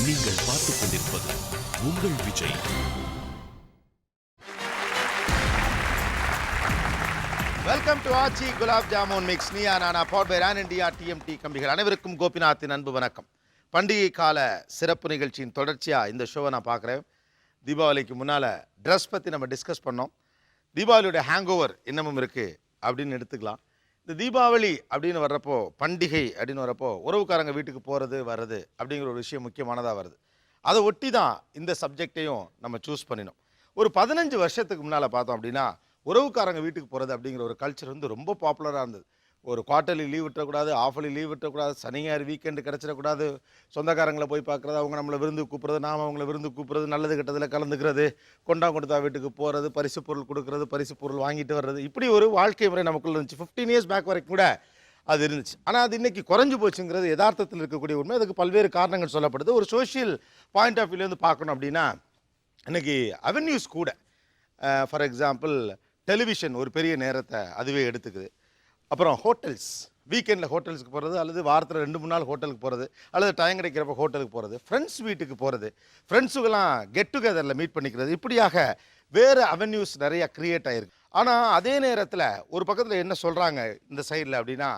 நீங்கள் பார்த்துக் கொண்டிருப்பது உங்கள் Vijay. Welcome to Aachi gulab jamun mix Neeya Naana power by Ron India TMT கம்பிகள். அனைவருக்கும் கோபிநாத்தின் அன்பு வணக்கம். பண்டிகை கால சிறப்பு நிகழ்ச்சியின் தொடர்ச்சியாக இந்த ஷோவை நான் பார்க்குறேன். தீபாவளிக்கு முன்னால் ட்ரெஸ் பற்றி நம்ம டிஸ்கஸ் பண்ணோம். தீபாவளியோட ஹேங் ஓவர் இன்னமும் இருக்குது அப்படின்னு எடுத்துக்கலாம். இந்த தீபாவளி அப்படின்னு வர்றப்போ, பண்டிகை அப்படின்னு வர்றப்போ உறவுக்காரங்க வீட்டுக்கு போகிறது வர்றது அப்படிங்கிற ஒரு விஷயம் முக்கியமானதாக வருது. அதை ஒட்டி தான் இந்த சப்ஜெக்டையும் நம்ம சூஸ் பண்ணினோம். ஒரு 15 வருஷத்துக்கு முன்னால் பார்த்தோம் அப்படின்னா உறவுக்காரங்க வீட்டுக்கு போகிறது அப்படிங்கிற ஒரு கல்ச்சர் வந்து ரொம்ப பாப்புலராக இருந்தது. ஒரு குவார்ட்டர்லி லீவ் விட்டுறக்கூடாது, ஆஃபர்லி லீவ் விட்டுறக்கூடாது, சனி ஞாயிறு வீக்கெண்டு கிடச்சிடக்கூடாது, சொந்தக்காரங்களை போய் பார்க்குறது, அவங்க நம்மளை விருந்து கூப்பிட்றது, நாம் அவங்கள விருந்து கூப்பிட்றது, நல்லது கெட்டதில் கலந்துக்கிறது, கொடுத்தா வீட்டுக்கு போகிறது, பரிசு பொருள் கொடுக்குறது, பரிசு பொருள் வாங்கிட்டு வர்றது, இப்படி ஒரு வாழ்க்கை முறை நமக்குள்ள இருந்துச்சு. 15 இயர்ஸ் பேக் வரைக்கும் கூட அது இருந்துச்சு. ஆனால் அது இன்றைக்கி குறைஞ்சி போச்சுங்கிறது யதார்த்தத்தில் இருக்கக்கூடிய உண்மை. அதுக்கு பல்வேறு காரணங்கள் சொல்லப்படுது. ஒரு சோஷியல் பாயிண்ட் ஆஃப் வியூலேருந்து பார்க்கணும் அப்படின்னா இன்றைக்கி அவென்யூஸ் கூட, ஃபார் எக்ஸாம்பிள் டெலிவிஷன் ஒரு பெரிய நேரத்தை அதுவே எடுத்துக்குது. அப்புறம் ஹோட்டல்ஸ், வீக்கெண்டில் ஹோட்டல்ஸுக்கு போகிறது, அல்லது வாரத்தில் 2-3 நாள் ஹோட்டலுக்கு போகிறது, அல்லது டைம் கிடைக்கிறப்ப ஹோட்டலுக்கு போகிறது, ஃப்ரெண்ட்ஸ் வீட்டுக்கு போகிறது, ஃப்ரெண்ட்ஸுக்கெல்லாம் கெட் டுகெதரில் மீட் பண்ணிக்கிறது, இப்படியாக வேறு அவென்யூஸ் நிறையா க்ரியேட் ஆகிருக்கு. ஆனால் அதே நேரத்தில் ஒரு பக்கத்தில் என்ன சொல்கிறாங்க இந்த சைடில் அப்படின்னா,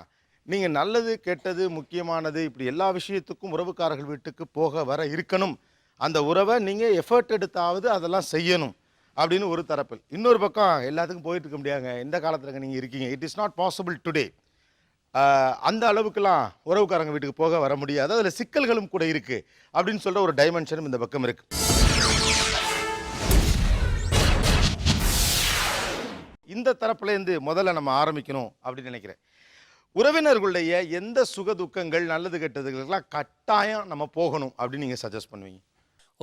நீங்கள் நல்லது கெட்டது முக்கியமானது இப்படி எல்லா விஷயத்துக்கும் உறவுக்காரர்கள் வீட்டுக்கு போக வர இருக்கணும், அந்த உறவை நீங்கள் எஃபர்ட் எடுத்தாவது அதெல்லாம் செய்யணும் அப்படின்னு ஒரு தரப்பில். இன்னொரு பக்கம் எல்லாத்துக்கும் போயிட்டு இருக்க முடியாங்க, இந்த காலத்தில் நீங்கள் இருக்கீங்க, it is not possible today, அந்த அளவுக்குலாம் உறவுக்காரங்க வீட்டுக்கு போக வர முடியாது, அதில் சிக்கல்களும் கூட இருக்குது அப்படின்னு சொல்கிற ஒரு டைமென்ஷனும் இந்த பக்கம் இருக்குது. இந்த தரப்புலேருந்து முதல்ல நம்ம ஆரம்பிக்கணும் அப்படின்னு நினைக்கிறேன். உறவினர்களுடைய எந்த சுக துக்கங்கள் நல்லது கெட்டதுக்கெல்லாம் கட்டாயம் நம்ம போகணும் அப்படின்னு நீங்கள் சஜஸ்ட் பண்ணுவீங்க?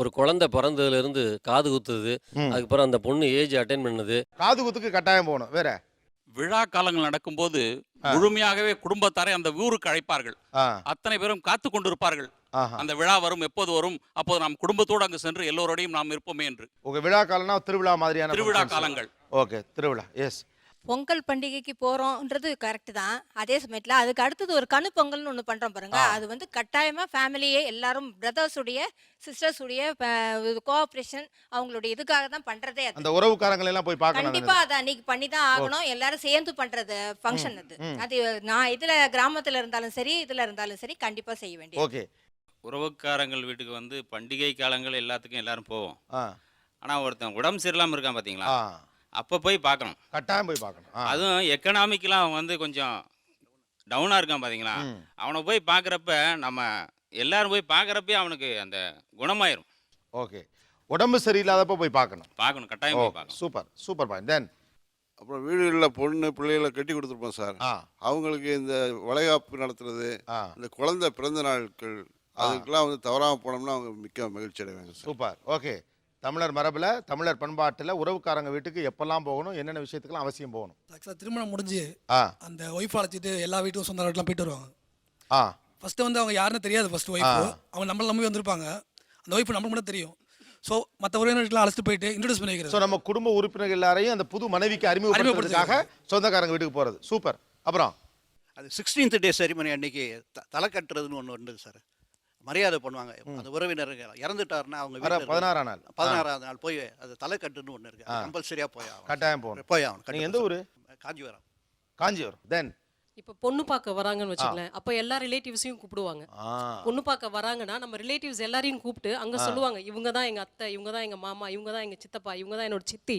ஒரு குழந்தை பிறந்ததுலேருந்து காது குத்துது, அதுக்கப்புறம் அந்த பொண்ணு ஏஜ் அட்டைன் பண்ணுது, காது குத்துக்கு கட்டாயம் போகணும். வேற விழா காலங்கள் நடக்கும்போது முழுமையாகவே குடும்பத்தாரை அந்த ஊருக்கு அழைப்பார்கள். அத்தனை பேரும் காத்து கொண்டிருப்பார்கள். அந்த விழா வரும், எப்போது வரும், அப்போது நாம் குடும்பத்தோடு அங்கு சென்று எல்லோரோடையும் நாம் இருப்போமே என்று. உங்க விழா காலம்னா திருவிழா மாதிரியான திருவிழா காலங்கள். ஓகே, திருவிழா. எஸ், பொங்கல் பண்டிகைக்கு போகிறோன்றது கரெக்டு தான். அதே சமயத்தில் அதுக்கு அடுத்தது ஒரு கணு பொங்கல்னு ஒன்று பண்ணுறோம் பாருங்க. அது வந்து கட்டாயமாக ஃபேமிலியே எல்லாரும் பிரதர்ஸுடைய சிஸ்டர்ஸுடைய கோஆப்ரேஷன் அவங்களுடைய இதுக்காக தான் பண்ணுறதே. அந்த உறவுக்காரங்களை எல்லாம் போய் பார்க்கணும். கண்டிப்பாக அதை அன்னைக்கு பண்ணி தான் ஆகணும். எல்லாரும் சேர்ந்து பண்ணுறது ஃபங்க்ஷன் அது. அது நான் இதில் கிராமத்தில் இருந்தாலும் சரி, இதில் இருந்தாலும் சரி, கண்டிப்பாக செய்ய வேண்டியது. ஓகே, உறவுக்காரங்கள் வீட்டுக்கு வந்து பண்டிகை காலங்கள் எல்லாத்துக்கும் எல்லாரும் போவோம். ஆனால் ஒருத்தன் உடம்பு சரியில்லாமல் இருக்கான் பார்த்தீங்களா, அப்போ போய் பார்க்கணும், கட்டாயம் போய் பார்க்கணும். அதுவும் எக்கனாமிக்கெலாம் அவன் வந்து கொஞ்சம் டவுனாக இருக்கான் பார்த்தீங்களா, அவனை போய் பார்க்குறப்ப நம்ம எல்லாரும் போய் பார்க்குறப்பே அவனுக்கு அந்த குணமாயிரும். ஓகே, உடம்பு சரியில்லாதப்போ போய் பார்க்கணும். கட்டாயம் போய் பார்க்கணும். Super super point. தென் அப்புறம் வீடுகளில் பொண்ணு பிள்ளைகளை கட்டி கொடுத்துருப்போம் சார். அவங்களுக்கு இந்த வளைகாப்பு நடத்துறது, இந்த குழந்தை பிறந்த நாட்கள், அதுக்கெல்லாம் வந்து தவறாமல் போனோம்னா அவங்க மிக்க மகிழ்ச்சி அடைவாங்க. சூப்பர். ஓகே, தமிழர் மரபில், தமிழர் பண்பாட்டில் உறவுக்காரங்க வீட்டுக்கு எப்பெல்லாம் போகணும், என்னென்ன விஷயத்துக்குலாம் அவசியம் போகணும்? ஆக்சுவலாக திருமணம் முடிஞ்சு அந்த ஒய்ஃப் அழைச்சிட்டு எல்லா வீட்டுக்கும் சொந்த வீட்டுலாம் போயிட்டு வருவாங்க. ஃபஸ்ட்டு வந்து அவங்க யாருன்னு தெரியாது. ஃபஸ்ட்டு ஒய்ஃபு அவங்க நம்மளை நம்பி வந்திருப்பாங்க. அந்த ஒய்ஃபு நம்மளுக்கு மட்டும் தெரியும். ஸோ மற்ற உறவினர்கள்லாம் அழைச்சிட்டு போயிட்டு இன்ட்ரடியூஸ் பண்ணி வைக்கிறது. ஸோ நம்ம குடும்ப உறுப்பினர்கள் எல்லாரையும் அந்த புது மனைவிக்கு அறிமுகப்படுத்துறதுக்காக சொந்தக்காரங்க வீட்டுக்கு போகிறது. சூப்பர். அப்புறம் அது 16th டே செரிமனி அன்னைக்கு தலை கட்டுறதுன்னு ஒன்று உண்டு சார். மரியாதை பண்ணுவாங்க. அந்த உறவினர்கள் இறந்துட்டாருன்னா அவங்க 16ஆம் நாள் போய் அது தலை கட்டுன்னு ஒன்று இருக்கு, கம்பல்சரியா போய் ஆகும், கட்டாயம் போகணும். போய் ஆகணும். நீங்க எந்த ஊரு? காஞ்சிபுரம். காஞ்சிபுரம். தென் இப்போ பொண்ணு பார்க்க வராங்கன்னு வச்சுக்கலேன், அப்போ எல்லா ரிலேட்டிவ்ஸையும் கூப்பிடுவாங்க. பொண்ணு பார்க்க வராங்கன்னா நம்ம ரிலேட்டிவ்ஸ் எல்லாரையும் கூப்பிட்டு அங்கே சொல்லுவாங்க, இவங்க தான் எங்கள் அத்தை, இவங்க தான் எங்கள் மாமா, இவங்க தான் எங்கள் சித்தப்பா, இவங்க தான் என்னோட சித்தி,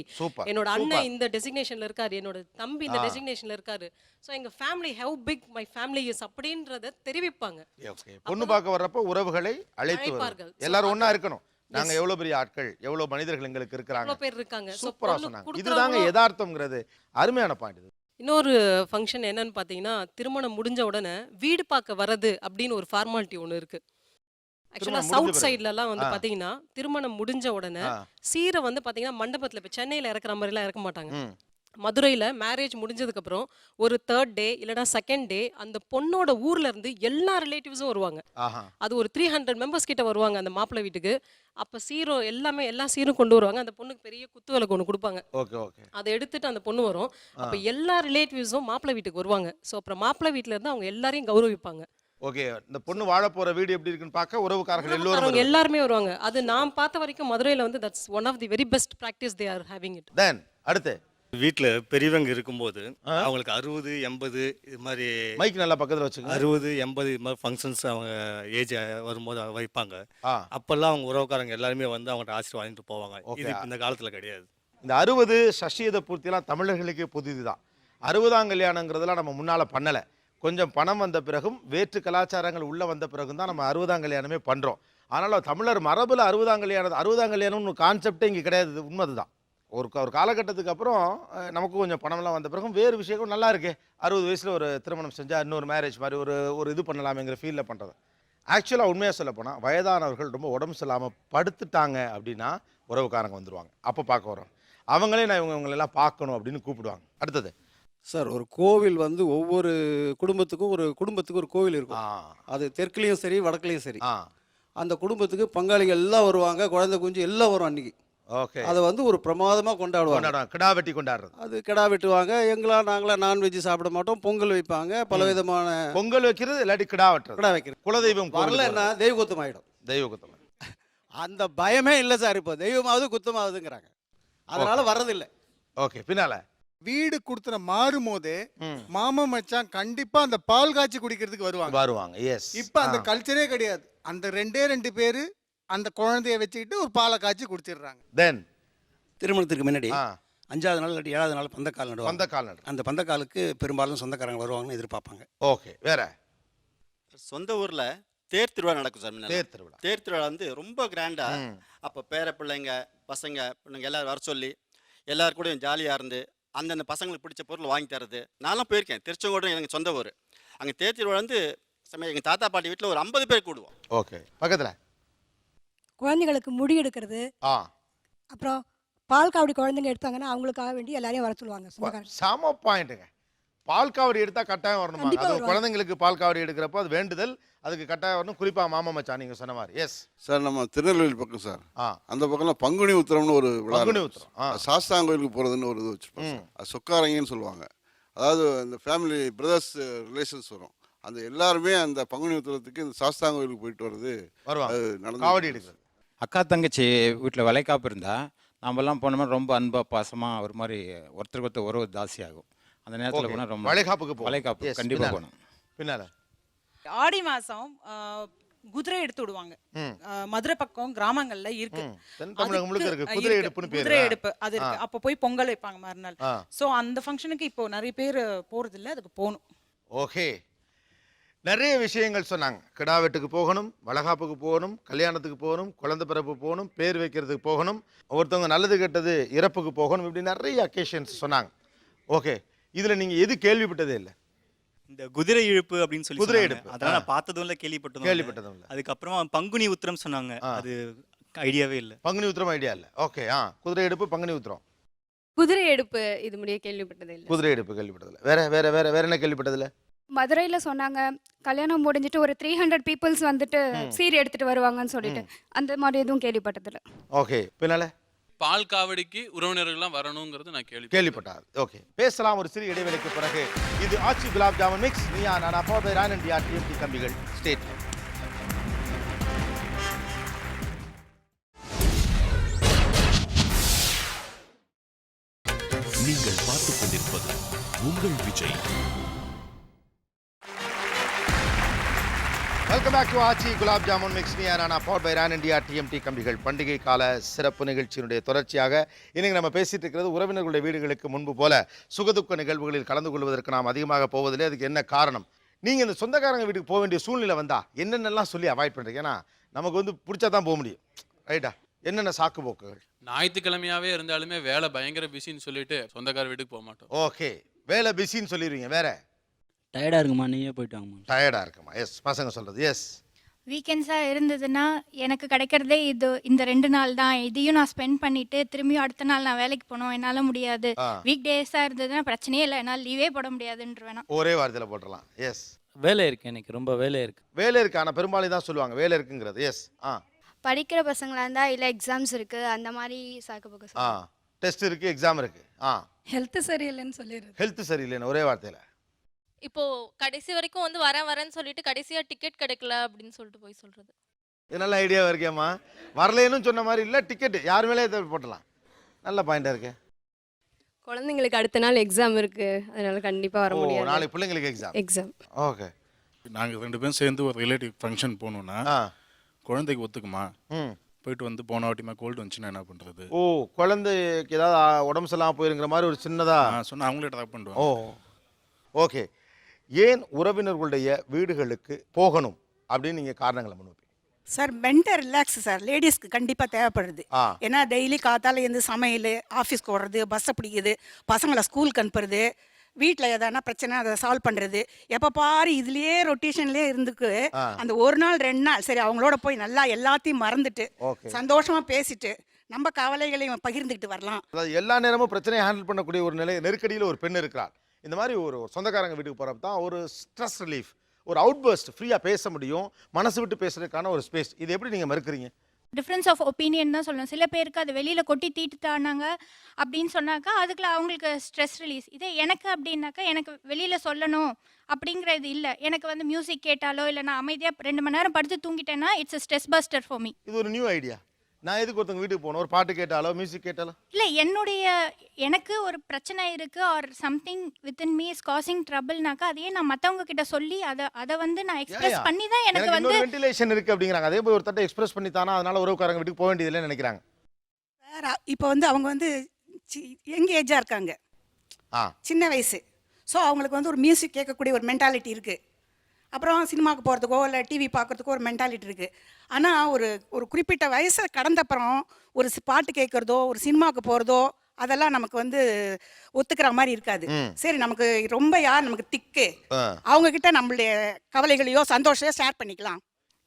என்னோட அண்ணன் இந்த டெசிக்னேஷனில் இருக்காரு, என்னோட தம்பி இந்த டெசிக்னேஷனில் இருக்காரு. ஸோ எங்கள் family how big my family is அப்படின்றத தெரிவிப்பாங்க. பொண்ணு பார்க்க வர்றப்போ உறவுகளை அழைப்பார்கள். எல்லாரும் ஒன்றா இருக்கணும். நாங்கள் எவ்வளோ பெரிய ஆட்கள், எவ்வளோ மனிதர்கள் எங்களுக்கு இருக்கிறாங்க, பேர் இருக்காங்க. சூப்பராக சொன்னாங்க. இதுதாங்க யதார்த்தம்ங்கிறது. அருமையான பாயிண்ட். இன்னொரு ஃபங்க்ஷன் என்னன்னு பார்த்தீங்கன்னா, திருமணம் முடிஞ்ச உடனே வீடு பார்க்க வர்றது அப்படின்னு ஒரு ஃபார்மாலிட்டி ஒன்று இருக்கு. ஆக்சுவலாக சவுத் சைட்லலாம் வந்து பார்த்தீங்கன்னா திருமணம் முடிஞ்ச உடனே சீரை வந்து பார்த்தீங்கன்னா மண்டபத்தில் இப்போ சென்னையில் இறக்குற மாதிரிலாம் இறக்க மாட்டாங்க. மதுரையில் மேரேஜ் முடிஞ்சதுக்கப்புறம் ஒரு 3rd டே இல்லைனா 2nd டே அந்த பொண்ணோட ஊர்ல இருந்து எல்லா ரிலேட்டிவ்ஸும் வருவாங்க. அது ஒரு 300 மெம்பர்ஸ் கிட்ட வருவாங்க அந்த மாப்பிள்ளை வீட்டுக்கு. அப்போ சீரோ எல்லாமே எல்லா சீரும் கொண்டு வருவாங்க. அந்த பொண்ணுக்கு பெரிய குத்து விளக்கு ஒன்று கொடுப்பாங்க. அதை எடுத்துட்டு அந்த பொண்ணு வரும். அப்போ எல்லா ரிலேட்டிவ்ஸும் மாப்பிள்ளை வீட்டுக்கு வருவாங்க. ஸோ அப்புறம் மாப்பிள்ளை வீட்டில் இருந்து அவங்க எல்லாரையும் கௌரவிப்பாங்க. ஓகே, இந்த பொண்ணு வாழ போற வீடு எப்படி இருக்குன்னு பார்க்க உறவுக்காரர்கள் எல்லோரும் அவங்க வருவாங்க. எல்லாருமே வருவாங்க. அது நான் பார்த்த வரைக்கும் மதுரையில வந்து that's one of the very best practice they are having it. Then அடுத்து வீட்டில் பெரியவங்க இருக்கும்போது அவங்களுக்கு 60, 80 இது மாதிரி மைக் நல்லா பக்கத்துல வச்சுக்கோங்க. 60, 80 இது மாதிரி ஃபங்க்ஷன்ஸ் அவங்க ஏஜ் வரும்போது வைப்பாங்க. அப்போல்லாம் அவங்க உறவுக்காரங்க எல்லாருமே வந்து அவங்கள்ட்ட ஆசீர்வாதம் வாங்கிட்டு போவாங்க. இது இந்த காலத்தில் கிடையாது. இந்த 60 சஷ்டியத பூர்த்தியெல்லாம் தமிழர்களுக்கே புதிதுதான். 60ஆம் கல்யாணங்கிறதுலாம் நம்ம முன்னால பண்ணல. கொஞ்சம் பணம் வந்த பிறகும் வேற்று கலாச்சாரங்கள் உள்ள வந்த பிறகும் தான் நம்ம 60ஆம் கல்யாணமே பண்றோம். ஆனால் தமிழர் மரபுல 60ஆம் கல்யாணம்னு கான்செப்டே இங்கே கிடையாது. உண்மைதான். ஒரு காலகட்டத்துக்கு அப்புறம் நமக்கு கொஞ்சம் பணம்லாம் வந்த பிறகும் வேறு விஷயங்கள் நல்லா இருக்கு. 60 வயசுல ஒரு திருமணம் செஞ்சா இன்னொரு மேரேஜ் மாதிரி ஒரு இது பண்ணலாமேங்கிற ஃபீல்ல பண்றது. ஆக்சுவலாக உண்மையாக சொல்ல போனால் வயதானவர்கள் ரொம்ப உடம்பு சரியில்லாமல் படுத்துட்டாங்க அப்படின்னா உறவுக்காரங்க வந்துடுவாங்க. அப்போ பார்க்க வரோம். அவங்களே நான் இவங்களெல்லாம் பார்க்கணும் அப்படின்னு கூப்பிடுவாங்க. அடுத்தது சார், ஒரு கோவில் வந்து ஒவ்வொரு குடும்பத்துக்கும் ஒரு கோவில் இருக்கும். அது தெற்குலேயும் சரி வடக்குலேயும் சரி. அந்த குடும்பத்துக்கு பங்காளிகள் எல்லாம் வருவாங்க, குழந்தை குஞ்சு எல்லாம் வரும் அன்னைக்கு. ஓகே, அதை வந்து ஒரு பிரமாதமாக கொண்டாடுவாங்க. கிடா வெட்டி கொண்டாடுறது. அது கிடா வெட்டுவாங்க. நாங்களாம் நான்வெஜ் சாப்பிட மாட்டோம். பொங்கல் வைப்பாங்க, பலவிதமான பொங்கல் வைக்கிறது இல்லாட்டி கிடா வெட்டுறது. கிடா வைக்கிறது. குலதெய்வம் வரலன்னா தெய்வ குத்தம் ஆகிடும். தெய்வ குத்தம் அந்த பயமே இல்லை சார். இப்போ தெய்வமாவது குத்தமாவதுங்கிறாங்க, அதனால வர்றதில்லை. ஓகே, பின்னால வீடு கொடுத்துன மாறும் போதே மாமா மச்சான் கண்டிப்பா அந்த பால் காய்ச்சி குடிக்கிறதுக்கு வருவாங்க. எஸ். இப்ப அந்த கல்ச்சரே கிடையாது. அந்த ரெண்டு பேரு அந்த குழந்தைய வச்சுக்கிட்டு ஒரு பாலை காய்ச்சி குடிச்சிடுறாங்க. தென் திருமணத்துக்கு முன்னாடி 5வது நாள் இல்லாட்டி 7வது நாள் பந்தக்கால் நடுவாங்க. அந்த பந்தக்காலுக்கு பெரும்பாலும் சொந்தக்காரங்க வருவாங்கன்னு எதிர்பார்ப்பாங்க. ஓகே, வேற சொந்த ஊர்ல தேர் திருவிழா நடக்கும் சார். தேர் திருவிழா வந்து ரொம்ப கிராண்டா. அப்போ பேர பிள்ளைங்க பசங்க பிள்ளைங்க எல்லாரும் வர சொல்லி எல்லாரும் கூட ஜாலியாக இருந்து அந்தந்த பசங்களுக்கு பிடிச்ச பொருள் வாங்கி தரது. நான்லாம் போயிருக்கேன். திருச்செங்கோடு எனக்கு சொந்த ஊர். அங்கே தேர் திருவிழா வந்து எங்கள் தாத்தா பாட்டி வீட்டில் ஒரு 50 பேர் கூடுவோம். ஓகே, பக்கத்தில் குழந்தைங்களுக்கு முடி எடுக்கிறது, அப்புறம் பால் காவடி குழந்தைங்க எடுத்தாங்கன்னா அவங்களுக்காக வேண்டி எல்லாரையும் வர சொல்லுவாங்க. சாம பாயிண்ட்டுங்க. பால் காவடி எடுத்தா கட்டாயம் வரணுமா? அது குழந்தைங்களுக்கு பால் காவடி எடுக்கிறப்போ அது வேண்டுதல், அதுக்கு கட்டாயம் வரணும். குறிப்பா மாமா மச்சான் நீங்க சொன்ன மாதிரி. எஸ் சார், நம்ம திருநெல்வேலி பக்கம் சார், அந்த பக்கம்லாம் பங்குனி உத்திரம்னு ஒரு விழா. பங்குனி உத்திரம் சாஸ்தாங்க கோயிலுக்கு போகிறதுன்னு ஒரு இது வச்சுருப்பாங்க. அது சொக்காரங்கன்னு சொல்லுவாங்க. அதாவது இந்த ஃபேமிலி பிரதர்ஸ் ரிலேஷன்ஸ் வரும். அந்த எல்லாருமே அந்த பங்குனி உத்திரத்துக்கு இந்த சாஸ்தாங்க கோயிலுக்கு போயிட்டு வர்றது வருவாங்க. காவடி எடுக்கிறது. அக்கா தங்கச்சி வீட்டில் வளைகாப்பு இருந்தால் நம்மலாம் போனோம்னா ரொம்ப அன்பாக பாசமாக ஒரு மாதிரி ஒருத்தருக்கு ஒருத்தர் உறவு ஜாஸ்தி ஆகும். அந்த நேரத்தில் போனால் ரொம்ப வளைகாப்பு கண்டிப்பாக போகணும். பின்னால் ஆடி மாதம் குதிரை எடுத்து விடுவாங்க. மதுரை பக்கம் கிராமங்கள்ல இருக்கு குதிரை எடுப்பு. அது இருக்கு. அப்போ போய் பொங்கல் வைப்பாங்க மறுநாள். ஸோ அந்த ஃபங்க்ஷனுக்கு இப்போ நிறைய பேர் போறது இல்லை, அதுக்கு போகணும். ஓகே, நிறைய விஷயங்கள் சொன்னாங்க. கிடா வெட்டுக்கு போகணும், வளகாப்புக்கு போகணும், கல்யாணத்துக்கு போகணும், குழந்தை பிறப்பு போகணும், பேர் வைக்கிறதுக்கு போகணும், ஒருத்தவங்க நல்லது கெட்டது இறப்புக்கு போகணும், இப்படி நிறைய அக்கேஷன்ஸ் சொன்னாங்க. ஓகே, இதில் நீங்கள் எது கேள்விப்பட்டதே இல்லை? இந்த குதிரை இழுப்பு அப்படின்னு சொல்லி குதிரை எடுப்பு அதெல்லாம் நான் பார்த்ததும் இல்லை, கேள்விப்பட்டதும் இல்லை. அதுக்கப்புறமா பங்குனி உத்திரம் சொன்னாங்க. அது ஐடியாவே இல்லை. பங்குனி உத்திரம் ஐடியா இல்லை. ஓகே, குதிரை எடுப்பு, பங்குனி உத்திரம். குதிரை எடுப்பு இது முடிய கேள்விப்பட்டதே இல்லை. குதிரை எடுப்பு கேள்விப்பட்டதில்லை. வேற வேற வேற வேற என்ன கேள்விப்பட்டதில்லை? மதுரையில் சொன்னாங்க கல்யாணம் முடிஞ்சிட்டு ஒரு 300 பீப்புள்ஸ் வந்துட்டு சீர் எடுத்துட்டு வருவாங்கன்னு சொல்லிட்டு, அந்த மாதிரி எதுவும் கேள்விப்பட்டதில்லை. ஓகே, பின்னால பால் காவடிக்கு உறவினர்கள்லாம் வரணுங்கிறது நான் கேள்விப்பட்டார். ஓகே, பேசலாம் ஒரு சிறிய இடைவெளிக்கு பிறகு. இது Aachi gulab jamun mix. Neeya Naana power by Ron India TMT கம்பிகள். ஸ்டேட் நீங்கள் பார்த்துக் கொண்டிருப்பது உங்கள் Vijay. Welcome back to Aachi gulab jamun mix. Neeya Naana power by Ron India TMT கம்பிகள். பண்டிகை கால சிறப்பு நிகழ்ச்சியினுடைய தொடர்ச்சியாக இன்னைக்கு நம்ம பேசிட்டு இருக்கிறது உறவினர்களுடைய வீடுகளுக்கு முன்பு போல சுகதுக்க நிகழ்வுகளில் கலந்து கொள்வதற்கு நாம் அதிகமாக போவதில்லை. அதுக்கு என்ன காரணம்? நீங்கள் இந்த சொந்தக்காரங்க வீட்டுக்கு போக வேண்டிய சூழ்நிலை வந்தா என்னென்னலாம் சொல்லி அவாய்ட் பண்ணுறீங்க? ஏன்னா நமக்கு வந்து பிடிச்சா தான் போக முடியும், ரைட்டா? என்னென்ன சாக்கு போக்குகள்? ஞாயிற்றுக்கிழமையாவே இருந்தாலுமே வேலை பயங்கர பிஸின்னு சொல்லிட்டு சொந்தக்கார வீட்டுக்கு போக மாட்டோம். ஓகே, வேலை பிஸின்னு சொல்லிடுவீங்க. வேற டயர்டாக இருக்குமா, நீயே போயிட்டு வாங்கம்மா. டயர்டாக இருக்குமா? எஸ், பசங்க சொல்கிறது. எஸ், வீக்கெண்ட்ஸாக இருந்ததுன்னா எனக்கு கிடைக்கிறதே இந்த 2 நாள் தான். இதையும் நான் ஸ்பெண்ட் பண்ணிட்டு திரும்பியும் அடுத்த நாள் நான் வேலைக்கு போகணும், என்னால் முடியாது. வீக் டேஸாக இருந்ததுன்னா பிரச்சனையே இல்லை, என்னால் லீவே போட முடியாதுன்ற வேணாம். ஒரே வாரத்தில் போட்டுடலாம். எஸ், வேலை இருக்கு, எனக்கு ரொம்ப வேலை இருக்கு. வேலை இருக்கு, ஆனால் பெரும்பாலும் தான் சொல்லுவாங்க வேலை இருக்குங்கிறது. எஸ், படிக்கிற பசங்களாக இருந்தால் இல்லை எக்ஸாம்ஸ் இருக்குது, அந்த மாதிரி சாக்கு போக்கு. டெஸ்ட் இருக்குது, எக்ஸாம் இருக்குது. ஹெல்த் சரியில்லைன்னு சொல்லிடுறது. ஹெல்த் சரியில்லைன்னு ஒரே வார்த்தையில். இப்போ கடைசி வரைக்கும் வந்து வரேன்னு சொல்லிட்டு கடைசியா டிக்கெட் கிடைக்கல அப்படின்னு சொல்லிட்டு போய் சொல்றது. இது நல்ல ஐடியாவா இருக்கேம்மா. வரலைன்னு சொன்ன மாதிரி இல்லை, டிக்கெட் யார் மேலே போட்டலாம். நல்ல பாயிண்டா இருக்கு. குழந்தைங்களுக்கு அடுத்த நாள் எக்ஸாம் இருக்கு, அதனால கண்டிப்பா வர முடியாது. நாளைக்கு பிள்ளைங்களுக்கு எக்ஸாம். ஓகே. நாங்கள் 2 பேரும் சேர்ந்து ஒரு ரிலேட்டிவ் ஃபங்க்ஷன் போகணுன்னா குழந்தைக்கு ஒத்துக்குமா? போயிட்டு வந்து போன வாட்டிமா கோல்டு வந்துச்சுன்னா என்ன பண்ணுறது? குழந்தைக்கு ஏதாவது உடம்பு சரியில்லாமல் போயிருங்கிற மாதிரி ஒரு சின்னதாக சொன்னால் அவங்களே ட்ராப் பண்ணுவாங்க. ஓகே. ஏன் உறவினர்களுடைய வீடுகளுக்கு போகணும் அப்படின்னு நீங்கள் காரணங்களை முன்வைப்பீங்க? சார் மென்டல் ரிலாக்ஸ் சார் லேடிஸ்க்கு கண்டிப்பாக தேவைப்படுது. ஏன்னா டெய்லி காத்தால இருந்து சமையல், ஆஃபீஸ்க்கு ஓடுறது, பஸ்ஸை பிடிக்குது, பசங்களை ஸ்கூலுக்கு அனுப்புறது, வீட்டில் எதனா பிரச்சனை அதை சால்வ் பண்ணுறது, எப்போ பாரு இதுலேயே ரொட்டேஷன்லேயே இருந்துக்கு அந்த ஒரு நாள் 2 நாள் சரி அவங்களோட போய் நல்லா எல்லாத்தையும் மறந்துட்டு சந்தோஷமாக பேசிட்டு நம்ம கவலைகளையும் பகிர்ந்துக்கிட்டு வரலாம். அதாவது எல்லா நேரமும் பிரச்சனையை ஹேண்டில் பண்ணக்கூடிய ஒரு நெருக்கடியில் ஒரு பெண் இருக்கிறார். இந்த மாதிரி ஒரு சொந்தக்காரங்க வீட்டுக்கு போகிறப்ப தான் ஒரு ஸ்ட்ரெஸ் ரிலீஃப், ஒரு அவுட்பர்ஸ்ட், ஃப்ரீயாக பேச முடியும், மனசு விட்டு பேசுறதுக்கான ஒரு ஸ்பேஸ். இது எப்படி நீங்கள் மறுக்கிறீங்க? டிஃப்ரென்ஸ் ஆஃப் ஒப்பீனியன் தான் சொல்லணும். சில பேருக்கு அது வெளியில் கொட்டி தீட்டுட்டானாங்க அப்படின்னு சொன்னாக்கா அதுக்குள்ள அவங்களுக்கு ஸ்ட்ரெஸ் ரிலீஸ். இதே எனக்கு அப்படின்னாக்கா எனக்கு வெளியில் சொல்லணும் அப்படிங்கிறது இல்லை. எனக்கு வந்து மியூசிக் கேட்டாலோ இல்லை நான் அமைதியாக 2 மணி நேரம் படுத்து தூங்கிட்டேன்னா it's a stress buster for me. இது ஒரு நியூ ஐடியா. நான் எதுக்கு ஒருத்தவங்க வீட்டுக்கு போகணும்? ஒரு பாட்டு கேட்டாலோ மியூசிக் கேட்டாலோ இல்லை, எனக்கு ஒரு பிரச்சனை இருக்குது or something within me is causing ட்ரபிள்னாக்கா அதையே நான் மற்றவங்க கிட்ட சொல்லி அதை வந்து நான் எக்ஸ்பிரஸ் பண்ணி தான் எனக்கு வந்து வென்டிலேஷன் இருக்குது அப்படிங்கிறாங்க. அதே போய் ஒரு தட்டை எக்ஸ்பிரஸ் பண்ணி தானே அதனால உறவுக்காரங்க வீட்டுக்கு போக வேண்டியதில்லைன்னு நினைக்கிறாங்க. இப்போ வந்து அவங்க வந்து யங் ஏஜாக இருக்காங்க, சின்ன வயசு. ஸோ அவங்களுக்கு வந்து ஒரு மியூசிக் கேட்கக்கூடிய ஒரு மென்டாலிட்டி இருக்குது. அப்புறம் சினிமாவுக்கு போகிறதுக்கோ இல்லை டிவி பார்க்குறதுக்கோ ஒரு மென்டாலிட்டி இருக்குது. ஆனால் ஒரு குறிப்பிட்ட வயசை கடந்தப்புறம் ஒரு பாட்டு கேட்குறதோ ஒரு சினிமாவுக்கு போகிறதோ அதெல்லாம் நமக்கு வந்து ஒத்துக்கிற மாதிரி இருக்காது. சரி, நமக்கு ரொம்ப யார் நமக்கு திக்கு, அவங்கக்கிட்ட நம்மளுடைய கவலைகளையோ சந்தோஷத்தையோ ஷேர் பண்ணிக்கலாம்.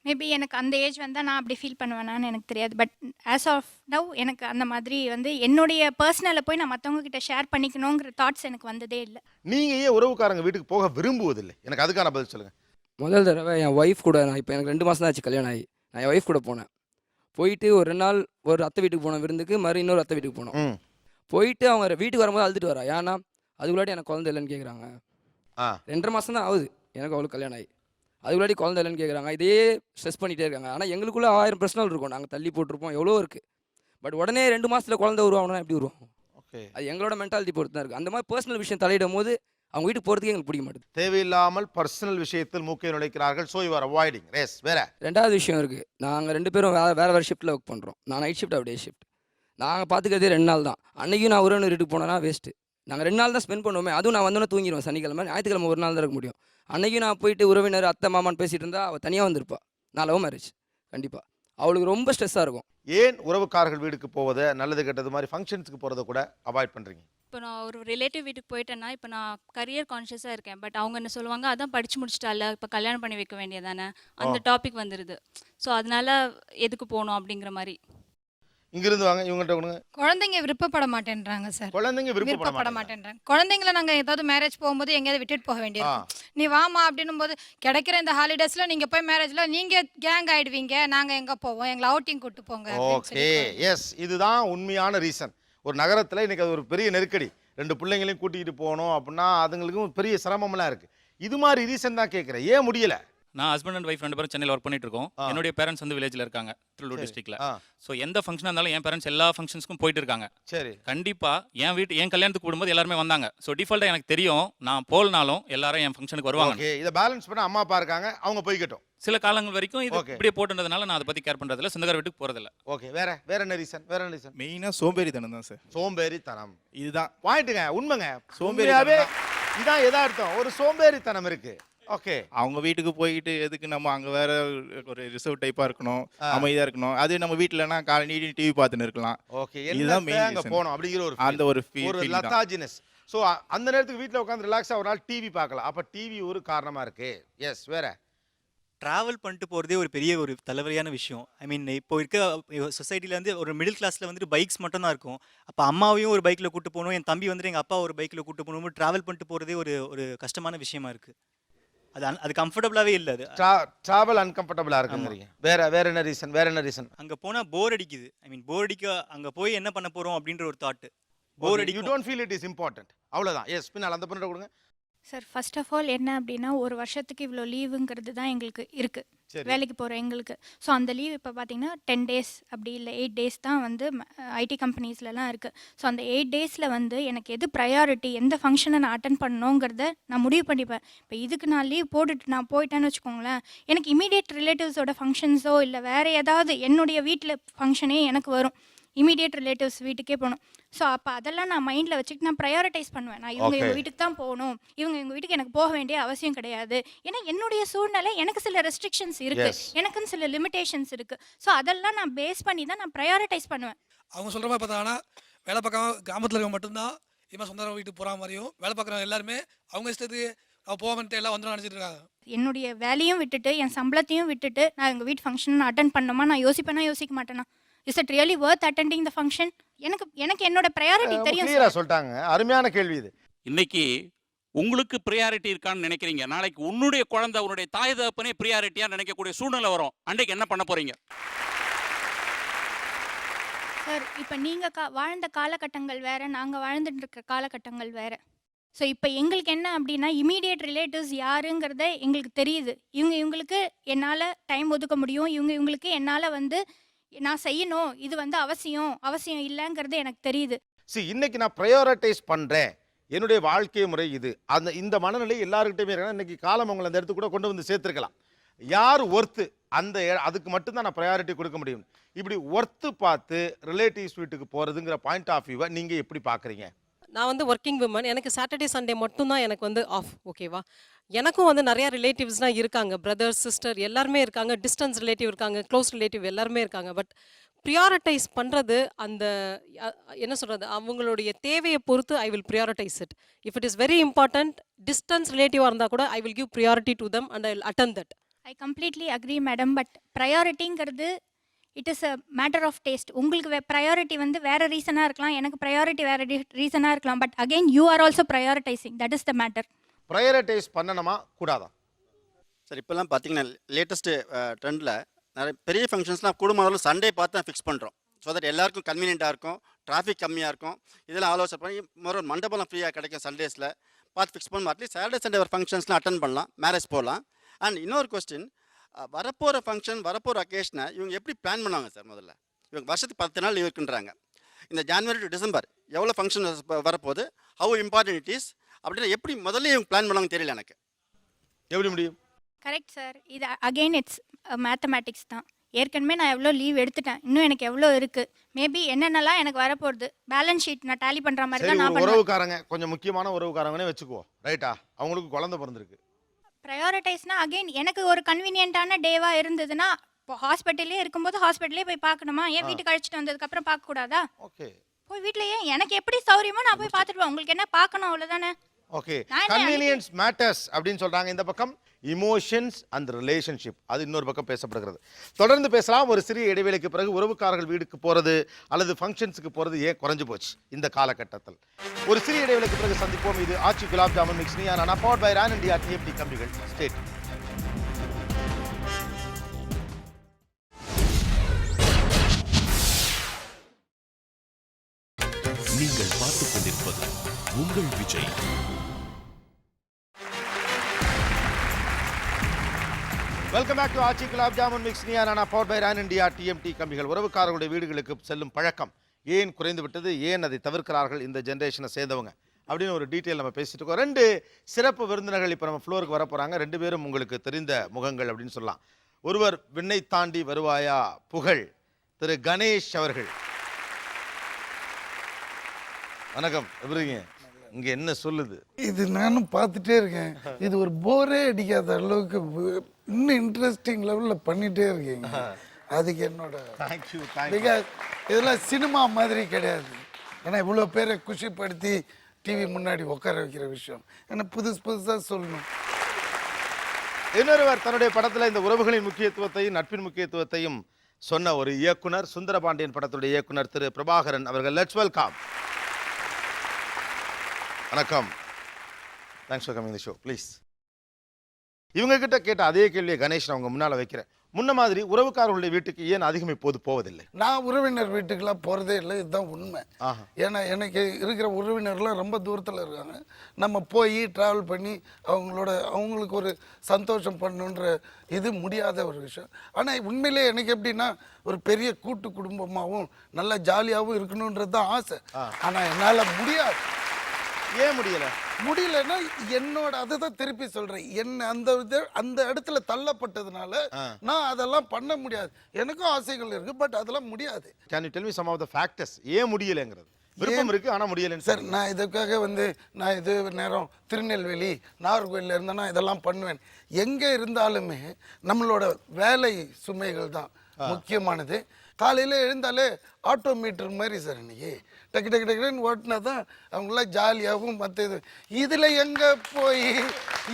மேபி எனக்கு அந்த ஏஜ் வந்தால் நான் அப்படி ஃபீல் பண்ணுவேனான்னு எனக்கு தெரியாது. பட் ஆஸ் ஆஃப் நவ் எனக்கு அந்த மாதிரி வந்து என்னுடைய பர்சனலை போய் நான் மற்றவங்க கிட்ட ஷேர் பண்ணிக்கணுங்கிற தாட்ஸ் எனக்கு வந்ததே இல்லை. நீங்கள் ஏன் உறவுக்காரங்க வீட்டுக்கு போக விரும்புவதில்லை? எனக்கு அதுக்கான பதில் சொல்லுங்கள். முதல் தடவை என் ஒய்ஃப் கூட நான் இப்போ எனக்கு 2 மாதம் தான் ஆச்சு கல்யாணம் ஆகி. நான் என் ஒய்ஃப் கூட போனேன். போயிட்டு ஒரு 2 நாள் ஒரு அத்தை வீட்டுக்கு போனோம் விருந்துக்கு, இன்னொரு அத்தை வீட்டுக்கு போனோம். போயிட்டு அவங்க வீட்டுக்கு வரும்போது அழுதுட்டு வரா. ஏன்னா அதுக்குள்ளாடி எனக்கு குழந்தை இல்லைன்னு கேட்குறாங்க. 2.5 மாதம் தான் ஆகுது எனக்கு அவளுக்கு கல்யாணம் ஆகி. அதுக்குள்ளாடி குழந்தை இல்லைன்னு கேட்குறாங்க. இதே ஸ்ட்ரெஸ் பண்ணிகிட்டே இருக்காங்க. ஆனால் எங்களுக்குள்ளே 1000 பிரச்சனை இருக்கும். நாங்கள் தள்ளி போட்டிருப்போம், எவ்வளோ இருக்குது. பட் உடனே 2 மாதத்தில் குழந்தை உருவாகணும்னா எப்படி உருவாகும்? அது எங்களோட மென்டாலிட்டி பொறுத்து தான் இருக்குது. அந்த மாதிரி பர்சனல் விஷயம் தலையிடும் போது அவங்க வீட்டுக்கு போகிறதுக்கு எங்களுக்கு பிடிக்க மாட்டேது. தேவையில்லாமல் பர்சனல் விஷயத்தில் மூக்கை நுழைக்கிறார்கள். So you are avoiding. வேற 2வது விஷயம் இருக்குது. நாங்கள் 2 பேரும் வேறு ஷிஃப்ட்டில் ஒர்க் பண்ணுறோம். நான் நைட் ஷிஃப்ட், அவர் டே ஷிஃப்ட். நாங்கள் பார்த்துக்கிறதே 2 நாள் தான். அன்றைக்கும் நான் உறவினர் வீட்டுக்கு போனேன்னா வேஸ்ட்டு. நாங்கள் 2 நாள் தான் ஸ்பெண்ட் பண்ணுவோமே. அதுவும் நான் வந்தோன்னே தூங்கிடுவேன். சனிக்கிழமை, ஞாயிற்றுக்கிழமை 1 நாள் தான் இருக்க முடியும். அன்றைக்கும் நான் போயிட்டு உறவினர் அத்தை மாமான்னு பேசிகிட்டு இருந்தால் அவள் தனியாக வந்திருப்பா. நான் லவ் மேரேஜ். கண்டிப்பாக அவளுக்கு ரொம்ப ஸ்ட்ரெஸ்ஸாக இருக்கும். ஏன் உறவுக்காரர்கள் வீட்டுக்கு போவதை, நல்லது கெட்டது மாதிரி ஃபங்க்ஷன்ஸுக்கு போகிறத கூட அவாய்ட் பண்ணுறீங்க? இப்போ நான் ஒரு ரிலேட்டிவ் வீட்டுக்கு போயிட்டேன்னா இப்போ நான் கரியர் கான்ஷியஸாக இருக்கேன். பட் அவங்க என்ன சொல்லுவாங்க, அதான் படிச்சு முடிச்சிட்டால இப்போ கல்யாணம் பண்ணி வைக்க வேண்டியதானே, அந்த டாபிக் வந்துடுது. ஸோ அதனால எதுக்கு போகணும் அப்படிங்கிற மாதிரி. இங்கிருந்து வாங்க, இவங்கள்ட்ட கொடுங்க. குழந்தைங்க விருப்பப்பட மாட்டேன்றாங்க சார். குழந்தைங்க விருப்பப்பட மாட்டேன்றாங்க. குழந்தைங்கள நாங்கள் ஏதாவது மேரேஜ் போகும்போது எங்கேயாவது விட்டுட்டு போக வேண்டியது. நீ வாமா அப்படின்னும் போது கிடைக்கிற இந்த ஹாலிடேஸில் நீங்கள் போய் மேரேஜில் நீங்கள் கேங் ஆகிடுவீங்க, நாங்கள் எங்கே போவோம், எங்களை அவுட்டிங் கூட்டு போங்க. ஓகே, எஸ், இதுதான் உண்மையான ரீசன். ஒரு நகரத்தில் இன்றைக்கி அது ஒரு பெரிய நெருக்கடி. 2 பிள்ளைங்களையும் கூட்டிகிட்டு போகணும் அப்படின்னா அதுங்களுக்கும் பெரிய சிரமம்லாம் இருக்குது. இது மாதிரி ரீசன் தான் கேட்குறேன். ஏன் முடியலை? நான் ஹஸ்பண்ட் அண்ட் ஒய்ஃப் 2 பேரும் சென்னையில் ஒர்க் பண்ணிட்டு இருக்கோம். என்னுடைய பேரண்ட்ஸ் வந்து வில்லேஜில் இருக்காங்க, திருவள்ளூர் டிஸ்ட்ரிக்ட்ல. ஸோ எந்த ஃபங்க்ஷனாக இருந்தாலும் என் பேரண்ட்ஸ் எல்லா ஃபங்க்ஷன்ஸ்க்கும் போயிட்டு இருக்காங்க. சரி, கண்டிப்பாக என் கல்யாணத்துக்கு கூடும்போது எல்லாருமே வந்தாங்க. ஸோ டிஃபால்ட்டாக எனக்கு தெரியும், நான் போலனாலும் எல்லாரும் என் ஃபங்க்ஷனுக்கு வருவாங்க. இதை பேலன்ஸ் பண்ண அம்மா அப்பா இருக்காங்க, அவங்க போய்கட்டும். சில காலங்கள் வரைக்கும் இது இப்படியே போட்டுன்றதுனால நான் அதை பற்றி கேர் பண்ணுறதில்ல, சொந்தக்கார வீட்டுக்கு போகிறதில்ல. ஓகே, வேற என்ன ரீசன்? மெயினாக சோம்பேறித்தனம் தான் சார். சோம்பேறித்தனம் இதுதான் பாயிண்ட்டுங்க. உண்மைங்க, சோம்பேறியாவே இதான் எதார்த்தம். ஒரு சோம்பேறித்தனம் இருக்கு. ஓகே, அவங்க வீட்டுக்கு போயிட்டு எதுக்கு நம்ம அங்கே வேற ஒரு ரிசர்வ் டைப்பாக இருக்கணும், அமைதியாக இருக்கணும். அது நம்ம வீட்டிலனா காலையில் டிவி பார்த்துன்னு இருக்கலாம். ஓகே, இதுதான் மெயின் போகணும் அப்படிங்கிற ஒரு லெத்தாஜினஸ். ஸோ அந்த நேரத்துக்கு வீட்டில் உட்காந்து ரிலாக்ஸாக ஒரு நாள் டிவி பார்க்கலாம். அப்போ டிவி ஒரு காரணமாக இருக்கு. எஸ், வேற ட்ராவல் பண்ணிட்டு போகிறதே ஒரு பெரிய ஒரு தலைவலியான விஷயம். ஐ மீன் இப்போ இருக்க சொசைட்டியில் வந்து ஒரு மிடில் கிளாஸில் வந்துட்டு பைக்ஸ் மட்டும் தான் இருக்கும். அப்போ அம்மாவையும் ஒரு பைக்கில் கூட்டு போகணும், என் தம்பி வந்துட்டு எங்கள் அப்பா ஒரு பைக்கில் கூட்டு போகணும். ட்ராவல் பண்ணிட்டு போகிறதே ஒரு கஷ்டமான விஷயமா இருக்குது. அது கம்ஃபர்டபுளாகவே இல்லை. அது ட்ராவல் அன்கம்ஃபர்டபுளாக இருக்குங்கிறீங்க. வேற என்ன ரீசன்? அங்கே போனால் போர் அடிக்குது. ஐ மீன் போர் அடிக்க அங்கே போய் என்ன பண்ண போகிறோம் அப்படின்ற ஒரு தாட்டு. போர் அடி. You don't feel it is important. அவ்வளோதான். எஸ், பின்னால் அந்த பண்ணிட்டு கொடுங்க. சார் ஃபர்ஸ்ட் ஆஃப் ஆல் என்ன அப்படின்னா ஒரு வருஷத்துக்கு இவ்வளோ லீவுங்கிறது தான் எங்களுக்கு இருக்குது வேலைக்கு போகிற எங்களுக்கு. ஸோ அந்த லீவ் இப்போ பார்த்தீங்கன்னா 10 days அப்படி இல்லை 8 days தான் வந்து ஐடி கம்பெனிஸ்லலாம் இருக்குது. ஸோ அந்த 8 daysல வந்து எனக்கு எது ப்ரையாரிட்டி, எந்த ஃபங்க்ஷனை நான் அட்டன் பண்ணணுங்கிறத நான் முடிவு பண்ணிப்பேன். இப்போ இதுக்கு நான் லீவ் போட்டுட்டு நான் போயிட்டேன்னு வச்சுக்கோங்களேன், எனக்கு இமீடியட் ரிலேட்டிவ்ஸோட ஃபங்க்ஷன்ஸோ இல்லை வேறு ஏதாவது என்னுடைய வீட்டில் ஃபங்க்ஷனே எனக்கு வரும். இமீடியட் ரிலேட்டிவ்ஸ் வீட்டுக்கே போகணும். ஸோ அப்போ அதெல்லாம் நான் மைண்டில் வச்சுக்கிட்டு நான் ப்ரையாரிட்டைஸ் பண்ணுவேன். நான் இவங்க வீட்டுக்கு தான் போகணும், இவங்க வீட்டுக்கு எனக்கு போக வேண்டிய அவசியம் கிடையாது. ஏன்னா என்னுடைய சூழ்நிலை எனக்கு சில ரெஸ்ட்ரிக்ஷன்ஸ் இருக்குது, எனக்குன்னு சில லிமிடேஷன்ஸ் இருக்குது. ஸோ அதெல்லாம் நான் பேஸ் பண்ணி தான் நான் ப்ரையாரிட்டைஸ் பண்ணுவேன். அவங்க சொல்கிற மாதிரி பார்த்தாங்கன்னா வேலை பார்க்காம கிராமத்தில் இருக்க மட்டும்தான் இவன் சொந்த வீட்டுக்கு போகிற மாதிரியும், வேலை பார்க்குறவங்க எல்லாருமே அவங்க இஷ்டத்துக்கு போகன்ட்டு எல்லாம் வந்துடும் நினச்சிட்டு இருக்காங்க. என்னுடைய வேலையும் விட்டுட்டு என் சம்பளத்தையும் விட்டுட்டு நான் எங்கள் வீட்டு ஃபங்க்ஷன் அட்டன் பண்ணணுமா, நான் யோசிப்பேனா யோசிக்க மாட்டேனா? Is it really worth attending the function? எனக்கு என்னோட ப்ரையாரிட்டி தெரியும். கிளியரா சொல்லிட்டாங்க. அருமையான கேள்வி இது. இன்னைக்கு உங்களுக்கு ப்ரியாரிட்டி இருக்கான்னு நினைக்கிறீங்க, நாளைக்கு உன்னுடைய குழந்தை உன்னுடைய தாய் தகப்பனே ப்ரியாரிட்டியா நினைக்கக்கூடிய சூழ்நிலை வரும். அன்றைக்கு என்ன பண்ண போறீங்க? சார் இப்போ நீங்கள் வாழ்ந்த காலகட்டங்கள் வேறு, நாங்கள் வாழ்ந்துட்டு இருக்கிற காலகட்டங்கள் வேறு. ஸோ இப்போ எங்களுக்கு என்ன அப்படின்னா இமீடியட் ரிலேட்டிவ்ஸ் யாருங்கிறத எங்களுக்கு தெரியுது. இவங்களுக்கு என்னால் டைம் ஒதுக்க முடியும், இவங்களுக்கு என்னால் வந்து நான் செய்யணும், இது வந்து அவசியம் இல்லைங்கிறது எனக்கு தெரியுது. இன்னைக்கு நான் ப்ரையாரிட்டைஸ் பண்ணுறேன், என்னுடைய வாழ்க்கை முறை இது, இந்த மனநிலை எல்லாருக்கிட்டையுமே இருக்கா. இன்னைக்கு காலம் அவங்களை அந்த இடத்துக்கு கூட கொண்டு வந்து சேர்த்துருக்கலாம். யார் ஒர்த்து அதுக்கு மட்டும்தான் நான் ப்ரையாரிட்டி கொடுக்க முடியும். இப்படி ஒர்த்து பார்த்து ரிலேட்டிவ்ஸ் வீட்டுக்கு போகிறதுங்கிற பாயிண்ட் ஆஃப் வியூவை நீங்கள் எப்படி பார்க்குறீங்க? நான் வந்து ஒர்க்கிங் விமன், எனக்கு சாட்டர்டே சண்டே மட்டும்தான் எனக்கு வந்து ஆஃப். ஓகேவா? எனக்கும் வந்து நிறையா ரிலேட்டிவ்ஸ்லாம் இருக்காங்க, பிரதர்ஸ் சிஸ்டர் எல்லாருமே இருக்காங்க, டிஸ்டன்ஸ் ரிலேட்டிவ் இருக்காங்க, க்ளோஸ் ரிலேட்டிவ் எல்லாருமே இருக்காங்க. பட் ப்ரியாரிட்டைஸ் பண்ணுறது அந்த என்ன சொல்கிறது, அவங்களுடைய தேவையை பொறுத்து I will prioritise it. If it is very important, distance ரிலேட்டிவாக இருந்தால் கூட I will give priority to them and I will attend that. I completely agree madam. But ப்ரையாரிட்டிங்கிறது it is a matter of taste. உங்களுக்கு priority வந்து வேறு ரீசனாக இருக்கலாம், எனக்கு ப்ரையாரிட்டி வேறு ரீசனாக இருக்கலாம். But again you are also prioritising, that is the matter. Prioritise பண்ணணுமா கூடாதா? சார் இப்போல்லாம் பார்த்தீங்கன்னா லேட்டஸ்ட்டு ட்ரெண்டில் நிறைய பெரிய ஃபங்க்ஷன்ஸ்லாம் குடும்பம் சண்டே பார்த்து தான் ஃபிக்ஸ் பண்ணுறோம். ஸோ தட் எல்லாருக்கும் கன்வீனியண்ட்டாக இருக்கும், டிராஃபிக் கம்மியாக இருக்கும். இதெல்லாம் ஆலோசனை பண்ணி மறுபடியும் மண்டபம்லாம் ஃப்ரீயாக கிடைக்கும் சண்டேஸில் பார்த்து ஃபிக்ஸ் பண்ணணும். அட்லீஸ்ட் சாட்டர்டே சண்டே ஒரு ஃபங்க்ஷன்ஸ்லாம் அட்டன் பண்ணலாம், மேரேஜ் போகலாம். அண்ட் இன்னொரு கொஸ்டின், வரப்போகிற ஃபங்க்ஷன் வரப்போகிற அக்கேஷனை இவங்க எப்படி பிளான் பண்ணுவாங்க சார்? முதல்ல இவங்க வருஷத்துக்கு 10 நாள் லீவ் இருக்குன்றாங்க. இந்த ஜனவரி டு டிசம்பர் எவ்வளோ ஃபங்க்ஷன் வரப்போகுது, ஹவு இம்பார்ட்டன்ட் இட் இஸ் அப்படின்னு எப்படி முதல்ல இவங்க பிளான் பண்ணுவாங்க தெரியல எனக்கு. எப்படி முடியும்? Correct sir. இது அகெயின் இட்ஸ் மேத்தமேட்டிக்ஸ் தான். ஏற்கனவே நான் எவ்வளோ லீவ் எடுத்துட்டேன், இன்னும் எனக்கு எவ்வளோ இருக்குது, மேபி என்னென்னலாம் எனக்கு வரப்போகுது, பேலன்ஸ் ஷீட் நான் டேலி பண்ணுற மாதிரி தான் நான் உறவுக்காரங்க, கொஞ்சம் முக்கியமான உறவுக்காரங்கன்னே வச்சுக்குவோம், ரைட்டா? அவங்களுக்கு குழந்தை பிறந்திருக்கு. ப்ரையாரிட்டைஸ்னா அகெயின் எனக்கு ஒரு கன்வீனியன்ட்டான டேவாக இருந்ததுன்னா, இப்போ ஹாஸ்பிட்டல்லே இருக்கும்போது ஹாஸ்பிட்டலே போய் பார்க்கணுமா, ஏன் வீட்டுக்கு அழைச்சிட்டு வந்ததுக்கப்புறம் பார்க்கக்கூடாதா? ஓகே, போய் வீட்டில் ஏன் எனக்கு எப்படி சௌரியமோ நான் போய் பார்த்துட்டு உங்களுக்கு என்ன பார்க்கணும், அவ்வளோதானே. ஓகே, கன்வீனியன்ஸ் மேட்டர்ஸ் அப்படின்னு சொல்றாங்க. இந்த பக்கம் இமோஷன்ஸ் அண்ட் ரிலேஷன்ஷிப், அது இன்னொரு பக்கம் பேசப்படுகிறது. தொடர்ந்து பேசலாம். ஒரு சிறிய இடைவேளைக்கு பிறகு உறவுக்காரர்கள் வீட்டுக்கு போகிறது அல்லது ஃபங்க்ஷன்ஸுக்கு போகிறது ஏன் குறைஞ்சு போச்சு இந்த காலகட்டத்தில்? ஒரு சிறிய இடைவேளைக்கு பிறகு சந்திப்போம். இது Aachi gulab jamun mix Neeya Naana, powered by Ron India TMT கம்பிகள். ஸ்டேட். நீங்கள் பார்த்துக் கொண்டிருப்பது உங்கள் Vijay. Welcome back to Aachi gulab jamun mix Neeya Naana, powered by Ron India TMT கம்பிகள். உறவுக்காரர்களுடைய வீடுகளுக்கு செல்லும் பழக்கம் ஏன் குறைந்து விட்டது, ஏன் அதை தவிர்க்கிறார்கள் இந்த ஜென்ரேஷனை சேர்ந்தவங்க அப்படின்னு ஒரு டீட்டெயில் நம்ம பேசிட்டு இருக்கோம். 2 சிறப்பு விருந்தினர்கள் இப்போ நம்ம ஃப்ளோருக்கு வர போகிறாங்க. 2 பேரும் உங்களுக்கு தெரிந்த முகங்கள் அப்படின்னு சொல்லலாம். ஒருவர் விண்ணை தாண்டி வருவாயா புகழ் திரு கணேஷ் அவர்கள். வணக்கம், எப்படிங்க? இங்கே என்ன சொல்லுது? இது நானும் பார்த்துட்டே இருக்கேன். இது ஒரு போரே அடிக்காத அளவுக்கு இன்னும் இன்ட்ரெஸ்டிங் லெவலில் பண்ணிகிட்டே இருக்கீங்க. அதுக்கு என்னோட தேங்க்யூ. இதெல்லாம் சினிமா மாதிரி கிடையாது. ஏன்னா இவ்வளோ பேரை குஷிப்படுத்தி டிவி முன்னாடி உட்கார வைக்கிற விஷயம் ஏன்னா புதுசாக சொல்லணும். இன்னொருவர் தன்னுடைய படத்தில் இந்த உறவுகளின் முக்கியத்துவத்தையும் நட்பின் முக்கியத்துவத்தையும் சொன்ன ஒரு இயக்குனர், சுந்தரபாண்டியன் படத்துடைய இயக்குனர் திரு பிரபாகரன் அவர்கள். Let's welcome. வணக்கம். Thanks for coming the show. Please. இவங்க கிட்ட கேட்ட அதே கேள்வியை கணேஷ் அவங்க முன்னால் வைக்கிறேன். முன்ன மாதிரி உறவுக்காரர்களுடைய வீட்டுக்கு ஏன் அதிகம் இப்போது போவதில்லை? நான் உறவினர் வீட்டுக்கெல்லாம் போகிறதே இல்லை, இதுதான் உண்மை. ஏன்னா எனக்கு இருக்கிற உறவினர்லாம் ரொம்ப தூரத்தில் இருக்காங்க. நம்ம போய் ட்ராவல் பண்ணி அவங்களுக்கு ஒரு சந்தோஷம் பண்ணணுன்ற இது முடியாத ஒரு விஷயம். ஆனால் உண்மையிலே எனக்கு எப்படின்னா ஒரு பெரிய கூட்டு குடும்பமாகவும் நல்லா ஜாலியாகவும் இருக்கணுன்றது தான் ஆசை. ஆனால் என்னால் முடியாது. ஏன் முடியலன்னா என்னோட அதுதான் திருப்பி சொல்றேன், என்ன அந்த இடத்துல தள்ளப்பட்டதுனால நான் அதெல்லாம் பண்ண முடியாது. எனக்கும் ஆசைகள் இருக்கு, பட் அதெல்லாம் முடியாது. Can you tell me some of the factors? ஏன் முடியலைங்கிறது? விருப்பம் இருக்கு ஆனா முடியலைன்னு சார். நான் இதுக்காக நான் இது நேரம் திருநெல்வேலி நாகர்கோயிலில் இருந்தேன்னா இதெல்லாம் பண்ணுவேன். எங்கே இருந்தாலுமே நம்மளோட வேலை சுமைகள் தான் முக்கியமானது. காலையில் எழுந்தாலே ஆட்டோமீட்டர் மாதிரி சார் இன்னைக்கு டக்கு டக்கு டக்குன்னு ஓட்டினா தான் அவங்களாம் ஜாலியாகவும் மற்ற இதில் எங்கே போய்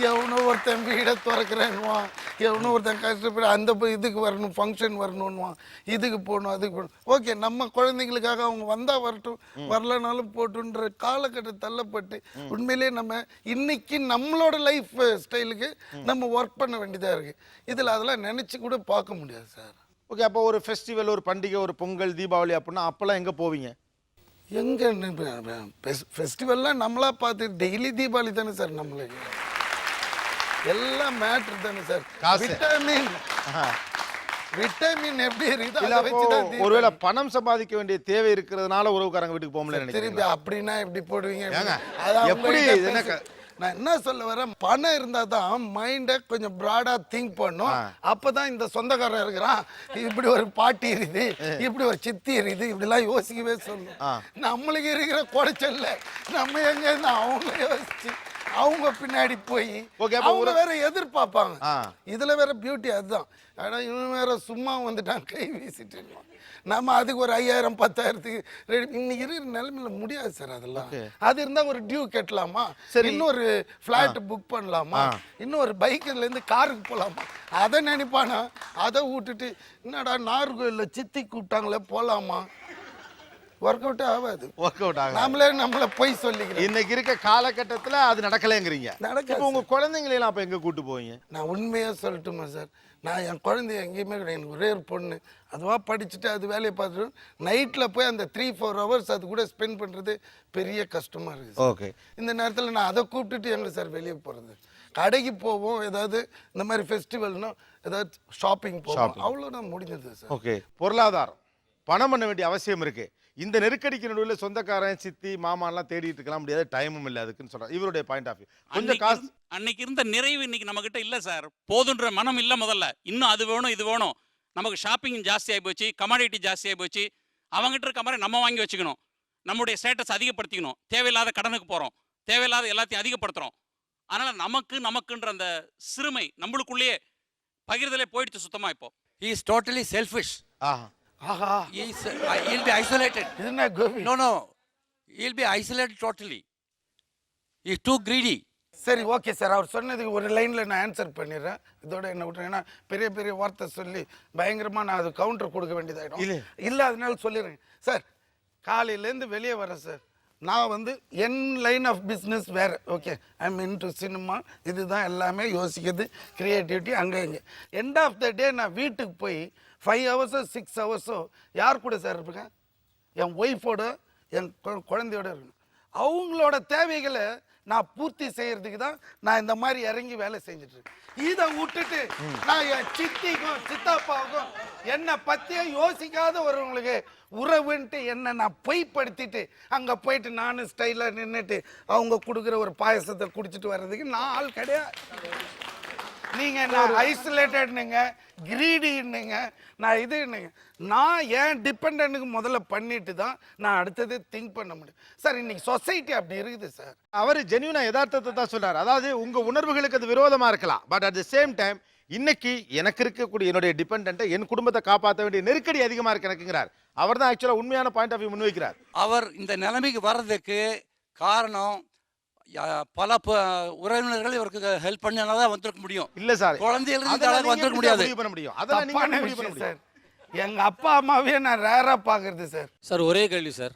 எவனோ ஒருத்தன் வீடை திறக்கிறேன்னுவான், எவனோ ஒருத்தன் கஷ்டப்பட அந்த இதுக்கு வரணும், ஃபங்க்ஷன் வரணுன்னுவான், இதுக்கு போகணும் அதுக்கு போகணும். ஓகே, நம்ம குழந்தைங்களுக்காக அவங்க வந்தால் வரட்டும், வரலனாலும் போட்டுன்ற காலகட்டம் தள்ளப்பட்டு உண்மையிலே நம்ம இன்னைக்கு நம்மளோட லைஃப் ஸ்டைலுக்கு நம்ம ஒர்க் பண்ண வேண்டியதாக இருக்குது. இதில் அதெல்லாம் நினச்சி கூட பார்க்க முடியாது சார். ஓகே, அப்போ ஒரு ஃபெஸ்டிவல், ஒரு பண்டிகை, ஒரு பொங்கல், தீபாவளி அப்படின்னா அப்போல்லாம் எங்கே போவீங்க? எங்கே ஃபெஸ்டிவல்லாம் நம்மளா பார்த்து டெய்லி தீபாவளி தானே சார், நம்மளுக்கு எல்லாம் மேட்ரு தானே சார். விட்டமின் எப்படி இருக்குது? ஒருவேளை பணம் சம்பாதிக்க வேண்டிய தேவை இருக்கிறதுனால உறவுக்காரங்க வீட்டுக்கு போக முடியல திருப்பி அப்படின்னா எப்படி போடுவீங்க? எப்படி? நான் என்ன சொல்ல வரேன், பணம் இருந்தால் தான் மைண்டை கொஞ்சம் ப்ராடாக திங்க் பண்ணும். அப்போ தான் இந்த சொந்தக்காரன் இருக்கிறான், இப்படி ஒரு பாட்டி இருக்குது, இப்படி ஒரு சித்தி இருக்குது, இப்படிலாம் யோசிக்கவே சொல்லணும். நம்மளுக்கு இருக்கிற குறைச்சல்ல நம்ம எங்கேருந்து அவங்க யோசிச்சு அவங்க பின்னாடி போய் அவங்க வேற எதிர்பார்ப்பாங்க. இதுல வேற பியூட்டி அதுதான். ஆனா இவன் வேற சும்மா வந்துட்டான் கை வீசிட்டு, நம்ம அதுக்கு ஒரு 5000 10,000க்கு இன்னைக்கு இருக்கிற நிலைமையில முடியாது சார். அதெல்லாம் அது இருந்தா ஒரு டியூ கட்டலாமா, சரி இன்னொரு ஃபிளாட் புக் பண்ணலாமா, இன்னொரு பைக்ல இருந்து காருக்கு போலாமா, அதை நினைப்பானா. அதை விட்டுட்டு என்னடா நாகர்கோயிலில் சித்தி கூப்பிட்டாங்களே போலாமா, ஒர்க் அவுட் ஆகாது. நம்மள போய் சொல்லிக்கிறோம். இன்னைக்கு இருக்க காலகட்டத்தில் அது நடக்கலைங்கிறீங்க. இப்போ உங்க குழந்தைங்களெல்லாம் அப்போ எங்கே கூட்டு போவீங்க? நான் உண்மையாக சொல்லட்டுமா சார், நான் என் குழந்தைய எங்கேயுமே கிடையாது. எனக்கு ஒரே ஒரு பொண்ணு, அதுவாக படிச்சுட்டு அது வேலையை பார்த்துட்டு நைட்டில் போய் அந்த 3-4 hours அது கூட ஸ்பெண்ட் பண்ணுறது பெரிய கஷ்டமாக இருக்குது. ஓகே, இந்த நேரத்தில் நான் அதை கூப்பிட்டுட்டு எங்கே சார் வெளியே போகிறது? கடைக்கு போவோம், ஏதாவது இந்த மாதிரி ஃபெஸ்டிவல்னா ஏதாவது ஷாப்பிங் போவோம், அவ்வளோதான் முடிஞ்சது சார். ஓகே, பொருளாதாரம் பணம் பண்ண வேண்டிய அவசியம் இருக்கு. இந்த நெருக்கடிக்கு நடுவில் சொந்தக்காரன் சித்தி மாமான்லாம் தேடிட்டு இருக்கலாம் முடியாது, டைமும் இல்லை அதுக்குன்னு சொல்றாரு. இவருடைய பாயிண்ட் ஆஃப் வியூ கொஞ்சம் காசு. அன்னைக்கு இருந்த நிறைவு இன்னைக்கு நம்ம கிட்ட இல்ல சார். போதுன்ற மனம் இல்ல. முதல்ல இன்னும் அது வேணும் இது வேணும். நமக்கு ஷாப்பிங் ஜாஸ்தி ஆகி போச்சு, கமாடிட்டி ஜாஸ்தி ஆகி போச்சு. அவங்ககிட்ட இருக்க மாதிரி நம்ம வாங்கி வச்சுக்கணும், நம்முடைய ஸ்டேட்டஸ் அதிகப்படுத்திக்கணும். தேவையில்லாத கடனுக்கு போறோம், தேவையில்லாத எல்லாத்தையும் அதிகப்படுத்துறோம். அதனால நமக்குன்ற அந்த சிறுமை நம்மளுக்குள்ளேயே பகிர்தலே போயிடுச்சு சுத்தமா. இப்போ he is totally selfish. He'll be isolated. Isn't that good? No, he'll be isolated totally. He's too greedy. சரி, ஓகே சார். அவர் சொன்னதுக்கு ஒரு லைனில் நான் ஆன்சர் பண்ணிடுறேன். இதோட என்ன விட்டுறேன், ஏன்னா பெரிய பெரிய வார்த்தை சொல்லி பயங்கரமாக நான் அது கவுண்டர் கொடுக்க வேண்டியதாகிடும். இல்லை அதனால சொல்லிடுறேன் சார். காலையிலேருந்து வெளியே வரேன் சார். நான் என் லைன் ஆஃப் பிஸ்னஸ் வேறு. Okay, I am into cinema. இதுதான் எல்லாமே யோசிக்கிறது, க்ரியேட்டிவிட்டி அங்கே இங்கே. எண்ட் ஆஃப் த டே நான் வீட்டுக்கு போய் 5 hours 6 hours யார் கூட சார் இருப்பேங்க? என் ஒய்ஃபோட என் குழந்தையோட இருக்கணும். அவங்களோட தேவைகளை நான் பூர்த்தி செய்யறதுக்கு தான் நான் இந்த மாதிரி இறங்கி வேலை செஞ்சுட்டு இருக்கேன். இதை விட்டுட்டு நான் என் சித்திக்கும் சித்தாப்பாவுக்கும் என்னை பற்றியே யோசிக்காத ஒருவங்களுக்கு உறவுன்ட்டு என்ன நான் பொய்ப்படுத்திட்டு அங்கே போயிட்டு நானும் ஸ்டைலாக நின்றுட்டு அவங்க கொடுக்குற ஒரு பாயசத்தை குடிச்சிட்டு வர்றதுக்கு நான் ஆள் கிடையாது. நீங்கள் நான் ஐசோலேட்டட்னுங்க, கிரீடின்னுங்க, நான் இதுன்னுங்க. நான் ஏன் டிபெண்டனுக்கு முதல்ல பண்ணிட்டு தான் நான் அடுத்தது திங்க் பண்ண முடியும் சார். இன்னைக்கு சொசைட்டி அப்படி இருக்குது சார். அவர் ஜென்யூனா யதார்த்தத்தை தான் சொல்றாரு. அதாவது உங்க உணர்வுகளுக்கு அது விரோதமா இருக்கலாம், but at the same time இன்னைக்கு எனக்கு இருக்கக்கூடிய என்னுடைய டிபெண்டன்ட்டை என் குடும்பத்தை காப்பாற்ற வேண்டிய நெருக்கடி அதிகமா இருக்கு எனக்குங்கிறார். அவர் தான் ஆக்சுவலா உண்மையான பாயிண்ட் ஆஃப் வியூ முன்வைக்கிறார். அவர் இந்த நிலைமைக்கு வர்றதுக்கு காரணம் பல உறவினர்கள் இவருக்கு ஹெல்ப் பண்ணாதான் வந்திருக்க முடியும். இல்ல சார், குழந்தைகளுக்கு வந்திருக்க முடியாது. அதெல்லாம் நீங்க முடிவு பண்ண முடியும் சார். எங்க அப்பா அம்மாவே நான் ரேரா பாக்குறது சார். சார் ஒரே கேள்வி சார்.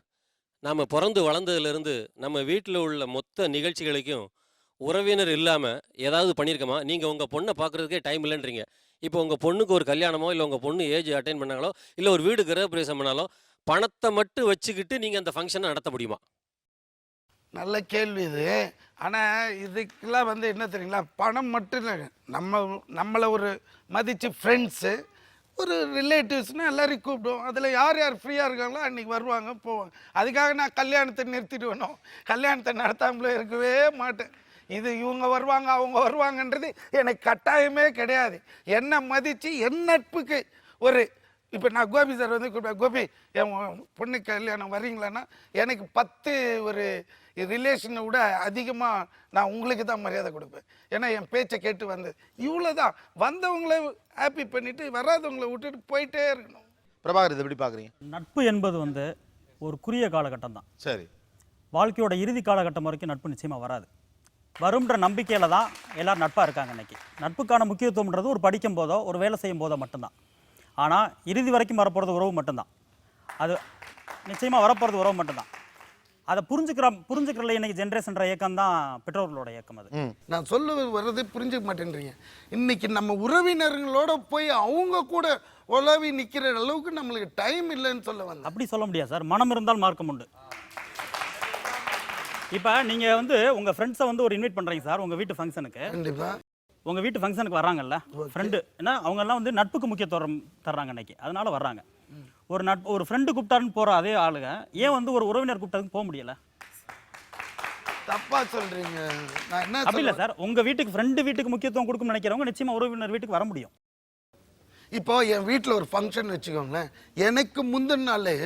நம்ம பிறந்து வளர்ந்ததுலேருந்து நம்ம வீட்டில் உள்ள மொத்த நிகழ்ச்சிகளுக்கும் உறவினர் இல்லாமல் ஏதாவது பண்ணியிருக்கோமா? நீங்கள் உங்கள் பொண்ணை பார்க்குறதுக்கே டைம் இல்லைன்றீங்க. இப்போ உங்கள் பொண்ணுக்கு ஒரு கல்யாணமோ இல்லை உங்கள் பொண்ணு ஏஜ் அட்டைன் பண்ணாங்களோ இல்லை ஒரு வீடு கிரகப்பிரவேசம் பண்ணாலோ பணத்தை மட்டும் வச்சுக்கிட்டு நீங்கள் அந்த ஃபங்க்ஷனை நடத்த முடியுமா? நல்ல கேள்வி இது. ஆனால் இதுக்கெல்லாம் வந்து என்ன தெரியுங்களா, பணம் மட்டும் இல்லை, நம்மளை ஒரு மதித்து ஃப்ரெண்ட்ஸு ஒரு ரிலேட்டிவ்ஸ்னால் எல்லாரையும் கூப்பிடுவோம். அதில் யார் யார் ஃப்ரீயாக இருக்காங்களோ அன்றைக்கி வருவாங்க போவாங்க. அதுக்காக நான் கல்யாணத்தை நிறுத்திட்டு வேணும், கல்யாணத்தை நடத்தாமலே இருக்கவே மாட்டேன். இது இவங்க வருவாங்க அவங்க வருவாங்கன்றது எனக்கு கட்டாயமே கிடையாது. என்னை மதித்து என் நட்புக்கு ஒரு இப்போ நான் கோபி சார் வந்து கூப்பிட்டேன், கோபி என் பொண்ணு கல்யாணம் வரீங்களான்னா எனக்கு 10 ஒரு ரிலேஷனை விட அதிகமாக நான் உங்களுக்கு தான் மரியாதை கொடுப்பேன். ஏன்னா என் பேச்சை கேட்டு வந்தது இவ்வளோ தான். வந்தவங்கள ஹாப்பி பண்ணிவிட்டு வராதவங்களை விட்டுட்டு போயிட்டே இருக்கணும். பிரபாகர் இதை எப்படி பார்க்குறீங்க? நட்பு என்பது வந்து ஒரு குறுகிய காலகட்டம் தான். சரி. வாழ்க்கையோட இறுதி காலகட்டம் வரைக்கும் நட்பு நிச்சயமாக வராது. வரும்ன்ற நம்பிக்கையில் தான் எல்லோரும் நட்பாக இருக்காங்க இன்றைக்கி. நட்புக்கான முக்கியத்துவம்ன்றது ஒரு படிக்கும் போதோ ஒரு வேலை செய்யும் போதோ மட்டும்தான். ஆனால் இறுதி வரைக்கும் வரப்போகிறது உறவு மட்டும்தான். அது நிச்சயமாக வரப்போகிறது உறவு மட்டும்தான். அதை புரிஞ்சுக்கிறல இன்னைக்கு ஜென்ரேஷன்ற இயக்கம் தான் பெற்றோர்களோட இயக்கம். அது நான் சொல்ல வர்றது புரிஞ்சுக்க மாட்டேன்றீங்க. இன்னைக்கு நம்ம உறவினர்களோட போய் அவங்க கூட உலவி நிற்கிற அளவுக்கு நம்மளுக்கு டைம் இல்லைன்னு சொல்ல வந்தேன். அப்படி சொல்ல முடியாது சார். மனம் இருந்தால் மார்க்கம் உண்டு. இப்போ நீங்கள் வந்து உங்கள் ஃப்ரெண்ட்ஸை வந்து ஒரு இன்வைட் பண்ணுறீங்க சார் உங்கள் வீட்டு ஃபங்க்ஷனுக்கு. கண்டிப்பாக உங்கள் வீட்டு ஃபங்க்ஷனுக்கு வர்றாங்கல்ல ஃப்ரெண்டு, ஏன்னா அவங்கெல்லாம் வந்து நட்புக்கு முக்கியத்துவம் தர்றாங்க இன்னைக்கு, அதனால வர்றாங்க. ஒரு ஃப்ரெண்டு கூப்பிட்டாருன்னு போகிற அதே ஆளுங்க ஏன் வந்து ஒரு உறவினர் கூப்பிட்டாருன்னு போக முடியல? தப்பா சொல்றீங்க. நான் என்ன அப்படி இல்லை சார். உங்கள் வீட்டுக்கு ஃப்ரெண்டு வீட்டுக்கு முக்கியத்துவம் கொடுக்கும்னு நினைக்கிறவங்க நிச்சயமாக உறவினர் வீட்டுக்கு வர முடியும். இப்போ என் வீட்டில் ஒரு ஃபங்க்ஷன் வச்சுக்கோங்களேன், எனக்கு முந்தின நாளே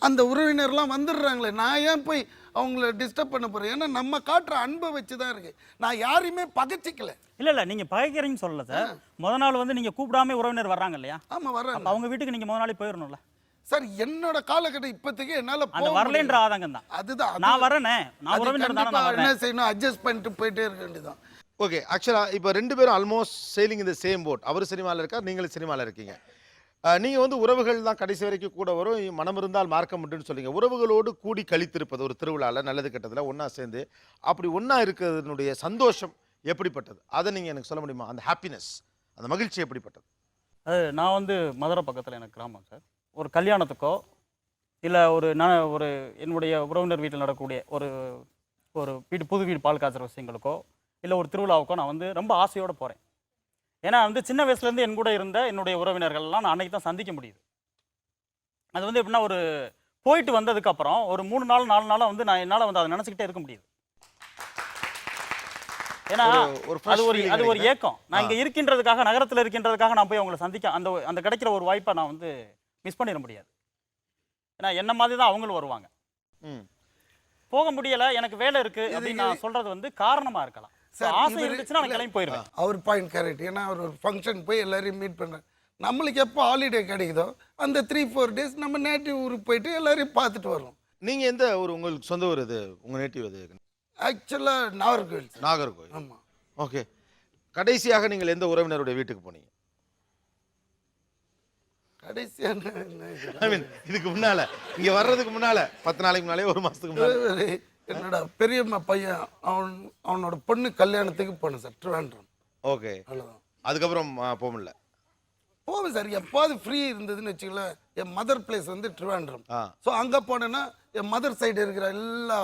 அந்த உறவினர்லாம் வந்துடுறாங்களே, நான் ஏன் போய் அவங்கள டிஸ்டர்ப் பண்ண போகிறேன்? ஏன்னா நம்ம காட்டுற அன்பை வச்சு தான் இருக்கு. நான் யாரையுமே பகைச்சிக்கல. இல்லை நீங்கள் பகைக்கிறீங்கன்னு சொல்லல சார். முதல் நாள் வந்து நீங்கள் கூப்பிடாம உறவினர் வர்றாங்க இல்லையா? ஆமாம் வர்றாங்க. அவங்க வீட்டுக்கு நீங்கள் முதல் நாளே போயிடணும்ல சார். என்னோட காலகட்டம் இப்போதைக்கு என்னால் அந்த வரலேன்ற ஆதங்கம் தான். அதுதான் நான் வரேனே, நான் உறவினர் தானே, என்ன செய்யணும், அட்ஜஸ்ட் பண்ணிட்டு போயிட்டே இருக்க வேண்டியதான். ஓகே, ஆக்சுவலாக இப்போ 2 பேரும் ஆல்மோஸ்ட் சேலிங் இந்த சேம் போட். அவர் சினிமாவில் இருக்கார், நீங்களும் சினிமாவில் இருக்கீங்க. நீங்கள் வந்து உறவுகள் தான் கடைசி வரைக்கும் கூட வரும், மனம் இருந்தால் மார்க்கம் உண்டுன்னு சொல்லிங்க. உறவுகளோடு கூடி கழித்திருப்பது ஒரு திருவிழாவில் நல்லது கெட்டதில் ஒன்றா சேர்ந்து அப்படி ஒன்றா இருக்கிறதுனுடைய சந்தோஷம் எப்படிப்பட்டது? அதை நீங்கள் எனக்கு சொல்ல முடியுமா? அந்த ஹாப்பினஸ், அந்த மகிழ்ச்சி எப்படிப்பட்டது? அது நான் வந்து மதுரை பக்கத்தில் எனக்கு கிராமம் சார். ஒரு கல்யாணத்துக்கோ இல்லை ஒரு என்னுடைய உறவினர் வீட்டில் நடக்கக்கூடிய ஒரு புது வீடு பால் காய்ச்சற விஷயங்களுக்கோ இல்லை ஒரு திருவிழாவுக்கோ நான் வந்து ரொம்ப ஆசையோடு போகிறேன். ஏன்னா வந்து சின்ன வயசுலேருந்து என் கூட இருந்த என்னுடைய உறவினர்கள்லாம் நான் அன்றைக்கி தான் சந்திக்க முடியுது. அது வந்து எப்படின்னா ஒரு போயிட்டு வந்ததுக்கப்புறம் ஒரு 3 நாள் 4 நாளாக வந்து நான் என்னால் வந்து அதை நினச்சிக்கிட்டே இருக்க முடியுது. ஏன்னா அது ஒரு ஏக்கம். நான் இங்கே இருக்கின்றதுக்காக, நகரத்தில் இருக்கின்றதுக்காக நான் போய் அவங்களை சந்திக்க அந்த கிடைக்கிற ஒரு வாய்ப்பை நான் வந்து மிஸ் பண்ணிட முடியாது. ஏன்னா என்ன மாதிரி தான் அவங்களும் வருவாங்க. போக முடியலை, எனக்கு வேலை இருக்குது அப்படின்னு நான் சொல்கிறது வந்து காரணமாக இருக்கலாம். ஆசை இருந்துச்சுன்னா நான் கிளம்பி போயிடுவேன். அவர் பாயிண்ட் கரெக்ட். ஏன்னா அவர் ஒரு ஃபங்க்ஷன் போய் எல்லாரையும் மீட் பண்ணுறேன். நம்மளுக்கு எப்போ ஹாலிடே கிடைக்குதோ அந்த 3-4 டேஸ் நம்ம நேட்டிவ் ஊருக்கு போயிட்டு எல்லாரையும் பார்த்துட்டு வரோம். நீங்கள் எந்த ஊர், உங்களுக்கு சொந்த ஊர் இது, உங்கள் நேட்டிவ் இது? ஆக்சுவலாக நாகர்கோவில். நாகர்கோவில். ஆமாம். ஓகே. கடைசியாக நீங்கள் எந்த உறவினருடைய வீட்டுக்கு போனீங்க? கடைசியாக ஐ மீன் இதுக்கு முன்னால், இங்கே வர்றதுக்கு முன்னால் 10 நாளைக்கு முன்னாலே, 1 மாதத்துக்கு முன்னாலே என்னோட பெரியம்மா பையன் அவனோட பொண்ணு கல்யாணத்துக்கு போனேன் சார், ட்ரிவாண்ட்ரம். ஓகே, அதுக்கப்புறம் போக முடியல. போவேன் சார், எப்போது ஃப்ரீ இருந்ததுன்னு வச்சுக்கல. என் மதர் பிளேஸ் வந்து ட்ரிவாண்ட்ரம். ஸோ அங்கே போனேன்னா என் மதர் சைடு இருக்கிற எல்லா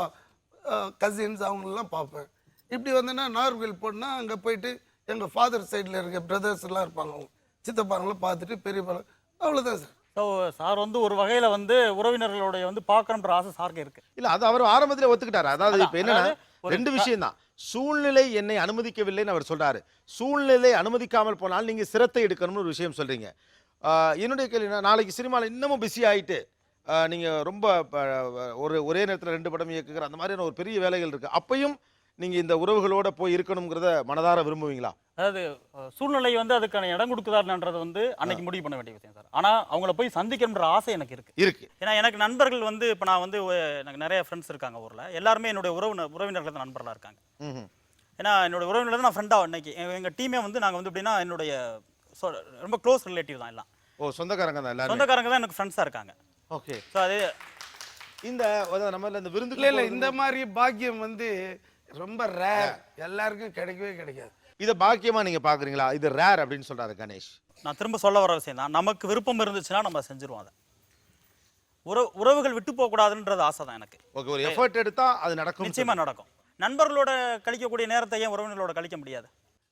கசின்ஸ் அவங்களெல்லாம் பார்ப்பேன். இப்படி வந்தேன்னா நாகர்கோவில் போனால் அங்கே போயிட்டு எங்கள் ஃபாதர் சைடில் இருக்க பிரதர்ஸ் எல்லாம் இருப்பாங்க, அவங்க சித்தப்பாங்களாம் பார்த்துட்டு பெரியப்பா, அவ்வளோதான் சார். ஸோ சார் வந்து ஒரு வகையில் வந்து உறவினர்களுடைய வந்து பார்க்கணுன்ற ஆசை சாருக்கு இருக்கு. இல்லை, அது அவர் ஆரம்பத்தில் ஒத்துக்கிட்டாரு. அதாவது இப்போ என்னன்னா 2 விஷயம் தான். சூழ்நிலை என்னை அனுமதிக்கவில்லைன்னு அவர் சொல்றாரு. சூழ்நிலை அனுமதிக்காமல் போனால் நீங்கள் சிரத்தை எடுக்கணும்னு ஒரு விஷயம் சொல்றீங்க. என்னுடைய கேள்வி, நாளைக்கு சினிமாவில் இன்னமும் பிஸி ஆகிட்டு நீங்கள் ரொம்ப ஒரே நேரத்தில் 2 படம் இயக்குகிற அந்த மாதிரியான ஒரு பெரிய வேலைகள் இருக்குது, அப்பையும் நீங்கள் இந்த உறவுகளோட போய் இருக்கணுங்கிறத மனதார விரும்புவீங்களா? அதாவது சூழ்நிலை வந்து அதுக்கான இடம் கொடுக்குதாருன்றது வந்து அன்னைக்கு முடிவு பண்ண வேண்டிய விஷயம் சார். ஆனால் அவங்கள போய் சந்திக்கணுன்ற ஆசை எனக்கு இருக்கு. ஏன்னா எனக்கு நண்பர்கள் வந்து இப்போ நான் வந்து எனக்கு நிறைய ஃப்ரெண்ட்ஸ் இருக்காங்க ஊரில். எல்லாருமே என்னுடைய உறவினர்கள் தான் நண்பர்களாக இருக்காங்க. ஏன்னா என்னோட உறவினர் தான் நான் ஃப்ரெண்டாக இன்னைக்கு எங்கள் டீமே வந்து நாங்கள் வந்து எப்படின்னா என்னுடைய ரொம்ப க்ளோஸ் ரிலேட்டிவ் தான் எல்லாம். சொந்தக்காரங்க தான், சொந்தக்காரங்க தான் எனக்கு ஃப்ரெண்ட்ஸாக இருக்காங்க. ஓகே. ஸோ அது இந்த நம்ம இந்த விருந்து இல்லை இந்த மாதிரி பாக்கியம் வந்து ரொம்ப ரேர், எல்லாருக்கும் கிடைக்கவே கிடைக்காது. இதை பாக்கியமா நீங்க பாக்குறீங்களா? இது ரேர் அப்படின்னு சொல்றாரு கணேஷ். நான் திரும்ப சொல்ல வர விஷயம் தான், நமக்கு விருப்பம் இருந்துச்சுன்னா நம்ம செஞ்சுருவோம். அதை உறவுகள் விட்டு போகக்கூடாதுன்றது ஆசை தான் எனக்கு. ஓகே, ஒரு எஃபர்ட் எடுத்தா அது நடக்கும், நிச்சயமா நடக்கும். நண்பர்களோட கழிக்கக்கூடிய நேரத்தை ஏன் உறவினர்களோட கழிக்க முடியாது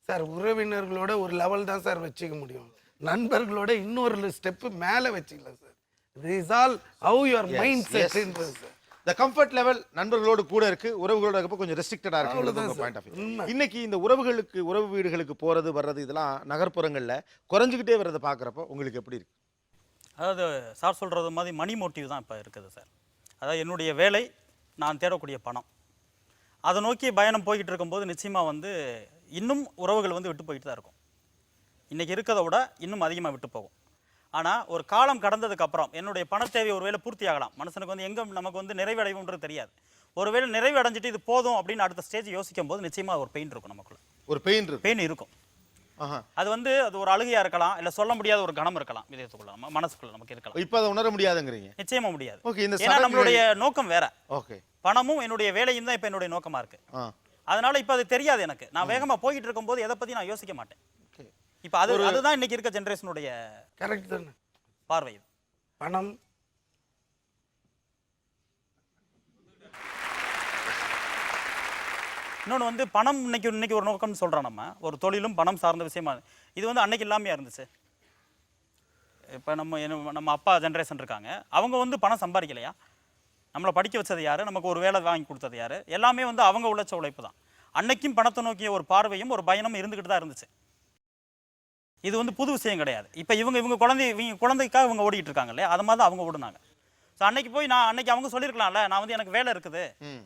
சார்? உறவினர்களோட ஒரு லெவல் தான் சார் வச்சுக்க முடியும், நண்பர்களோட இன்னொரு ஸ்டெப்பு மேலே வச்சுக்கலாம் sir. This all how your mind செட்ன்றது சார். the comfort level நண்பர்களோடு கூட இருக்கு, உறவுகளோட இருக்கப்ப கொஞ்சம் ரெஸ்ட்ரிக்டடா இருக்கு பாயிண்ட் ஆஃப் வியூ. இன்னைக்கு இந்த உறவு வீடுகளுக்கு போறது வர்றது இதெல்லாம் நகர்ப்புறங்கள்ல குறைஞ்சிக்கிட்டே வர்றதை பார்க்குறப்போ உங்களுக்கு எப்படி இருக்கு? அதாவது சார் சொல்கிறது மாதிரி மணி மோட்டிவ் தான் இப்போ இருக்குது சார். அதாவது என்னுடைய வேலை, நான் தேடக்கூடிய பணம், அதை நோக்கி பயணம் போய்கிட்டு இருக்கும்போது நிச்சயமாக இன்னும் உறவுகள் விட்டு போயிட்டு தான் இருக்கும். இன்றைக்கி இருக்கிறத விட இன்னும் அதிகமாக விட்டு போகும். ஆனால் ஒரு காலம் கடந்ததுக்கப்புறம் என்னுடைய பண தேவை ஒருவேளை பூர்த்தி ஆகலாம். மனுஷனுக்கு எங்கே நமக்கு நிறைவடைவுன்றது தெரியாது. ஒருவேளை நிறைவு அடைஞ்சிட்டு இது போதும் அப்படின்னு அடுத்த ஸ்டேஜ் யோசிக்கும் போது நிச்சயமாக ஒரு பெயின் இருக்கும், நமக்குள்ள ஒரு பெயின் இருக்கும். அது அது ஒரு அழுகையா இருக்கலாம், இல்ல சொல்ல முடியாத ஒரு கணம் இருக்கலாம், இதயத்துக்குள்ள மனசுக்குள்ள நமக்கு இருக்கலாம். இப்போ அதை உணர முடியாதுங்கிறீங்க? நிச்சயமா முடியாது. ஓகே, இந்த ஏன்னா நம்மளுடைய நோக்கம் வேற. ஓகே, பணமும் என்னுடைய வேலையும் தான் இப்போ என்னுடைய நோக்கமா இருக்கு. அதனால இப்போ அது தெரியாது எனக்கு. நான் வேகமா போயிட்டு இருக்கும்போது எதை பத்தி நான் யோசிக்க மாட்டேன். இப்போ அதுதான் இன்னைக்கு இருக்க ஜெனரேஷனுடைய கரெக்ட் தானே பார்வை. பணம் இன்னொன்று பணம் இன்னைக்கு ஒரு நோக்கம்னு சொல்கிறோம். நம்ம ஒரு தொழிலும் பணம் சார்ந்த விஷயமா இது அன்னைக்கு இல்லாமையா இருந்துச்சு. இப்போ நம்ம அப்பா ஜென்ரேஷன் இருக்காங்க, அவங்க பணம் சம்பாதிக்கலையா? நம்மளை படிக்க வச்சது யார்? நமக்கு ஒரு வேலை வாங்கி கொடுத்தது யார்? எல்லாமே அவங்க உழைச்ச உழைப்பு தான். அன்னைக்கும் பணத்தை நோக்கிய ஒரு பார்வையும் ஒரு பயணமும் இருந்துக்கிட்டு தான் இருந்துச்சு. இது புது விஷயம் கிடையாது. இப்போ இவங்க குழந்தைக்காக இவங்க ஓடிட்டு இருக்காங்க இல்லையா, அது மாதிரி தான் அவங்க ஓடுனாங்க. ஸோ அன்னைக்கு அவங்க சொல்லியிருக்கலாம்ல, நான் எனக்கு வேலை இருக்குது,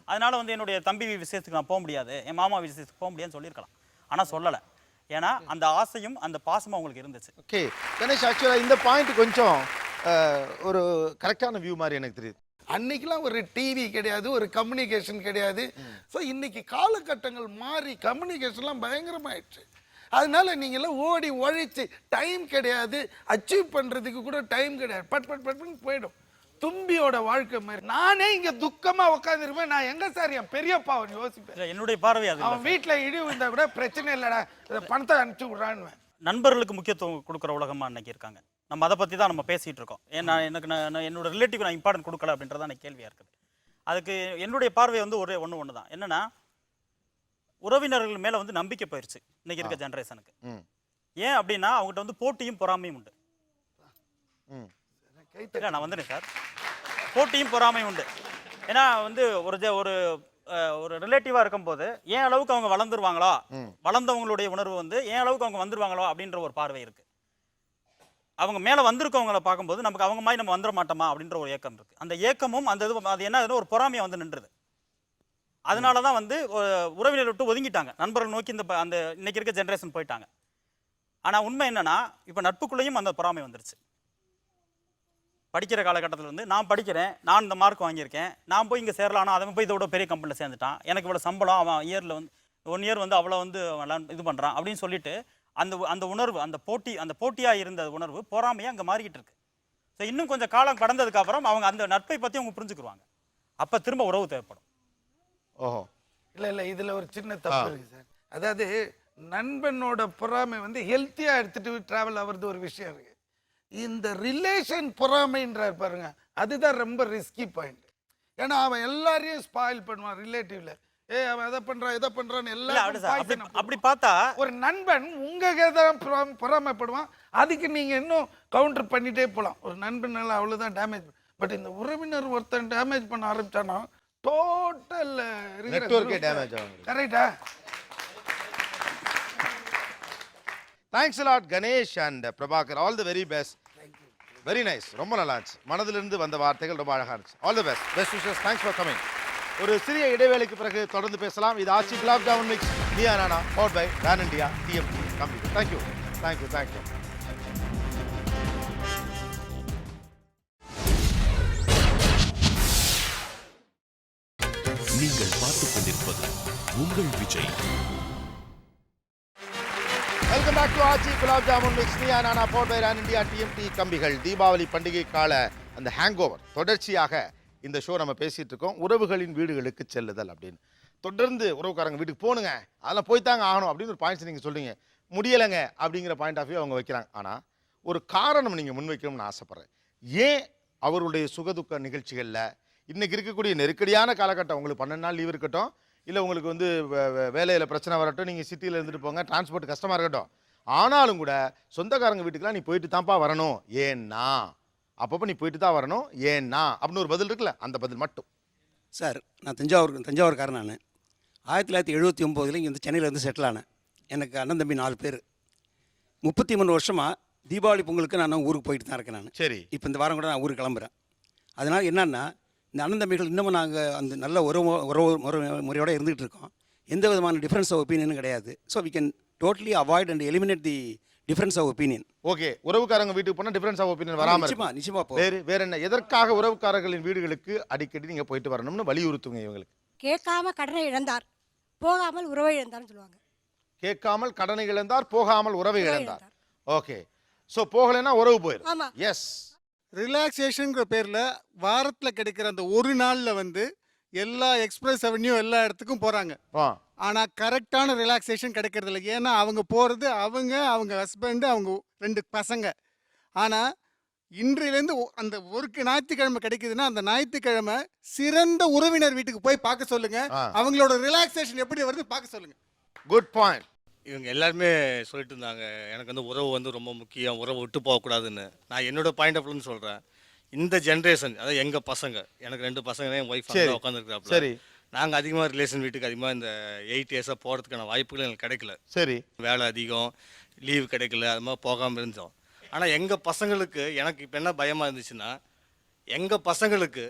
அதனால என்னுடைய தம்பி விஷயத்துக்கு நான் போக முடியாது, என் மாமா விஷயத்துக்கு போக முடியாதுன்னு சொல்லியிருக்கலாம். ஆனால் சொல்லலை. ஏன்னா அந்த ஆசையும் அந்த பாசமும் அவங்களுக்கு இருந்துச்சு. ஓகே கணேஷ், ஆக்சுவலாக இந்த பாயிண்ட் கொஞ்சம் ஒரு கரெக்டான வியூ மாதிரி எனக்கு தெரியுது. அன்னைக்கெல்லாம் ஒரு டிவி கிடையாது, ஒரு கம்யூனிகேஷன் கிடையாது. ஸோ இன்னைக்கு காலகட்டங்கள் மாறி கம்யூனிகேஷன்லாம் பயங்கரமாயிடுச்சு. அதனால நீங்களாம் ஓடி உழைச்சி டைம் கிடையாது, அச்சீவ் பண்ணுறதுக்கு கூட டைம் கிடையாது, பட் போயிடும். தும்பியோட வாழ்க்கை மாதிரி நானே இங்க துக்கமா உட்காந்துருப்பேன். நான் எங்க சார் என் பெரியப்பாவன் யோசிப்பேன். என்னுடைய பார்வை அது. அவன் வீட்டில் இடி விழுந்தா கூட பிரச்சனை இல்லைடா, பணத்தை அனுப்பிச்சு விடுறான்னு. நண்பர்களுக்கு முக்கியத்துவம் கொடுக்குற உலகமா அன்னைக்கு இருக்காங்க. நம்ம அதை பற்றி தான் நம்ம பேசிகிட்டு இருக்கோம். ஏன்னா நான் என்னோட ரிலேட்டிவ் நான் இம்பார்ட்டன்ட் கொடுக்கல அப்படின்றதான் எனக்கு கேள்வியாக இருக்குது. அதுக்கு என்னுடைய பார்வை ஒன்று தான். என்னென்னா உறவினர்கள் மேலே நம்பிக்கை போயிடுச்சு இன்னைக்கு இருக்க ஜென்ரேஷனுக்கு. ஏன் அப்படின்னா அவங்ககிட்ட போட்டியும் பொறாமையும் உண்டு. நான் வந்துட்டேன் சார். போட்டியும் பொறாமையும் உண்டு. ஏன்னா ஒரு ரிலேட்டிவாக இருக்கும்போது ஏன் அளவுக்கு அவங்க வளர்ந்துருவாங்களா, வளர்ந்தவங்களுடைய உணர்வு ஏன் அளவுக்கு அவங்க வந்துருவாங்களோ அப்படின்ற ஒரு பார்வை இருக்குது. அவங்க மேலே வந்திருக்கவங்களை பார்க்கும்போது நமக்கு அவங்க மாதிரி நம்ம வந்துட மாட்டோமா அப்படின்ற ஒரு ஏக்கம் இருக்குது. அந்த ஏக்கமும் அது என்ன ஒரு பொறாமையை நின்றுது. அதனால தான் உறவினர் விட்டு ஒதுங்கிட்டாங்க, நண்பர்கள் நோக்கி அந்த இன்னைக்கு இருக்க ஜென்ரேஷன் போயிட்டாங்க. ஆனால் உண்மை என்னன்னா இப்போ நட்புக்குள்ளேயும் அந்த பொறாமை வந்துருச்சு. படிக்கிற காலகட்டத்தில் நான் படிக்கிறேன், நான் இந்த மார்க் வாங்கியிருக்கேன், நான் போய் இங்கே சேரலாம், அவன் போய் இதோட பெரிய கம்பெனியில் சேர்ந்துட்டான், எனக்கு இவ்வளோ சம்பளம், அவன் இயரில் 1 இயர் அவ்வளோ இது பண்ணுறான் அப்படின்னு சொல்லிட்டு அந்த உணர்வு, அந்த போட்டியாக இருந்த உணர்வு பொறாமையாக அங்கே மாறிக்கிட்டு இருக்கு. ஸோ இன்னும் கொஞ்சம் காலம் கடந்ததுக்கப்புறம் அவங்க அந்த நட்பை பற்றி அவங்க புரிஞ்சுக்குருவாங்க. அப்போ திரும்ப உறவு தேவைப்படும். ஓஹோ, இல்லை இதில் ஒரு சின்ன தப்பு இருக்குது சார். அதாவது நண்பனோட பொறாமை ஹெல்த்தியாக எடுத்துகிட்டு ட்ராவல் ஆகிறது ஒரு விஷயம் இருக்குது. இந்த ரிலேஷன் பொறாமைன்றார் பாருங்க, அதுதான் ரொம்ப ரிஸ்கி பாயிண்ட். ஏன்னா அவன் எல்லாரையும் ஸ்பாயில் பண்ணுவான் ரிலேட்டிவ்ல. அவன் எதை பண்றான் எதை பண்றான்னு எல்லாம் அப்படி பார்த்தா ஒரு நண்பன் உங்கதான் பொறாமைப்படுவான். அதுக்கு நீங்க இன்னும் கவுண்டர் பண்ணிட்டே போகலாம். ஒரு நண்பனால அவ்வளவுதான் டேமேஜ். பட் இந்த உறவினர் ஒருத்தன் டேமேஜ் பண்ண ஆரம்பிச்சானா டோட்டல் நெட்வொர்க்கே டேமேஜ் ஆகும். கரெக்டா? Thanks a lot Ganesh and Prabhakar. All the very best. Very nice, ரொம்ப நல்லா இருந்துச்சு. மனதிலிருந்து வந்த வார்த்தைகள் ரொம்ப அழகாக இருந்துச்சு. All the best, best wishes. Thanks for coming. ஒரு சிறிய இடைவேளைக்கு பிறகு தொடர்ந்து பேசலாம். இது Aachi gulab jamun mix Neeya Naana powered by வேன் இண்டியா டிஎம்டி கம்ப்யூட்டர். தேங்க்யூ. நீங்கள் பார்த்துக் கொண்டிருப்பது உங்கள் Vijay. Welcome back to Aachi gulab jamun mix Neeya Naana powered by வேன் இண்டியா டிஎம்டி கம்பிகள். தீபாவளி பண்டிகை கால அந்த ஹேங் ஓவர் தொடர்ச்சியாக இந்த ஷோ நம்ம பேசிட்டு இருக்கோம். உறவுகளின் வீடுகளுக்கு செல்லுதல் அப்படின்னு தொடர்ந்து உறவுக்காரங்க வீட்டுக்கு போகணுங்க, அதெல்லாம் போய்த்தாங்க ஆகணும் அப்படின்னு ஒரு பாயிண்ட்ஸ் நீங்கள் சொல்றீங்க. முடியலைங்க அப்படிங்கிற பாயிண்ட் ஆஃப் வியூ அவங்க வைக்கிறாங்க. ஆனால் ஒரு காரணம் நீங்கள் முன்வைக்கணும்னு ஆசைப்பட்றேன். ஏன் அவருடைய சுகதுக்க நிகழ்ச்சிகளில் இன்றைக்கி இருக்கக்கூடிய நெருக்கடியான காலகட்டம், உங்களுக்கு 12 நாள் லீவ் இருக்கட்டும், இல்லை உங்களுக்கு வந்து வேலையில் பிரச்சனை வரட்டும், நீங்கள் சிட்டியில் இருந்துட்டு போங்க, டிரான்ஸ்போர்ட் கஷ்டமாக இருக்கட்டும், ஆனாலும் கூட சொந்தக்காரங்க வீட்டுக்கெலாம் நீ போயிட்டு தான்ப்பா வரணும், ஏன்னா அப்பப்போ நீ போயிட்டு தான் வரணும், ஏன்னா அப்படின்னு ஒரு பதில் இருக்குல்ல, அந்த பதில் மட்டும். சார், நான் தஞ்சாவூர்காரன். நான் 1979 இங்கே வந்து சென்னையில் வந்து செட்டில் ஆனேன். எனக்கு அண்ணன் தம்பி 4 பேர். 33 வருஷமாக தீபாவளி பொங்கலுக்கு நான் ஊருக்கு போயிட்டு தான் இருக்கேன். நான் சரி, இப்போ இந்த வாரம் கூட நான் ஊருக்கு கிளம்புறேன். அதனால் என்னன்னா, இந்த அண்ணன் தம்பிகள் இன்னமும் நாங்கள் அந்த நல்ல முறையோடு இருந்துகிட்டு இருக்கோம். எந்த விதமான டிஃப்ரென்ஸ் ஆஃப் ஒப்பீனியனும் கிடையாது. So we can totally avoid and eliminate the difference of opinion. Okay, உறவுக்காரங்க வீட்டுக்கு போனால் டிஃப்ரென்ஸ் ஆஃப் ஒப்பீனியன் வராமல் நிச்சயமா வேற என்ன, எதற்காக உறவுக்காரர்களின் வீடுகளுக்கு அடிக்கடி நீங்கள் போயிட்டு வரணும்னு வலியுறுத்துங்க இவங்களுக்கு? கேட்காம கடனை இழந்தார், போகாமல் உறவை இழந்தார்னு சொல்லுவாங்க. கேட்காமல் கடனை இழந்தார், போகாமல் உறவை இழந்தார். ஓகே, ஸோ போகலைன்னா உறவு போயிடும். ஆமாம். எஸ், ரிலாக்ஸேஷனுங்கிற பேரில் வாரத்தில் கிடைக்கிற அந்த ஒரு நாளில் வந்து எல்லா எக்ஸ்பிரஸ் அவென்யூ எல்லா இடத்துக்கும் போகிறாங்க. ஆனால் கரெக்டான ரிலாக்ஸேஷன் கிடைக்கிறது இல்லை. ஏன்னா அவங்க போகிறது அவங்க ஹஸ்பண்டு, அவங்க 2 பசங்க. ஆனால் இன்றையிலேருந்து அந்த ஒரு ஞாயிற்றுக்கிழமை கிடைக்குதுன்னா அந்த ஞாயிற்றுக்கிழமை சிறந்த உறவினர் வீட்டுக்கு போய் பார்க்க சொல்லுங்க. அவங்களோட ரிலாக்ஸேஷன் எப்படி வருது பார்க்க சொல்லுங்க. Good point. இவங்க எல்லாருமே சொல்லிட்டு இருந்தாங்க, எனக்கு வந்து உறவு வந்து ரொம்ப முக்கியம், உறவு விட்டு போகக்கூடாதுன்னு. நான் என்னோட பாயிண்ட் ஆஃப் வியூன்னு சொல்கிறேன். இந்த ஜென்ரேஷன், அதாவது எங்கள் பசங்க, எனக்கு 2 பசங்க தான், என் ஒய்ஃப் உட்காந்துருக்குறாப்புல. சரி, நாங்கள் அதிகமாக ரிலேஷன் வீட்டுக்கு அதிகமாக இந்த 8 இயர்ஸாக போகிறதுக்கான வாய்ப்புகள் எங்களுக்கு கிடைக்கல. சரி, வேலை அதிகம், லீவு கிடைக்கல, அது மாதிரி போகாமல் இருந்தோம். ஆனால் எங்கள் பசங்களுக்கு எனக்கு இப்போ என்ன பயமாக இருந்துச்சுன்னா, எங்கள் பசங்களுக்கு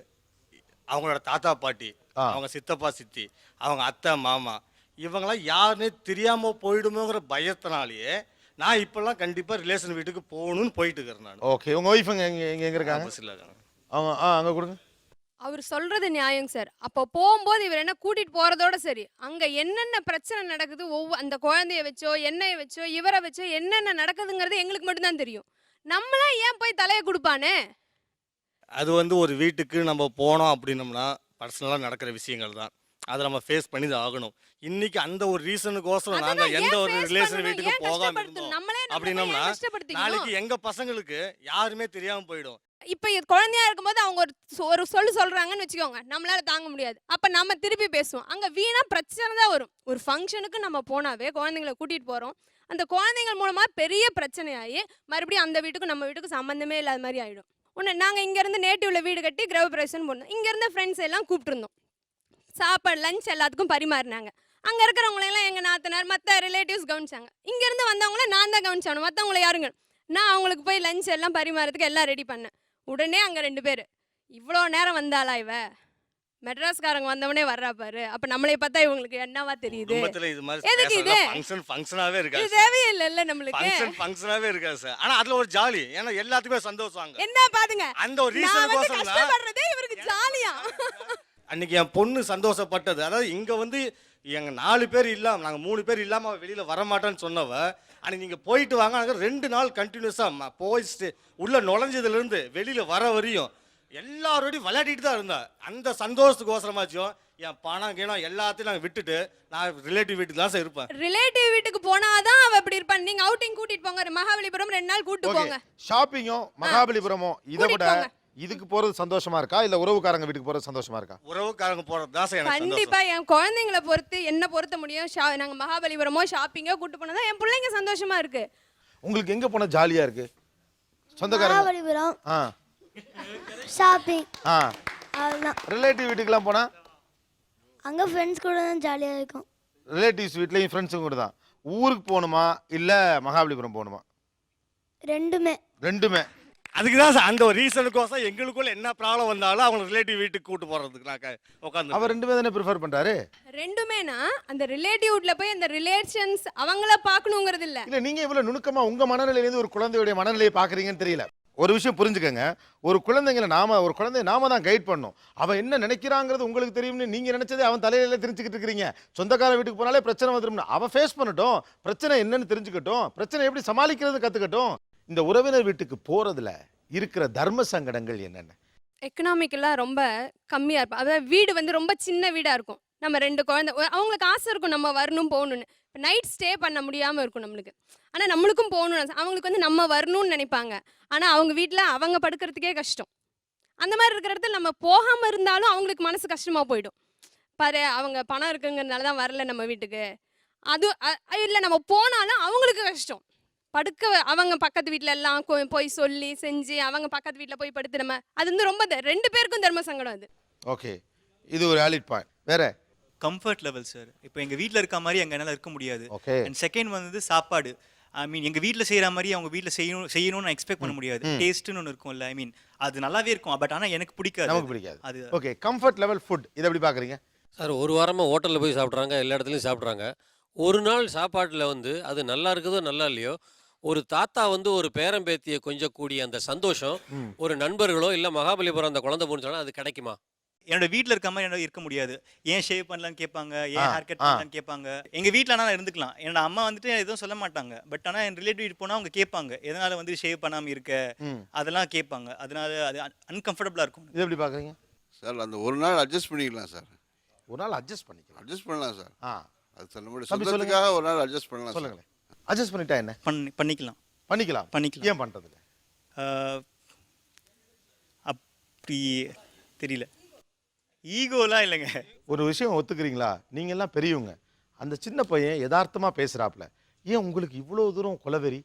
அவங்களோட தாத்தா பாட்டி, அவங்க சித்தப்பா சித்தி, அவங்க அத்தை மாமா, இவங்களாம் யாருன்னே தெரியாமல் போயிடுமோங்கிற பயத்தினாலேயே நான் இப்போல்லாம் கண்டிப்பாக ரிலேஷன் வீட்டுக்கு போகணும்னு போயிட்டு இருக்கிறேன் நான். ஓகே, உங்கள் ஒய்ஃப் எங்கே இருக்காங்க? பஸ்ஸில் இருக்காங்க. அவங்க அங்கே கொடுங்க. அவர் சொல்றது நியாயங்க சார். அப்போ போகும்போது இவர் என்ன கூட்டிட்டு போறதோட சரி, அங்க என்னென்ன பிரச்சனை நடக்குது, அந்த குழந்தைய வச்சோ என்னைய வச்சோ இவரை வச்சோ என்னென்ன நடக்குதுங்கிறது எங்களுக்கு மட்டும்தான் தெரியும். நம்மளா ஏன் போய் தலையை கொடுப்பானே? அது வந்து ஒரு வீட்டுக்கு நம்ம போனோம் அப்படின்னோம்னா பர்சனலாக நடக்கிற விஷயங்கள் தான், அதை நம்ம ஃபேஸ் பண்ணி தான் ஆகணும். இன்னைக்கு அந்த ஒரு ரீசனுக்கோசரம் நாங்கள் எந்த ஒரு ரிலேஷன் வீட்டுக்கு போகாம இருந்தோம் அப்படின்னோம்னா நாளைக்கு எங்க பசங்களுக்கு யாருமே தெரியாம போயிடும். இப்ப குழந்தையா இருக்கும்போது அவங்க ஒரு சொல்றாங்கன்னு வச்சுக்கோங்க, நம்மளால தாங்க முடியாது. அப்ப நம்ம திருப்பி பேசுவோம், அங்க வீணா பிரச்சனை தான் வரும். ஒரு ஃபங்க்ஷனுக்கு நம்ம போனாவே குழந்தைங்களை கூட்டிட்டு போறோம், அந்த குழந்தைகள் மூலமா பெரிய பிரச்சனையாகி மறுபடியும் அந்த வீட்டுக்கும் நம்ம வீட்டுக்கும் சம்மந்தமே இல்லாத மாதிரி ஆயிடும். ஒன்று, நாங்கள் இங்கேருந்து நேட்டிவ்ல வீடு கட்டி கிரகப்பிரவேசம் போனோம். இங்கேருந்து ஃப்ரெண்ட்ஸ் எல்லாம் கூப்பிட்டுருந்தோம், சாப்பாடு லஞ்ச் எல்லாத்துக்கும் பரிமாறினாங்க. அங்கே இருக்கிறவங்களெல்லாம் எங்கள் நாத்தனார் மற்ற ரிலேட்டிவ்ஸ் கவனிச்சாங்க. இங்கேருந்து வந்தவங்கள நான் தான் கவனிச்சானு, மற்றவங்கள யாருங்க. நான் அவங்களுக்கு போய் லஞ்ச் எல்லாம் பரிமாறதுக்கு எல்லாம் ரெடி பண்ணேன். உடனே அங்கே 2 பேர், இவ்வளோ நேரம் வந்தாளா இவ, மெட்ராஸ்காரங்க வந்தவனே வர்றா பாரு, அப்ப நம்மளை பார்த்தா இவங்களுக்கு என்னவா தெரியுது? எதுக்கு இது ஃபங்க்ஷனாவே இருக்காது, இது தேவையே இல்ல நம்மளுக்கு. ஃபங்க்ஷனாவே இருக்காது சார். ஆனா அதுல ஒரு ஜாலி, ஏன்னா எல்லாத்துக்குமே சந்தோஷம். என்ன பாருங்க, அந்த ஒரு ரீசனுக்கோசரம் கஷ்டப்படுறதே இவருக்கு ஜாலியா. அன்னைக்கு என் பொண்ணு சந்தோஷப்பட்டது, அதாவது இங்க வந்து எங்க 4 பேர் இல்லாம, நாங்க 3 பேர் இல்லாம வெளியில வரமாட்டேன்னு சொன்னவ, அன்னைக்கு நீங்க போயிட்டு வாங்க, 2 நாள் கண்டினியூஸா போயிட்டு உள்ள நுழைஞ்சதுல இருந்து வெளியில வர வரையும் எல்லாரோடையும் விளையாடிட்டு தான் இருந்தா. அந்த சந்தோஷத்துக்கோசரமாச்சும் என் பணம் கீணம் எல்லாத்தையும் நாங்கள் விட்டுட்டு நான் ரிலேட்டிவ் வீட்டுக்கு தான் சார் இருப்பேன். ரிலேட்டிவ் வீட்டுக்கு போனாதான் அவ அப்படி இருப்பான். நீங்க அவுட்டிங் கூட்டிட்டு போங்க, மகாபலிபுரம் 2 நாள் கூட்டிட்டு போங்க. ஷாப்பிங்கோ மகாபலிபுரமோ இதை விட இதுக்கு போறது சந்தோஷமா இருக்கா, இல்ல உறவுக்காரங்க வீட்டுக்கு போறது சந்தோஷமா இருக்கா? உறவுக்காரங்க போறது தான் சார் எனக்கு கண்டிப்பா. என் குழந்தைங்களை பொறுத்து என்ன பொறுத்த முடியும், நாங்க மகாபலிபுரமோ ஷாப்பிங்கோ கூட்டு போனா என் பிள்ளைங்க சந்தோஷமா இருக்கு. உங்களுக்கு எங்க போனா ஜாலியா இருக்கு? சொந்தக்காரங்க மகாபலிபுரம், ஷாப்பிங், அவ்வளவுதான். ரிலேட்டிவ் வீட்டுக்குலாம் போனா அங்க ஃப்ரெண்ட்ஸ் கூட தான் ஜாலியா இருக்கும். ரிலேட்டிவ்ஸ் வீட்லயும் ஃப்ரெண்ட்ஸும் கூட தான். ஊருக்கு போகணுமா இல்ல மகாபலிபுரம் போகணுமா? ரெண்டுமே. அதுக்கு தான் சார் அந்த ஒரு ரீசனுக்கோசம் எங்களுக்குள்ள என்ன ப்ராப்ளம் வந்தாலும் அவங்க ரிலேட்டிவ் வீட்டுக்கு கூட்டு போறதுக்கு நான் உட்காந்து. அவர் 2 தானே ப்ரிஃபர் பண்றாரு. ரெண்டுமேனா அந்த ரிலேட்டிவ் வீட்ல போய் அந்த ரிலேஷன்ஸ் அவங்கள பார்க்கணும்ங்கிறது இல்ல. இல்ல, நீங்க இவ்வளவு நுணுக்கமா உங்க மனநிலையிலேருந்து ஒரு குழந்தையுடைய மனநிலையை பாக்குறீங்கன்னு தெரியல. ஒரு விஷயம் புரிஞ்சுக்கங்க, ஒரு குழந்தைங்களை ஒரு குழந்தைய நாம தான் கைட் பண்ணணும். அவன் என்ன நினைக்கிறாங்கிறது உங்களுக்கு தெரியும்னு நீங்க நினைச்சதே அவன் தலையில தெரிஞ்சுக்கிட்டு இருக்கிறீங்க. சொந்தக்கார வீட்டுக்கு போனாலே பிரச்சனை வந்துடும். அவன் ஃபேஸ் பண்ணட்டும், பிரச்சனை என்னன்னு தெரிஞ்சுக்கட்டும், பிரச்சனை எப்படி சமாளிக்கிறது கத்துக்கட்டும். இந்த உறவினர் வீட்டுக்கு போறதுல இருக்கிற தர்ம சங்கடங்கள் என்னென்ன? எக்கனாமிக்கலா ரொம்ப கம்மியா இருப்பா. அதாவது வீடு வந்து ரொம்ப சின்ன வீடா இருக்கும். நம்ம 2 குழந்தை அவங்களுக்கு ஆசை இருக்கும் நம்ம வரணும் போகணும்னு. நைட் ஸ்டே பண்ண முடியாமல் இருக்கும் நம்மளுக்கு. ஆனால் நம்மளுக்கும் போகணும்னு ஆசை. அவங்களுக்கு வந்து நம்ம வரணும்னு நினைப்பாங்க. ஆனால் அவங்க வீட்டில் அவங்க படுக்கிறதுக்கே கஷ்டம். அந்த மாதிரி இருக்கிற இடத்துல நம்ம போகாமல் இருந்தாலும் அவங்களுக்கு மனசு கஷ்டமாக போயிடும். பாரு அவங்க பணம் இருக்குங்கிறதுனால தான் வரல நம்ம வீட்டுக்கு. அது இல்லை நம்ம போனாலும் அவங்களுக்கு கஷ்டம். அவங்க பக்கத்து வீட்டில் எல்லாம் போய் சொல்லி செஞ்சு அவங்க பக்கத்து வீட்டில் போய் படுத்து நம்ம அது வந்து ரொம்ப 2 பேருக்கும் தர்ம சங்கடம் அது. ஓகே, இது ஒரு வேலிட் பாயிண்ட். வேற கம்ஃபர்ட் லெவல் சார். இப்போ எங்கள் வீட்டில் இருக்க மாதிரி எங்களால் இருக்க முடியாது. அண்ட் செகண்ட் வந்து சாப்பாடு. ஐ மீன் எங்கள் வீட்டில் செய்கிற மாதிரி அவங்க வீட்டில் செய்யணும்னு நான் எக்ஸ்பெக்ட் பண்ண முடியாது. டேஸ்ட்டுன்னு ஒன்று இருக்கும்ல. ஐ மீன் அது நல்லாவே இருக்கும். பட் ஆனால் எனக்கு பிடிக்காது. நமக்கு பிடிக்காது அது. ஓகே, கம்ஃபர்ட் லெவல் ஃபுட் இதை எப்படி பார்க்குறீங்க சார்? ஒரு வாரமாக ஹோட்டலில் போய் சாப்பிட்றாங்க, எல்லா இடத்துலையும் சாப்பிட்றாங்க. ஒரு நாள் சாப்பாட்டில் வந்து அது நல்லா இருக்குதோ நல்லா இல்லையோ, ஒரு தாத்தா வந்து ஒரு பேரம்பேத்தியை கொஞ்சக்கூடிய அந்த சந்தோஷம் ஒரு நண்பர்களோ இல்லை மகாபலிபுரம் அந்த குழந்தை போனுச்சாலும் அது கிடைக்குமா? என்னோட வீட்டில் இருக்க மாதிரி என்னால் இருக்க முடியாது. ஏன் ஷேவ் பண்ணலான்னு கேட்பாங்க, ஏன் ஹேர் கட் பண்ணலான்னு கேட்பாங்க. எங்கள் வீட்டில் ஆனால் இருந்துக்கலாம். என்னோட அம்மா வந்துட்டு எதுவும் சொல்ல மாட்டாங்க. பட் ஆனால் என் ரிலேட்டிவ் வீட்டு போனால் அவங்க கேட்பாங்க, எதனால வந்து ஷேவ் பண்ணாமல் இருக்க, அதெல்லாம் கேட்பாங்க. அதனால அது அன்கம்ஃபர்டபுளாக இருக்கும். இது எப்படி பார்க்குறீங்க சார்? அந்த ஒரு நாள் அட்ஜஸ்ட் பண்ணிக்கலாம் சார். ஒரு நாள் அட்ஜஸ்ட் பண்ணலாம் சார். அது தம்பி சொன்னதுக்காக ஒரு நாள் அட்ஜஸ்ட் பண்ணலாம். சொல்லுங்களேன். அட்ஜஸ்ட் பண்ணிட்டா என்ன? பண்ணிக்கலாம். ஏன் பண்ணுறது இல்லை? அப்படி தெரியல. ஈகோலாம் இல்லைங்க. ஒரு விஷயம் ஒத்துக்கிறீங்களா? நீங்கள்லாம் பெரியவங்க. அந்த சின்ன பையன் யதார்த்தமாக பேசுகிறாப்புல, ஏன் உங்களுக்கு இவ்வளோ தூரம் கொலவெறி?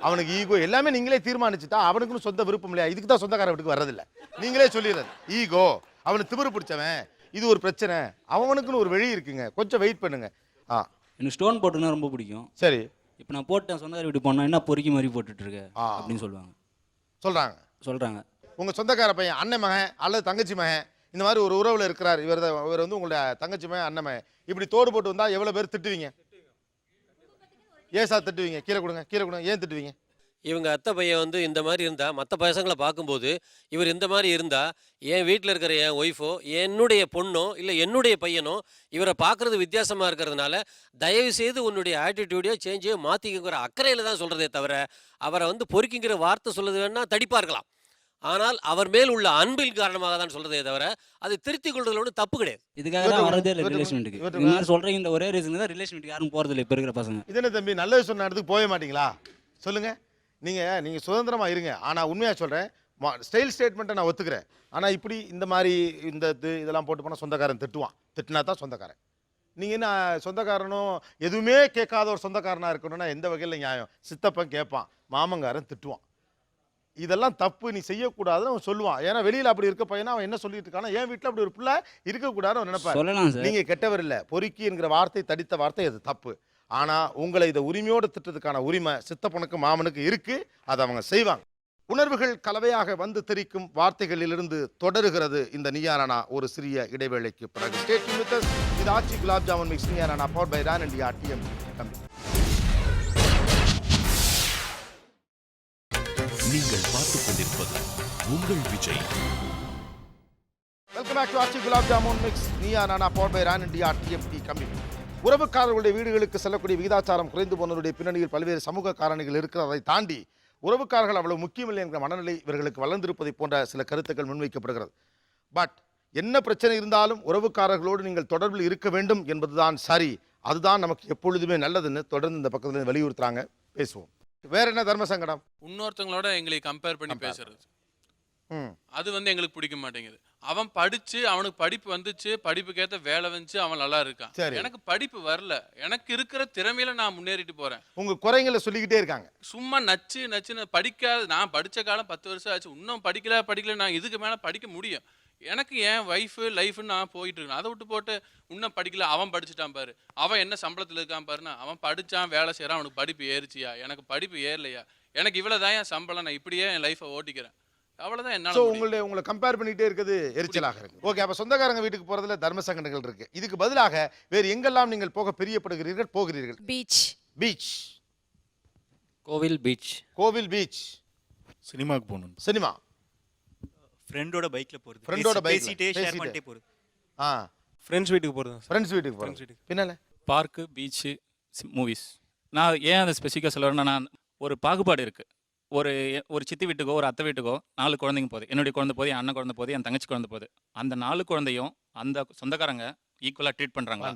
அவனுக்கு ஈகோ எல்லாமே நீங்களே தீர்மானிச்சுட்டா அவனுக்குன்னு சொந்த விருப்பம் இல்லையா? இதுக்கு தான் சொந்தக்கார வீட்டுக்கு வர்றதில்லை. நீங்களே சொல்லிடுறது ஈகோ, அவனுக்கு திமிரு பிடிச்சவன், இது ஒரு பிரச்சனை, அவனுக்குன்னு ஒரு வெளி இருக்குங்க, கொஞ்சம் வெயிட் பண்ணுங்க. எனக்கு ஸ்டோன் போட்டுன்னா ரொம்ப பிடிக்கும். சரி, இப்போ நான் போட்டேன் சொந்தக்கார வீட்டு போனால் என்ன பொறுக்கி மாதிரி போட்டுட்டு இருக்க அப்படின்னு சொல்கிறாங்க. உங்கள் சொந்தக்கார பையன் அண்ணன் மகன் அல்லது தங்கச்சி மகன் இந்த மாதிரி ஒரு உறவில் இருக்கிறார், இவர் வந்து உங்களுடைய தங்கச்சி மகன் அண்ணன் மகன், இப்படி தோடு போட்டு வந்தால் எவ்வளோ பேர் திட்டுவீங்க? ஏன் சார் திட்டுவீங்க? கீழே கொடுங்க. ஏன் திட்டுவீங்க? இவங்க அத்தை பையன் வந்து இந்த மாதிரி இருந்தால் மற்ற பசங்களை பார்க்கும்போது இவர் இந்த மாதிரி இருந்தால் என் வீட்டில் இருக்கிற என் ஒய்ஃபோ என்னுடைய பொண்ணோ இல்லை என்னுடைய பையனோ இவரை பார்க்குறது வித்தியாசமாக இருக்கிறதுனால தயவு செய்து உன்னுடைய ஆட்டிடியூடையோ சேஞ்சையோ மாற்றிக்கிற அக்கறையில் தான் சொல்கிறதே தவிர அவரை வந்து பொறுக்கிங்கிற வார்த்தை சொல்கிறது வேணால் தடிப்பாக இருக்கலாம். ஆனால் அவர் மேல் உள்ள அன்பின் காரணமாக தான் சொல்றதே தவிர அதை திருத்திக் கொள்றதுல ஒன்றும் தப்பு கிடையாது. இதுக்காக தான் வரதே இல்லை ரிலேஷன்மெண்ட்டுக்கு. இந்த மாதிரி சொல்கிறீங்க, இந்த ஒரே ரீசன் தான் ரிலேஷன்மெண்ட்டுக்கு யாரும் போகிறதில்லை இப்போ இருக்கிற பசங்க. இது என்ன தம்பி, நல்லது சொன்ன இடத்துக்கு போக மாட்டீங்களா? சொல்லுங்கள். நீங்கள் சுதந்திரமாக இருங்க. ஆனால் உண்மையாக சொல்கிறேன், ஸ்டைல் ஸ்டேட்மெண்ட்டை நான் ஒத்துக்கிறேன். ஆனால் இப்படி இந்த மாதிரி இதெல்லாம் போட்டு போனால் சொந்தக்காரன் திட்டுவான். திட்டினா தான் சொந்தக்காரன். நீங்கள் என்ன சொந்தக்காரனும் எதுவுமே கேட்காத ஒரு சொந்தக்காரனாக இருக்கணும்னா எந்த வகையில் நியாயம்? சித்தப்பன் கேட்பான், மாமங்காரன் திட்டுவான். இதெல்லாம் தப்பு, நீ செய்யக்கூடாதுன்னு அவன் சொல்லுவான். ஏன்னா வெளியில் அப்படி இருக்க பையனா அவன் என்ன சொல்லிட்டு இருக்கானா, என் வீட்டில் அப்படி ஒரு பிள்ளை இருக்கக்கூடாதுன்னு அவன் நினைப்பான். நீங்கள் கெட்டவர் இல்லை, பொறுக்கி என்கிற வார்த்தை தடித்த வார்த்தை அது தப்பு. ஆனால் உங்களை இதை உரிமையோடு திட்டத்துக்கான உரிமை சித்தப்பனுக்கு மாமனுக்கு இருக்கு, அதை அவங்க செய்வாங்க. உணர்வுகள் கலவையாக வந்து தெரிக்கும் வார்த்தைகளிலிருந்து தொடருகிறது இந்த நீயா நானா ஒரு சிறிய இடைவேளைக்கு பிறகு. Stay tuned with us. இது Aachi gulab jamun mix Neeya Naana powered by Ran India TMT company. நீங்கள் பார்த்துக் கொண்டிருப்பது உங்கள் Vijay. Welcome back to Aachi gulab jamun mix Neeya Naana powered by Ran India TMT company. உறவுக்காரர்களுடைய வீடுகளுக்கு செல்லக்கூடிய விகிதாச்சாரம் குறைந்து போனதுடைய பின்னணியில் பல்வேறு சமூக காரணிகள் இருக்கிறதை தாண்டி உறவுக்காரர்கள் அவ்வளவு முக்கியமில்லை என்கிற மனநிலை இவர்களுக்கு வளர்ந்திருப்பதை போன்ற சில கருத்துக்கள் முன்வைக்கப்படுகிறது. பட் என்ன பிரச்சனை இருந்தாலும் உறவுக்காரர்களோடு நீங்கள் தொடர்பில் இருக்க வேண்டும் என்பதுதான் சரி, அதுதான் நமக்கு எப்பொழுதுமே நல்லதுன்னு தொடர்ந்து இந்த பக்கத்தில் வலியுறுத்துறாங்க. பேசுவோம். வேற என்ன தர்ம சங்கடம்? இன்னொருத்தவங்களோட எங்களை கம்பேர் பண்ணி பேசுறது, அது வந்து எங்களுக்கு பிடிக்க மாட்டேங்குது. அவன் படிச்சு அவனுக்கு படிப்பு வந்துச்சு, படிப்புக்கேற்ற வேலை வந்துச்சு, அவன் நல்லா இருக்கான். எனக்கு படிப்பு வரல, எனக்கு இருக்கிற திறமையில நான் முன்னேறிட்டு போறேன். உங்க குறைங்களை சொல்லிக்கிட்டே இருக்காங்க. சும்மா நச்சுன்னு படிக்காத, நான் படிச்ச காலம் 10 வருஷம் ஆச்சு, இன்னும் படிக்கல, நான் இதுக்கு மேல படிக்க முடியும். எனக்கு என் ஒய்ஃபு லைஃப்னு நான் போயிட்டு இருக்கேன். அதை விட்டு போட்டு இன்னும் படிக்கல, அவன் படிச்சுட்டான் பாரு, அவன் என்ன சம்பளத்தில் இருக்கான் பாருன்னா, அவன் படிச்சான் வேலை செய்யறான், அவனுக்கு படிப்பு ஏறிச்சியா, எனக்கு படிப்பு ஏறலையா, எனக்கு இவ்வளவுதான் என் சம்பளம், நான் இப்படியே என் லைஃபை ஓட்டிக்கிறேன், அவ்வளவுதான் என்னால. உங்களை கம்பேர் பண்ணிட்டே இருக்குது எரிச்சலாக இருக்கு. ஓகே, அப்ப சொந்தக்காரங்க வீட்டுக்கு போறதுல தர்ம சங்கடங்கள் இருக்கு. இதுக்கு பதிலாக வேறு எங்கெல்லாம் நீங்கள் போக பிரியப்படுகிறீர்கள், போகிறீர்கள்? பீச், கோவில் பீச், சினிமாக்கு போகணும். சினிமா, ஃப்ரெண்டோட பைக்ல போறது, பேசிட்டே ஷேர் பண்ணிட்டே போறது. ஃப்ரெண்ட்ஸ் வீட்டுக்கு போகிறது. ஃப்ரெண்ட்ஸ் வீட்டுக்கு போகிறது. பின்னால பார்க்கு, பீச், மூவிஸ். நான் ஏன் அதை ஸ்பெசிஃபிக்காக சொல்லுறேன்னா, நான் ஒரு பாகுபாடு இருக்குது. ஒரு சித்தி வீட்டுக்கோ ஒரு அத்தை வீட்டுக்கோ 4 குழந்தைங்க போகுது. என்னுடைய குழந்தை போகுது, என் அண்ணன் குழந்தை போகுது, என் தங்கச்சி குழந்தை போகுது. அந்த 4 குழந்தையும் அந்த சொந்தக்காரங்க ஈக்குவலாக ட்ரீட் பண்ணுறாங்களா?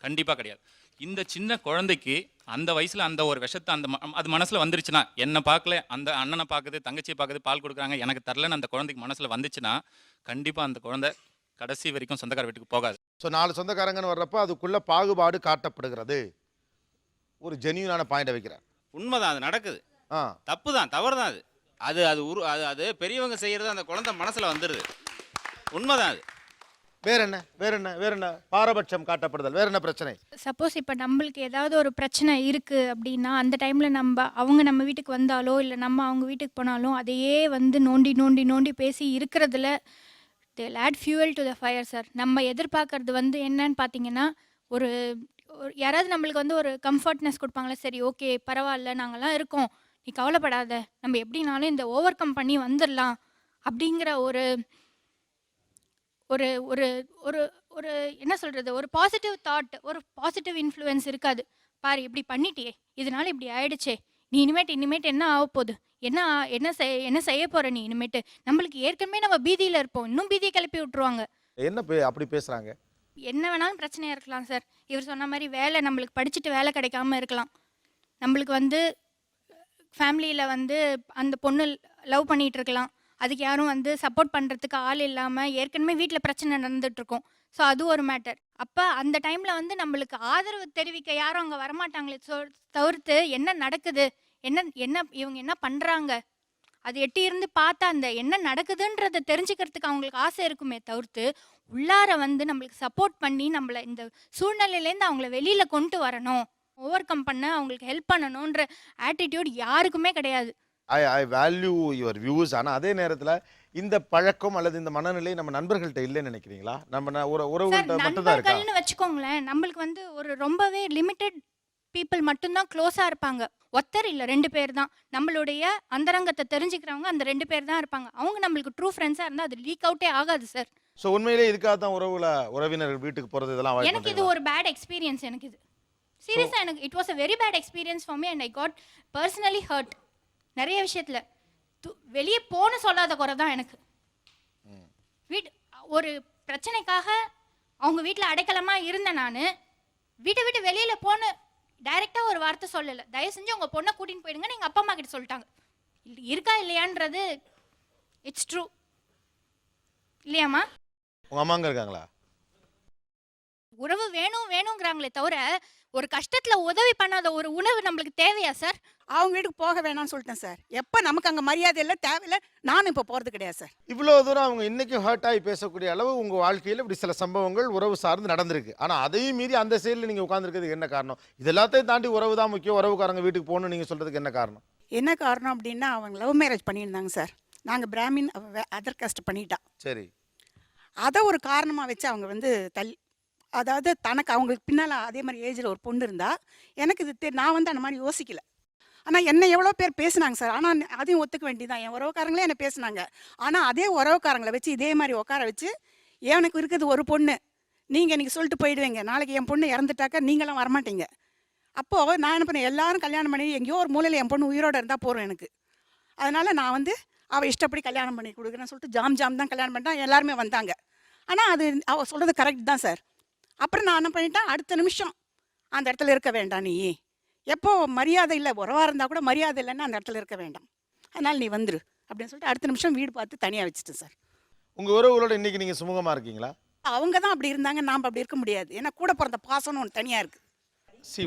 கண்டிப்பாக கிடையாது. இந்த சின்ன குழந்தைக்கு அந்த வயசில் அந்த ஒரு விஷத்தை அது மனசில் வந்துருச்சுன்னா, என்னை பார்க்கல, அந்த அண்ணனை பார்க்குது, தங்கச்சியை பார்க்குது, பால் கொடுக்குறாங்க, எனக்கு தரலன்னு அந்த குழந்தைக்கு மனசில் வந்துச்சுன்னா கண்டிப்பாக அந்த குழந்தை கடைசி வரைக்கும் சொந்தக்கார வீட்டுக்கு போகாது. ஸோ 4 சொந்தக்காரங்கன்னு வர்றப்ப அதுக்குள்ள பாகுபாடு காட்டப்படுகிறது. ஒரு ஜென்யூனான பாயிண்டை வைக்கிறார். உண்மைதான், அது நடக்குது. தப்பு தான், தவறு தான். அது பெரியவங்க செய்யறது அந்த குழந்தை மனசுல வந்துடுது. உண்மைதான் அது. வேற என்ன பாரபட்சம் காட்டப்படுதல், வேற என்ன பிரச்சனை? சப்போஸ் இப்போ நம்மளுக்கு ஏதாவது ஒரு பிரச்சனை இருக்குது அப்படின்னா அந்த டைமில் அவங்க நம்ம வீட்டுக்கு வந்தாலோ இல்லை நம்ம அவங்க வீட்டுக்கு போனாலும் அதையே வந்து நோண்டி நோண்டி நோண்டி பேசி இருக்கிறதுல they'll add fuel to the fire sir. நம்ம எதிர்பார்க்கறது வந்து என்னன்னு பார்த்தீங்கன்னா ஒரு யாராவது நம்மளுக்கு வந்து ஒரு கம்ஃபர்ட்னஸ் கொடுப்பாங்களே, சரி ஓகே பரவாயில்ல நாங்கள்லாம் இருக்கோம், நீ கவலைப்படாத, நம்ம எப்படினாலும் இந்த ஓவர் கம் பண்ணி வந்துடலாம் அப்படிங்கிற ஒரு ஒரு ஒரு ஒரு ஒரு என்ன சொல்கிறது, ஒரு பாசிட்டிவ் தாட், ஒரு பாசிட்டிவ் இன்ஃப்ளூயன்ஸ் இருக்காது. பாரு இப்படி பண்ணிட்டியே, இதனால இப்படி ஆயிடுச்சே, நீ இனிமேட்டு என்ன ஆக போகுது, என்ன செய்ய போகிற நீ இனிமேட்டு, நம்மளுக்கு ஏற்கனவே நம்ம பீதியில் இருப்போம், இன்னும் பீதியை கிளப்பி விட்ருவாங்க. என்ன அப்படி பேசுகிறாங்க? என்ன வேணாலும் பிரச்சனையாக இருக்கலாம் சார். இவர் சொன்ன மாதிரி வேலை, நம்மளுக்கு படிச்சுட்டு வேலை கிடைக்காம இருக்கலாம், நம்மளுக்கு வந்து ஃபேமிலியில் வந்து அந்த பொண்ணு லவ் பண்ணிகிட்டு இருக்கலாம், அதுக்கு யாரும் வந்து சப்போர்ட் பண்ணுறதுக்கு ஆள் இல்லாமல் ஏற்கனவே வீட்டில் பிரச்சனை நடந்துகிட்ருக்கோம். ஸோ அது ஒரு மேட்டர். அப்போ அந்த டைமில் வந்து நம்மளுக்கு ஆதரவு தெரிவிக்க யாரும் அங்கே வரமாட்டாங்களே தவிர்த்து என்ன நடக்குது, என்ன இவங்க என்ன பண்ணுறாங்க, அது எட்டி இருந்து பார்த்தா அந்த என்ன நடக்குதுன்றதை தெரிஞ்சுக்கிறதுக்கு அவங்களுக்கு ஆசை இருக்குமே தவிர்த்து உள்ளார வந்து நம்மளுக்கு சப்போர்ட் பண்ணி நம்மளை இந்த சூழ்நிலையிலேருந்து அவங்கள வெளியில் கொண்டு வரணும், ஓவர் கம் பண்ண அவங்களுக்கு ஹெல்ப் பண்ணணுன்ற ஆட்டிடியூட் யாருக்குமே கிடையாது. ஐ வேல்யூ யுவர் வியூஸ். ஆனால் அதே நேரத்தில் இந்த பழக்கம் அல்லது இந்த மனநிலை நம்ம நண்பர்கள்ட்ட இல்லைன்னு நினைக்கிறீங்களா? நம்ம உறவுகள்கிட்ட மட்டும் தான் இருக்கா? நண்பர்கள்னு வச்சுக்கோங்களேன், நம்மளுக்கு வந்து ஒரு ரொம்பவே லிமிட்டட் பீப்புள் மட்டும்தான் க்ளோஸாக இருப்பாங்க. ஒருத்தர் இல்லை 2 பேர் தான் நம்மளுடைய அந்தரங்கத்தை தெரிஞ்சுக்கிறவங்க, அந்த 2 பேர் தான் இருப்பாங்க. அவங்க நம்மளுக்கு ட்ரூ ஃப்ரெண்ட்ஸாக இருந்தால் அது லீக் அவுட்டே ஆகாது சார். ஸோ உண்மையிலே இதுக்காக தான் உறவினர்கள் வீட்டுக்கு போகிறது இதெல்லாம் எனக்கு இது ஒரு பேட் எக்ஸ்பீரியன்ஸ். எனக்கு இது சீரியஸாக எனக்கு it was a very bad experience for me and I got personally hurt. நிறைய விஷயத்தில் வெளியே போன சொல்லாத குறை தான் எனக்கு. ஒரு பிரச்சனைக்காக அவங்க வீட்டில் அடைக்கலமாக இருந்தேன் நான். வீட்டை விட்டு வெளியில் போன டைரெக்டாக ஒரு வார்த்தை சொல்லலை, தயவு செஞ்சு உங்கள் பொண்ணை கூட்டின்னு போயிடுங்கன்னு எங்கள் அப்பா அம்மா கிட்ட சொல்லிட்டாங்க. இருக்கா இல்லையான்றது இட்ஸ் ட்ரூ இல்லையாம்மா? உங்கள் அம்மாங்க இருக்காங்களா? உறவு வேணுங்கிறாங்களே தவிர ஒரு கஷ்டத்தில் உதவி பண்ணாத ஒரு உணவு நம்மளுக்கு தேவையா சார்? அவங்க வீட்டுக்கு போக வேணாம்னு சொல்லிட்டேன் சார். எப்போ நமக்கு அங்கே மரியாதை இல்லை, தேவையில்லை, நானும் இப்போ போகிறது கிடையாது சார். இவ்வளோ தூரம் அவங்க இன்றைக்கும் ஹர்ட் ஆகி பேசக்கூடிய அளவு உங்கள் வாழ்க்கையில் இப்படி சில சம்பவங்கள் உறவு சார்ந்து நடந்திருக்கு. ஆனால் அதையும் மீறி அந்த சைடில் நீங்கள் உட்காந்துருக்கிறதுக்கு என்ன காரணம்? இது எல்லாத்தையும் தாண்டி உறவு தான் முக்கியம், உறவுக்காரங்க வீட்டுக்கு போகணும்னு நீங்கள் சொல்கிறதுக்கு என்ன காரணம்? என்ன காரணம் அப்படின்னா, அவங்க லவ் மேரேஜ் பண்ணியிருந்தாங்க சார். நாங்கள் பிராமின், அதர் காஸ்ட் பண்ணிட்டா. சரி. அதை ஒரு காரணமாக வச்சு அவங்க வந்து அதாவது தனக்கு அவங்களுக்கு பின்னால் அதே மாதிரி ஏஜில் ஒரு பொண்ணு இருந்தா எனக்கு இது நான் வந்து அந்த மாதிரி யோசிக்கல. ஆனால் என்னை எவ்வளோ பேர் பேசுனாங்க சார். ஆனால் அதையும் ஒத்துக்க வேண்டியதான், என் உறவுக்காரங்களே என்னை பேசுனாங்க. ஆனால் அதே உறவுக்காரங்களை வச்சு இதே மாதிரி உட்கார வச்சு, எனக்கு இருக்குது ஒரு பொண்ணு, நீங்கள் இன்றைக்கி சொல்லிட்டு போயிடுவீங்க, நாளைக்கு என் பொண்ணு இறந்துட்டாக்கா நீங்களாம் வரமாட்டீங்க. அப்போது நான் என்ன பண்ணேன், எல்லாரும் கல்யாணம் பண்ணி எங்கேயோ ஒரு மூலையில் என் பொண்ணு உயிரோடு இருந்தால் போகிறோம் எனக்கு. அதனால் நான் வந்து அவள் இஷ்டப்படி கல்யாணம் பண்ணி கொடுக்குறேன்னு சொல்லிட்டு ஜாம் தான் கல்யாணம் பண்ணிட்டான். எல்லாருமே வந்தாங்க. ஆனால் அது அவள் சொல்கிறது கரெக்ட் தான் சார். அப்புறம் நான் என்ன பண்ணிட்டேன், அடுத்த நிமிஷம் அந்த இடத்துல இருக்க வேண்டாம், நீ எப்போ மரியாதை இல்லை, உறவாக இருந்தால் கூட மரியாதை இல்லைன்னா அந்த இடத்துல இருக்க வேண்டாம், அதனால் நீ வந்துரு அப்படின்னு சொல்லிட்டு அடுத்த நிமிஷம் வீடு பார்த்து தனியாக வச்சுட்டேன் சார். உங்கள் உறவுகளோட இன்றைக்கி நீங்கள் சுமூகமாக இருக்கீங்களா? அவங்க தான் அப்படி இருந்தாங்க, நாம் அப்படி இருக்க முடியாது. ஏன்னா கூட பிறந்த பாசம்னு ஒன்று தனியாக இருக்குது.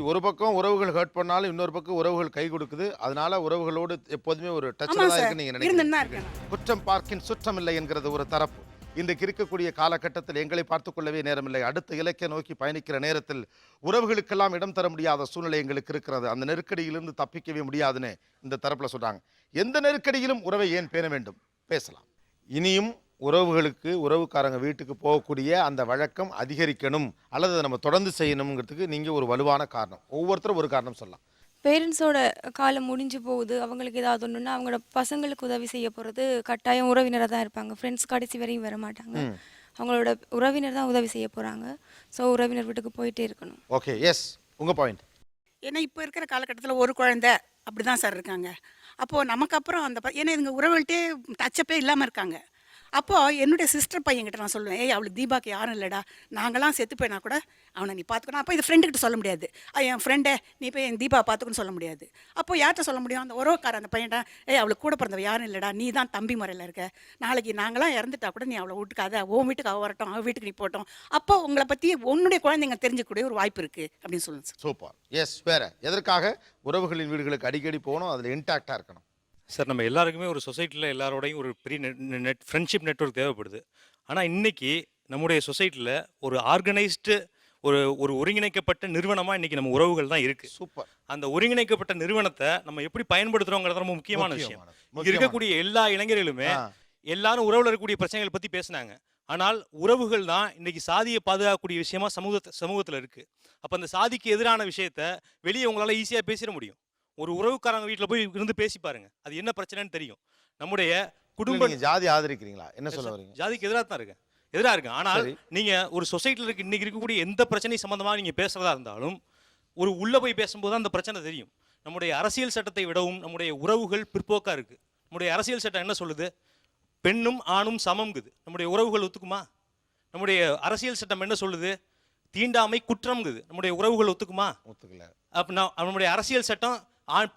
ஒரு பக்கம் உறவுகள் ஹர்ட் பண்ணாலும் இன்னொரு பக்கம் உறவுகள் கை கொடுக்குது. அதனால உறவுகளோடு எப்போதுமே ஒரு டச்சில் தான் இருக்குன்னு நீங்கள் நினைக்கிறீங்க. குற்றம் பார்க்கின் சுற்றம் இல்லை என்கிறது ஒரு தரப்பு. இன்றைக்கு இருக்கக்கூடிய காலகட்டத்தில் எங்களை பார்த்து கொள்ளவே நேரமில்லை, அடுத்த இலக்கை நோக்கி பயணிக்கிற நேரத்தில் உறவுகளுக்கெல்லாம் இடம் தர முடியாத சூழ்நிலை எங்களுக்கு இருக்கிறது. அந்த நெருக்கடியிலிருந்து தப்பிக்கவே முடியாதுன்னு இந்த தரப்பில் சொல்கிறாங்க. எந்த நெருக்கடியிலும் உறவை ஏன் பேண வேண்டும்? பேசலாம். இனியும் உறவுகளுக்கு உறவுக்காரங்க வீட்டுக்கு போகக்கூடிய அந்த வழக்கம் அதிகரிக்கணும் அல்லது அதை நம்ம தொடர்ந்து செய்யணுங்கிறதுக்கு நீங்கள் ஒரு வலுவான காரணம், ஒவ்வொருத்தரும் ஒரு காரணம் சொல்லலாம். பேரண்ட்ஸோட காலம் முடிஞ்சு போகுது, அவங்களுக்கு ஏதாவது ஒன்றுன்னா அவங்களோட பசங்களுக்கு உதவி செய்ய போகிறது கட்டாயம் உறவினராக தான் இருப்பாங்க. ஃப்ரெண்ட்ஸ் கடைசி வரையும் வர மாட்டாங்க, அவங்களோட உறவினர் தான் உதவி செய்ய போகிறாங்க. ஸோ உறவினர் வீட்டுக்கு போயிட்டே இருக்கணும். ஓகே, எஸ், உங்கள் பாயிண்ட். ஏன்னா இப்போ இருக்கிற காலகட்டத்தில் ஒரு குழந்தை அப்படி தான் சார் இருக்காங்க. அப்போது நமக்கு அப்புறம் அந்த ஏன்னா இதுங்க உறவுகள்கிட்டே டச்சப்பே இல்லாமல் இருக்காங்க. அப்போ என்னுடைய சிஸ்டர் பையன்கிட்ட நான் சொல்லுவேன், ஏய் அவளுக்கு தீபாக்கு யாரும் இல்லைடா, நாங்களாம் செத்து போயினா கூட அவனை நீ பார்த்துக்கணும். அப்போ இது ஃப்ரெண்டுக்கிட்ட சொல்ல முடியாது, என் ஃப்ரெண்டே நீ போய் என் தீபா பார்த்துக்குன்னு சொல்ல முடியாது. அப்போ யார்கிட்ட சொல்ல முடியும்? அந்த உறவுக்கார அந்த பையன்டா, ஏய் அவளுக்கு கூட பிறந்தவ யாரும் இல்லைடா, நீ தான் தம்பி முறையில் இருக்க, நாளைக்கு நாங்களாம் இறந்துட்டா கூட நீ அவளை வீட்டுக்காத, உன் வீட்டுக்கு அவள் வரட்டும், அவள் வீட்டுக்கு நீ போட்டோம், அப்போ உங்களை பற்றி உன்னுடைய குழந்தைங்க தெரிஞ்சுக்கூடிய ஒரு வாய்ப்பு இருக்குது அப்படின்னு சொல்லுங்க சார். சூப்பர். எஸ், வேற எதற்காக உறவுகளின் வீடுகளுக்கு அடிக்கடி போகணும், அதில் இன்டாக்டாக இருக்கணும்? சார் நம்ம எல்லாருக்குமே ஒரு சொசைட்டியில் எல்லாரோடையும் ஒரு பெரிய ஃப்ரெண்ட்ஷிப் நெட்வொர்க் தேவைப்படுது. ஆனால் இன்னைக்கு நம்முடைய சொசைட்டியில் ஒரு ஆர்கனைஸ்டு ஒரு ஒருங்கிணைக்கப்பட்ட நிறுவனமாக இன்னைக்கு நம்ம உறவுகள் தான் இருக்குது. சூப்பர். அந்த ஒருங்கிணைக்கப்பட்ட நிறுவனத்தை நம்ம எப்படி பயன்படுத்துகிறோங்கிறது ரொம்ப முக்கியமான விஷயம். இங்கே இருக்கக்கூடிய எல்லா இளைஞர்களுமே எல்லாரும் உறவில் இருக்கக்கூடிய பிரச்சனைகளை பற்றி பேசினாங்க. ஆனால் உறவுகள் தான் இன்னைக்கு சாதியை பாதுகாக்கக்கூடிய விஷயமா சமூகத்தில் இருக்குது. அப்போ அந்த சாதிக்கு எதிரான விஷயத்த வெளியே உங்களால் ஈஸியாக பேசிட முடியும். ஒரு உறவுக்காரங்க வீட்டில் போய் இருந்து பேசி பாருங்க, அது என்ன பிரச்சனைன்னு தெரியும். நம்முடைய குடும்ப ஜாதி ஆதரிக்கிறீங்களா? என்ன சொல்ல வரீங்க? ஜாதிக்கு எதிராக தான் இருக்கு. ஆனால் நீங்க ஒரு சொசைட்டியில் இன்னைக்கு இருக்கக்கூடிய எந்த பிரச்சனை சம்பந்தமாக நீங்க பேசுறதா இருந்தாலும் ஒரு உள்ள போய் பேசும்போது அந்த பிரச்சனை தெரியும். நம்முடைய அரசியல் சட்டத்தை விடவும் நம்முடைய உறவுகள் பிற்போக்கா இருக்கு. நம்முடைய அரசியல் சட்டம் என்ன சொல்லுது? பெண்ணும் ஆணும் சமம்ங்குது. நம்முடைய உறவுகள் ஒத்துக்குமா? நம்முடைய அரசியல் சட்டம் என்ன சொல்லுது? தீண்டாமை குற்றம்ங்குது. நம்முடைய உறவுகள் ஒத்துக்குமா? ஒத்துக்கல. அப்ப நம்முடைய அரசியல் சட்டம்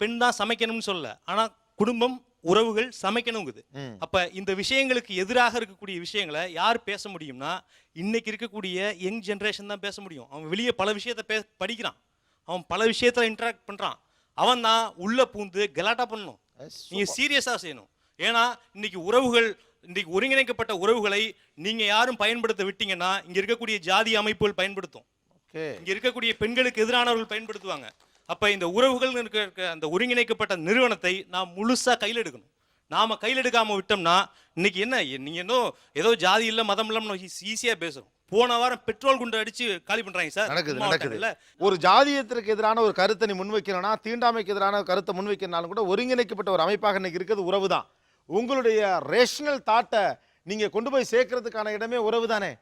பெண் தான் சமைக்கணும்னு சொல்லல, ஆனா குடும்பம் உறவுகள் சமைக்கணுங்குது. அப்ப இந்த விஷயங்களுக்கு எதிராக இருக்கக்கூடிய விஷயங்களை யார் பேச முடியும்னா இன்னைக்கு இருக்கக்கூடிய யங் ஜென்ரேஷன் தான் பேச முடியும். அவன் வெளியே பல விஷயத்த படிக்கிறான், அவன் பல விஷயத்துல இன்டராக்ட் பண்றான். அவன் தான் உள்ள பூந்து கலாட்டா பண்ணணும். நீங்க சீரியஸா செய்யணும். ஏன்னா இன்னைக்கு உறவுகள், இன்னைக்கு ஒருங்கிணைக்கப்பட்ட உறவுகளை நீங்க யாரும் பயன்படுத்த விட்டீங்கன்னா இங்க இருக்கக்கூடிய ஜாதி அமைப்புகள் பயன்படுத்தும், இங்க இருக்கக்கூடிய பெண்களுக்கு எதிரானவர்கள் பயன்படுத்துவாங்க. அப்ப இந்த உறவுகள் இருக்க அந்த ஒருங்கிணைக்கப்பட்ட நிறுவனத்தை நாம் முழுசா கையில் எடுக்கணும். நாம கையில் எடுக்காம விட்டோம்னா இன்னைக்கு என்ன, நீங்க ஏதோ ஜாதி இல்ல மதம் இல்ல ஈஸியா பேசுறோம். போன வாரம் பெட்ரோல் குண்டு அடிச்சு காலி பண்றாங்க சார். நடக்குது. ஒரு ஜாதியத்திற்கு எதிரான ஒரு கருத்தை நீ முன்வைக்கணும்னா, தீண்டாமைக்கு எதிரான கருத்தை முன்வைக்கிறனாலும் கூட ஒருங்கிணைக்கப்பட்ட ஒரு அமைப்பாக இன்னைக்கு இருக்கிறது உறவு தான். உங்களுடைய ரேஷனல் தாட்டை நீங்க கொண்டு போய் சேர்க்கறதுக்கான இடமே உறவு தானே.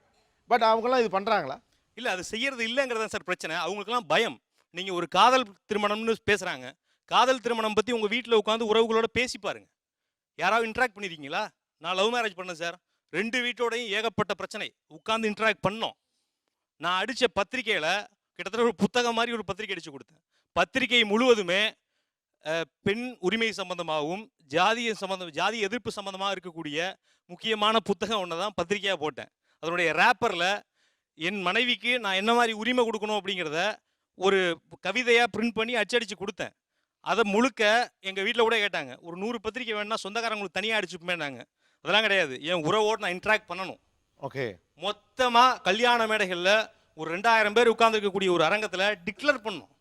பட் அவங்கெல்லாம் இது பண்றாங்களா? இல்ல, அது செய்யறது இல்லைங்கிறதா சார் பிரச்சனை. அவங்களுக்குலாம் பயம். நீங்க ஒரு காதல் திருமணம்னு பேசுறாங்க, காதல் திருமணம் பத்தி உங்க வீட்டில் உட்காந்து உறவுகளோட பேசி பாருங்க. யாராவது இன்ட்ராக்ட் பண்ணிருக்கீங்களா? நான் லவ் மேரேஜ் பண்ணேன் சார், 2 வீட்டோடையும் ஏகப்பட்ட பிரச்சனை, உட்காந்து இன்ட்ராக்ட் பண்ணோம். நான் அடிச்ச பத்திரிகையில கிட்டத்தட்ட ஒரு புத்தகம் மாதிரி ஒரு பத்திரிகை அடிச்சு கொடுத்தேன். பத்திரிகை முழுவதுமே பெண் உரிமை சம்பந்தமாகவும் ஜாதி எதிர்ப்பு சம்பந்தமாக இருக்கக்கூடிய முக்கியமான புத்தகம் ஒன்று தான் பத்திரிகையாக போட்டேன். அதனுடைய ரேப்பரில் என் மனைவிக்கு நான் என்ன மாதிரி உரிமை கொடுக்கணும் அப்படிங்கிறத ஒரு கவிதையாக பிரிண்ட் பண்ணி அச்சடித்து கொடுத்தேன். அதை முழுக்க எங்கள் வீட்டில் கூட கேட்டாங்க, ஒரு 100 பத்திரிக்கை வேணும்னா சொந்தக்காரங்களுக்கு தனியாக அடிச்சுப்பேன்னாங்க. அதெல்லாம் கிடையாது, என் உறவோடு நான் இன்ட்ராக்ட் பண்ணணும். ஓகே. மொத்தமாக கல்யாண மேடைகளில் ஒரு 2000 பேர் உட்காந்துருக்கக்கூடிய ஒரு அரங்கத்தில் டிக்ளேர் பண்ணோம்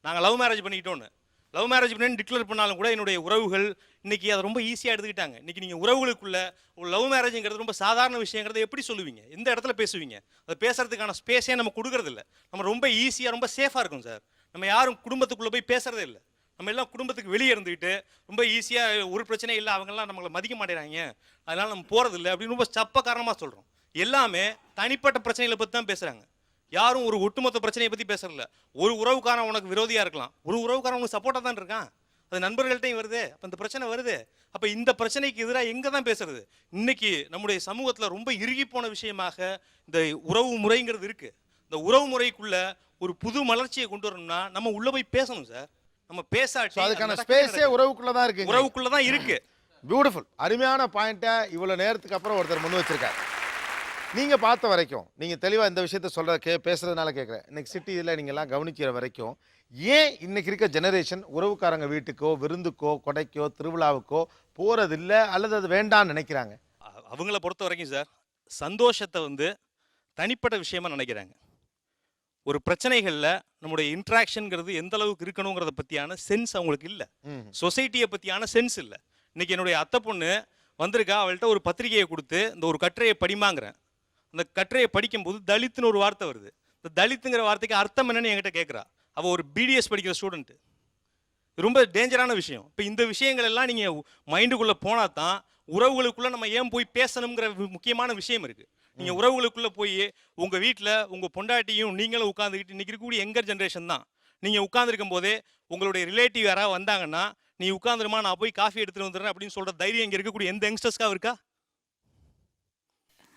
நாங்கள் லவ் மேரேஜ் பண்ணிக்கிட்டோன்னு. லவ் மேரேஜ் பண்ணி டிக்ளேர் பண்ணாலும் கூட என்னுடைய உறவுகள் இன்னைக்கு அதை ரொம்ப ஈஸியாக எடுத்துக்கிட்டாங்க. இன்னைக்கு நீங்கள் உறவுகளுக்குள்ள ஒரு லவ் மேரேஜுங்கிறது ரொம்ப சாதாரண விஷயங்கிறத எப்படி சொல்லுவீங்க? எந்த இடத்துல பேசுவீங்க? அதை பேசுறதுக்கான ஸ்பேஸே நம்ம கொடுக்கறது இல்லை. நம்ம ரொம்ப ஈஸியாக ரொம்ப சேஃபாக இருக்கும் சார். நம்ம யாரும் குடும்பத்துக்குள்ளே போய் பேசுறதே இல்லை. நம்ம எல்லாம் குடும்பத்துக்கு வெளியே இருந்துக்கிட்டு ரொம்ப ஈஸியாக ஒரு பிரச்சனையும் இல்லை, அவங்கெல்லாம் நம்மளை மதிக்க மாட்டேறாங்க, அதனால நம்ம போகிறது இல்லை அப்படின்னு ரொம்ப சப்ப காரணமாக சொல்கிறோம். எல்லாமே தனிப்பட்ட பிரச்சனைகளை பற்றி தான் பேசுகிறாங்க. யாரும் ஒரு ஒட்டுமொத்த பிரச்சனையை பற்றி பேசுறதில்ல. ஒரு உறவுக்காரன் உனக்கு விரோதியாக இருக்கலாம், ஒரு உறவுக்காரன் உனக்கு சப்போர்ட்டாக தான் இருக்கான், அது நண்பர்கள்ட்டையும் வருது. அப்போ இந்த பிரச்சனை வருது. அப்போ இந்த பிரச்சனைக்கு எதிராக எங்கே தான் பேசுறது? இன்னைக்கு நம்முடைய சமூகத்தில் ரொம்ப இறுகி போன விஷயமாக இந்த உறவு முறைங்கிறது இருக்கு. இந்த உறவு முறைக்குள்ள ஒரு புது மலர்ச்சியை கொண்டு வரணும்னா நம்ம உள்ள போய் பேசணும் சார். நம்ம பேசாட்டி அதுக்கான ஸ்பேஸே உறவுக்குள்ள தான் இருக்கு. உறவுக்குள்ள தான் இருக்கு. பியூட்டிஃபுல். அருமையான பாயிண்ட்டை இவ்வளோ நேரத்துக்கு அப்புறம் ஒருத்தர் முன் வச்சிருக்காரு. நீங்கள் பார்த்த வரைக்கும், நீங்கள் தெளிவாக இந்த விஷயத்த பேசுறதுனால கேட்குறேன். இன்னைக்கு சிட்டியில் நீங்கள் எல்லாம் கவனிக்கிற வரைக்கும் ஏன் இன்னைக்கு இருக்க ஜெனரேஷன் உறவுக்காரங்க வீட்டுக்கோ விருந்துக்கோ கொடைக்கோ திருவிழாவுக்கோ போகிறதில்ல, அல்லது அது வேண்டான்னு நினைக்கிறாங்க? அவங்கள பொறுத்த வரைக்கும் சார் சந்தோஷத்தை தனிப்பட்ட விஷயமா நினைக்கிறாங்க. ஒரு பிரச்சனைகளில் நம்முடைய இன்ட்ராக்ஷன்ங்கிறது எந்த அளவுக்கு இருக்கணுங்கிறத பற்றியான சென்ஸ் அவங்களுக்கு இல்லை. சொசைட்டியை பற்றியான சென்ஸ் இல்லை. இன்னைக்கு என்னுடைய அத்தை பொண்ணு வந்திருக்கா, அவள்கிட்ட ஒரு பத்திரிகையை கொடுத்து இந்த ஒரு கட்டுரையை படிமாங்கிறேன். அந்த கட்டுரையை படிக்கும்போது தலித்துன்னு ஒரு வார்த்தை வருது. இந்த தலித்துங்கிற வார்த்தைக்கு அர்த்தம் என்னன்னு என்கிட்ட கேட்குறா. அவள் ஒரு பிடிஎஸ் படிக்கிற ஸ்டூடெண்ட்டு. ரொம்ப டேஞ்சரான விஷயம். இப்போ இந்த விஷயங்கள் எல்லாம் நீங்கள் மைண்டுக்குள்ளே போனால் தான் உறவுகளுக்குள்ளே நம்ம ஏன் போய் பேசணுங்கிற முக்கியமான விஷயம் இருக்குது. நீங்கள் உறவுகளுக்குள்ளே போய் உங்கள் வீட்டில் உங்கள் பொண்டாட்டியும் நீங்களும் உட்காந்துக்கிட்டு இன்றைக்கி இருக்கக்கூடிய யங்கர் ஜென்ரேஷன் தான். நீங்கள் உட்காந்துருக்கும் போதே உங்களுடைய ரிலேட்டிவ் யாராவது வந்தாங்கன்னா நீ உட்காந்துருமா நான் போய் காஃபி எடுத்துகிட்டு வந்துடுறேன் அப்படின்னு சொல்கிற தைரியம் இங்கே இருக்கக்கூடிய எந்த யங்ஸ்டர்ஸ்க்காக இருக்கா?